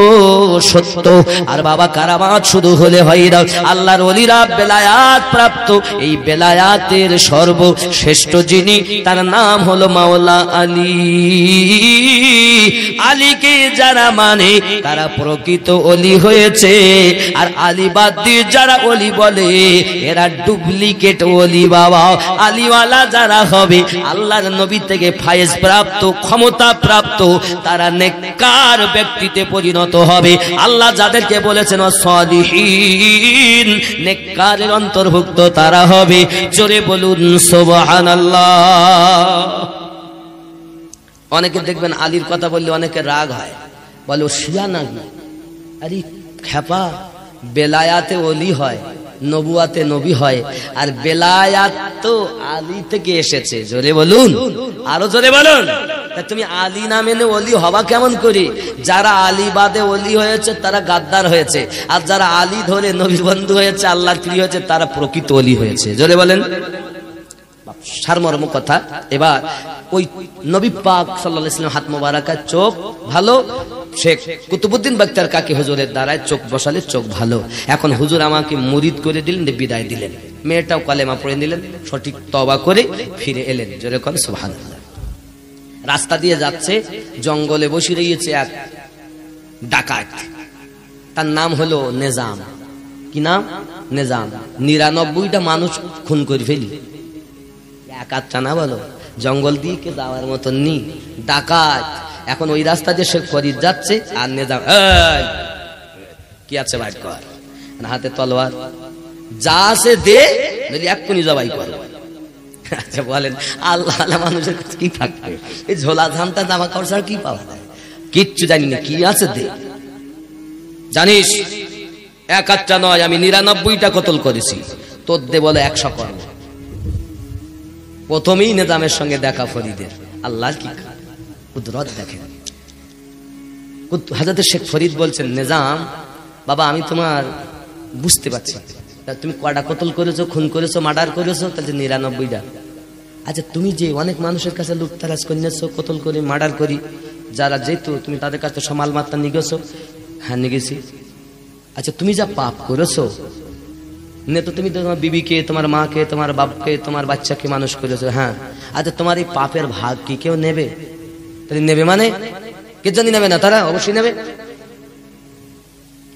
সত্য। আর বাবা কারামাত শুধু হলে হয় না, আল্লাহর ওলিরা বেলায়াত প্রাপ্ত। এই বেলায়াতের সর্বশ্রেষ্ঠ যিনি, তার নাম হলো মাওলা আলী। আলীকে যারা মানে তারা প্রকৃত ওলি হয়েছে, আর আলী বাদ দিয়ে যারা ওলি বলে এরা ডুপ্লিকেট ওলি। বাবা আলীওয়ালা যারা হবে, আল্লাহর নবী থেকে ফায়েজ প্রাপ্ত, ক্ষমতা প্রাপ্ত, তারা নেককার ব্যক্তিতে পরিণত হবে। আল্লাহ যাদেরকে বলেছেন সালিহিন, নেককারের অন্তর্ভুক্ত তারা হবে। জোরে বলুন সুবহানাল্লাহ। অনেকে দেখবেন আলীর কথা বললে অনেকে রাগ হয়, বলে শিয়া নাকি? আরে খেপা, বেলায়াতে ওলি হয়, নবুয়াতে নবী হয়, আর বেলায়াত তো আলী থেকে এসেছে। জোরে বলুন, আরো জোরে বলুন। তুমি আলী না মেনে ওলি হবা কেমন করে? যারা আলী বাদে ওলি হয়েছে তারা গাদ্দার হয়েছে, আর যারা আলী ধরে নবীর বন্ধু হয়েছে, আল্লাহর প্রিয় হয়েছে, তারা প্রকৃত ওলি হয়েছে। জোরে বলেন। সারমর্ম কথা। এবার ওই নবী পাক সাল্লাল্লাহু আলাইহি ওয়াসাল্লাম হাত মোবারকা চোখ ভালো, শেখ কুতুবউদ্দিন বখতিয়ার কাকি হুজুরের দ্বারায় চোখ বসালে চোখ ভালো। এখন হুজুর আমাকে মুরিদ করে দিলেন, বিদায় দিলেন। মেয়েটাও কালেমা পড়ে নিলেন, সঠিক তওবা করে ফিরে এলেন। জোরে করে সুবহানাল্লাহ। রাস্তা দিয়ে যাচ্ছে, জঙ্গলে বসে রয়েছে এক ডাকাত, তার নাম হলো নিজাম। কি নাম? নিজাম। 99টা মানুষ খুন করে ফেলি, এক আধটা না বলো। জঙ্গল দিয়ে কে যাওয়ার মতন নি, ডাকাত। এখন ওই রাস্তা দিয়ে সে ফরিদ যাচ্ছে, আর নিজাম কি আছে বাইর কর, হাতে তলোয়ার, যা আছে দে, যদি এক্ষুনি জবাই কর। আচ্ছা বলেন, আল্লাহ আল্লাহ মানুষের কাছে কি থাকবে? এই ঝোলা ঝামটা জামা কাপড় ছাড়া কি পাওয়া যায়? কিচ্ছু জানি না, কি আছে দে। জানিস এক আধটা নয়, আমি 99টা কতল করেছি, তোর দে বলে 100 করবো। প্রথমেই নিজামের সঙ্গে দেখা ফরিদের। আল্লাহর কি কুদরত দেখেন। হযরত শেখ ফরিদ বলছেন, নিজাম বাবা আমি তোমার বুঝতে পারছি, তুমি কয়টা কতল করেছো, খুন করেছো, মার্ডার করেছো? তাহলে 99টা। আচ্ছা তুমি যে অনেক মানুষের কাছে লুটতারাজ করেছো, কতল করি, মার্ডার করি, যারা যেত তুমি তাদের কাছে সমাল মাত্রা নিয়ে গেছো? হ্যাঁ নিয়ে গেছি। আচ্ছা তুমি যা পাপ করেছো নে তো, তুমি তোমার বিবিকে, তোমার মাকে, তোমার বাপকে, তোমার বাচ্চাকে মানুষ করেছো। হ্যাঁ আচ্ছা তোমার এই পাপের ভাগ কি কেউ নেবে? তাহলে নেবে মানে কে জানি নেবে না, তারা অবশ্যই নেবে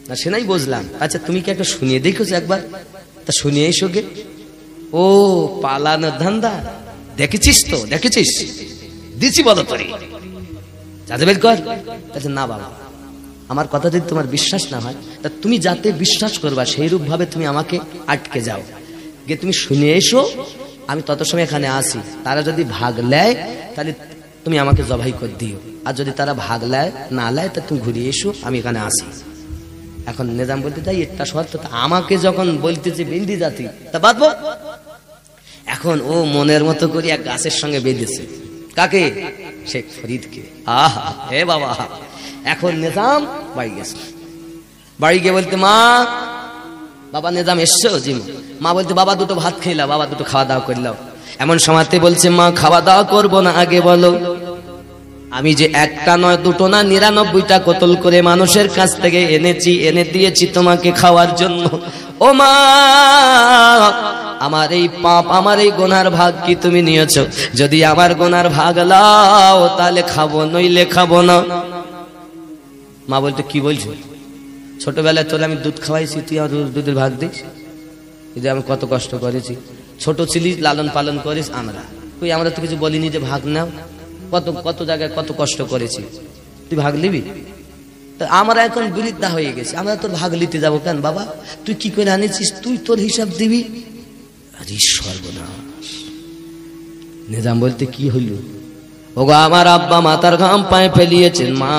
না, সে নাই বুঝলাম। আচ্ছা তুমি কি একটা শুনিয়ে দেখেছো একবার? তা শুনিয়ে এসো গে। ও পালানোর ধান্দা দেখেছিস তো, দেখেছিস দিছি বলো তোরে যাতে বের কর। আচ্ছা না বাবা, আমার কথা যদি তোমার বিশ্বাস না হয়, তা তুমি যাতে বিশ্বাস করবা সেই রূপ ভাবে তুমি আমাকে আটকে যাও, গিয়ে তুমি শুনে এসো, আমি তত সময় এখানে আসি। তারা যদি ভাগ নেয় তাহলে তুমি আমাকে জবাই করে দিও, আর যদি তারা ভাগ নেয় না নেয় তা তুমি ঘুরিয়ে এসো, আমি এখানে আসি। এখন নিজাম বলতে চাই এটা শর্ত, আমাকে যখন বলতেছে বেঁধে জাতি তা বাঁধবো। এখন ও মনের মতো করে এক গাছের সঙ্গে বেঁধেছে। কাকে? শেখ ফরিদকে। আহা হে বাবা। এখন নিজাম বাড়ি গেছে। বাড়ি গিয়ে বলতে, মা বাবা নিজাম এসছো? জি। মা বলতে, বাবা দুটো ভাত খেলাম, বাবা দুটো খাওয়া দাওয়া করলাম। এমন সময়তে বলছে, মা খাওয়া দাওয়া করবো না, আগে বলো আমি যে একটা নয় দুটো না 99টা কতল করে মানুষের কাছ থেকে এনেছি, এনে দিয়েছি তোমাকে খাওয়ার জন্য। ও মা আমার এই পাপ, আমার এই গুনার ভাগ কি তুমি নিয়েছো? যদি আমার গুনার ভাগ লাও তাহলে খাবো, নইলে খাবো না। মা বলতে, কি বলছো? ছোটবেলায় তোর আমি দুধ খাওয়াইছি, তুই আমার দুধের ভাগ দিস? এই যে আমি কত কষ্ট করেছি, ছোট ছিলিস, লালন পালন করিস, আমরা তো কিছু বলিনি যে ভাগ নাও। কত কত জায়গায় কত কষ্ট করেছি, তুই ভাগ নিবি? আমরা এখন বিরুদ্ধা হয়ে গেছি, আমরা তোর ভাগ নিতে যাবো কেন? বাবা তুই কি করে আনেছিস, তুই তোর হিসাব দিবি। আরে সর্বনাশ। নিজাম বলতে, কি হইল? ওগো আমার আব্বা মাথার ঘাম পায়ে ফেলিয়েছেন, মা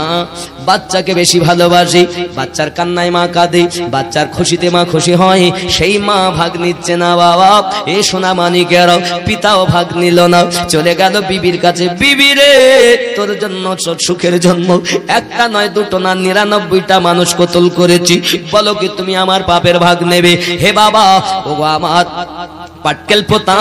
বাচ্চাকে বেশি ভালোবাসি, বাচ্চার কান্নায় মা কাঁদে, বাচ্চার খুশিতে মা খুশি হয়, সেই মা ভাগ নিচ্ছে না। বাবা এ সোনা মানিকের পিতাও ভাগ নিল না, চলে গেল বিবির কাছে। বিবি রে তোর জন্য, সুখের জন্য একটা নয় দুটো না 99টা মানুষ কতল করেছি, বলো কি তুমি আমার পাপের ভাগ নেবে? হে বাবা ওগো আমার পাটকেল পোতা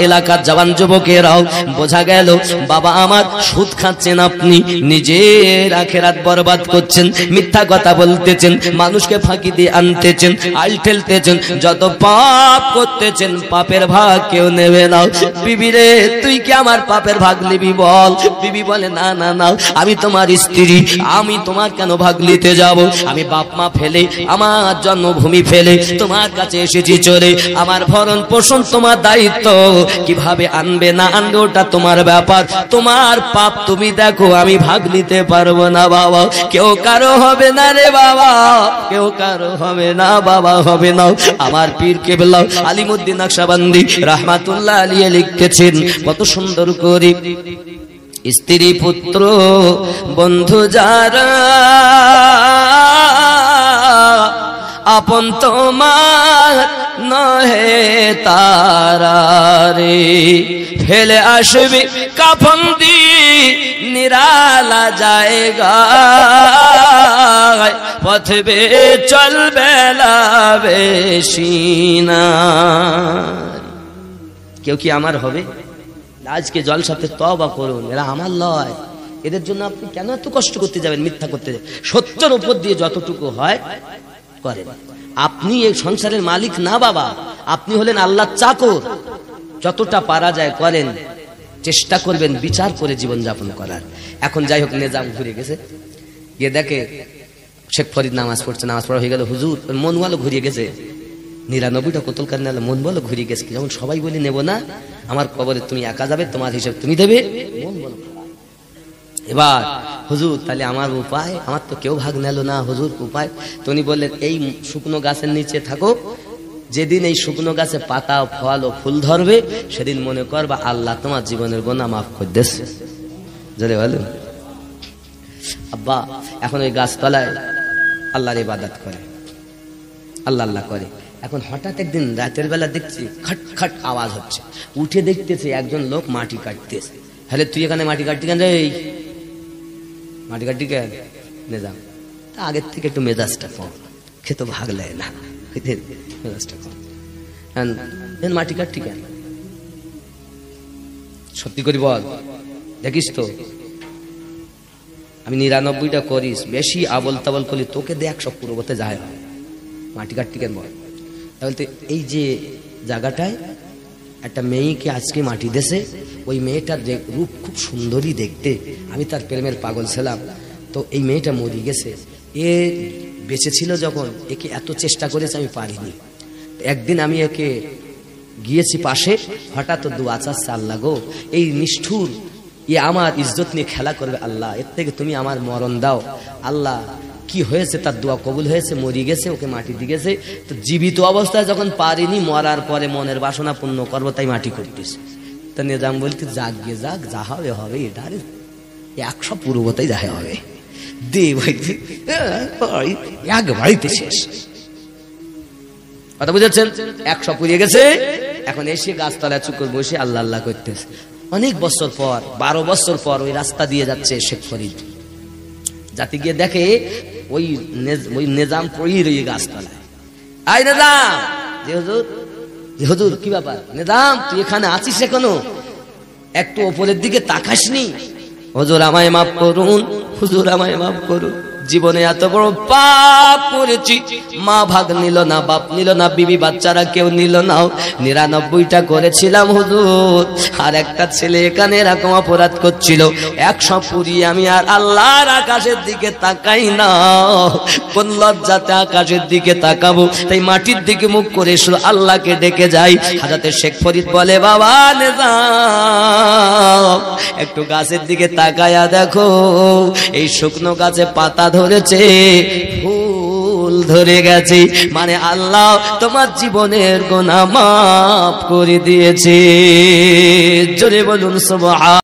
এলাকার জওয়ান যুবকেরাও, বোঝা গেল বাবা আমার সুদ খাচ্ছেন, আপনি নিজের আখেরাত বরবাদ করছেন, মিথ্যা কথা বলতেছেন, মানুষকে ফাঁকি দিয়ে আনতেছেন, আল ঠেলতেছেন, যত পাপ করতেছেন পাপের ভাগ কেউ নেবে না। বিবি রে তুই কি আমার পাপের ভাগ নিবি বল? বিবি বলে, না না না, আমি তোমার স্ত্রী, আমি তোমার কেন ভাগ নিতে যাব? আমি বাপ মা ফেলে, আমার জন্মভূমি ফেলে তোমার কাছে এসেছি চলে, আমার ভরণ পোষণ তোমার দায়িত্ব, কিভাবে আনবে না আনবে ওটা তোমার ব্যাপার, তোমার পাপ তুমি দেখো, আমি ভাগ নিতে পারবো না বাবা। কেউ কারো হবে না রে বাবা, কেউ কারো হবে না বাবা, হবে না। আমার পীর কেবলা আলিমউদ্দিন নকশবন্দি রাহমাতুল্লাহ আলাইহি লিখেছেন কত সুন্দর করে, স্ত্রী পুত্র বন্ধু যারা আপন তোমার নহে তারা রে, ফেলে আসবে কাফন দি নিরালা জায়গা, পথবে চলবে না বেশি না। কেউ কি আমার হবে? আজকে জলসাতে তওবা করুন, এরা আমার লয়, এদের জন্য আপনি কেন এত কষ্ট করতে যাবেন, মিথ্যা করতে যাবেন? সত্যের উপর দিয়ে যতটুকু হয় করেন। আপনি এই সংসারের মালিক না বাবা, আপনি হলেন আল্লাহর চাকর, যতটা পারা যায় করেন, চেষ্টা করবেন বিচার করে জীবন যাপন করার। এখন যাই হোক, নিজাম ঘুরে গেছে, গিয়ে দেখে শেখ ফরিদ নামাজ পড়ছে, নামাজ পড়া হয়ে গেল, হুজুর মন বলো ঘুরিয়ে গেছে, 99টা কতল কারণে মন বলো ঘুরিয়ে গেছে। যেমন সবাই বলি নেবো না, আমার কবরে তুমি একা যাবে, তোমার হিসেব তুমি দেবে, মন বলো। এবার হুজুর তাহলে আমার উপায়, আমার তো কেউ ভাগ নিল না হুজুর, উপায়? তুমি বললেন এই শুকনো গাছের নিচে থাকো, যেদিন এই শুকনো গাছে পাতা ফল ও ফুল ধরবে সেদিন মনে করবা আল্লাহ তোমার জীবনের গুনাহ মাফ করে দিয়েছে। জলে বলেন আব্বা এখন ওই গাছতলায় আল্লাহর ইবাদত করে, আল্লাহ আল্লাহ করে। এখন হঠাৎ একদিন রাতের বেলা দেখছি খট খট আওয়াজ হচ্ছে, উঠে দেখতেছে একজন লোক মাটি কাটতেছে। হ্যালে তুই এখানে মাটি কাটতি কেন? এই মাটি কাটতি কেন? নিজাম আগের থেকে একটু মেজাজটা কম, খেতে ভাগ লাগে না, মেজাজটা কম। মাটি কাটতি কেন? সত্যি করি বল, দেখিস তো আমি 99টা করিস, বেশি আবল তাবল করলি তোকে দেখ সব পূর্বতে যায়। মাটি কাটতি কেন বল? তাহলে তো এই যে জায়গাটায় একটা মেয়েকে আজকে মাটি দেশে, ওই মেয়েটার রূপ খুব সুন্দরী দেখতে, আমি তার প্রেমের পাগল ছিলাম। তো এই মেয়েটা মরে গেছে, এ বেঁচে ছিল যখন, একে এত চেষ্টা করেছে আমি পারিনি। একদিন আমি একে গিয়েছি পাশে, হঠাৎ দোয়া চাচ্ছে, আল্লাহ গো এই নিষ্ঠুর এ আমার ইজ্জত নিয়ে খেলা করবে, আল্লাহ এর থেকে তুমি আমার মরণ দাও। আল্লাহ কি হয়েছে, তার দোয়া কবুল হয়েছে, মরি গেছে, ওকে মাটি দিয়ে গেছে। তো জীবিত অবস্থায় যখন পারিনি, মরার পরে মনের বাসনা পূর্ণ করবো তাই মাটি করতেছে। তা নিজাম বলতে যাক গিয়ে যাক, যা হবে হবে, এটা 100 পূর্বতাই যা হবে, দে ভাই এক বাড়িতে শেষ। কথা বুঝেছেন? 100 পুড়িয়ে গেছে, এখন এসে গাছতলায় চুপ করে বসে আল্লাহ আল্লাহ করতেছে। অনেক বছর পর, 12 বছর পর ওই রাস্তা দিয়ে যাচ্ছে শেখ ফরিদ, যাতে গিয়ে দেখে ওই নিজাম পড়িয়ে রয়ে গাছতলায়। আই নিজাম, যে হুজুর কি ব্যাপার? নিজাম তুই এখানে আছিস এখনো? একটু ওপরের দিকে তাকাসনি? হুজুর আমায় মাফ করুন, হুজুর আমায় মাফ করুন, জীবনে এত বড় পাপ করেছি, মা ভাগ নিল না, বাপ নিল না, বিবি বাচ্চারা কেউ নিল না, 99টা করেছিলাম হুজুর। আর একটা ছেলে এখানে এরকম অপরাধ করছিল, 100 পুরি আমি আর আল্লাহর আকাশের দিকে তাকাই না। কোন লজ্জাতে আকাশের দিকে তাকাবো, তাই মাটির দিকে মুখ করে শুধু আল্লাহকে ডেকে যাই। হযরত শেখ ফরিদ বলে, বাবা নিজাম একটু গাছের দিকে তাকায়া দেখো, এই শুকনো গাছে পাতা ধরেছে, ফুল ধরে গেছে, মানে আল্লাহ তোমার জীবনের গুনাহ মাফ করে দিয়েছে। জোরে বলুন সুবহান।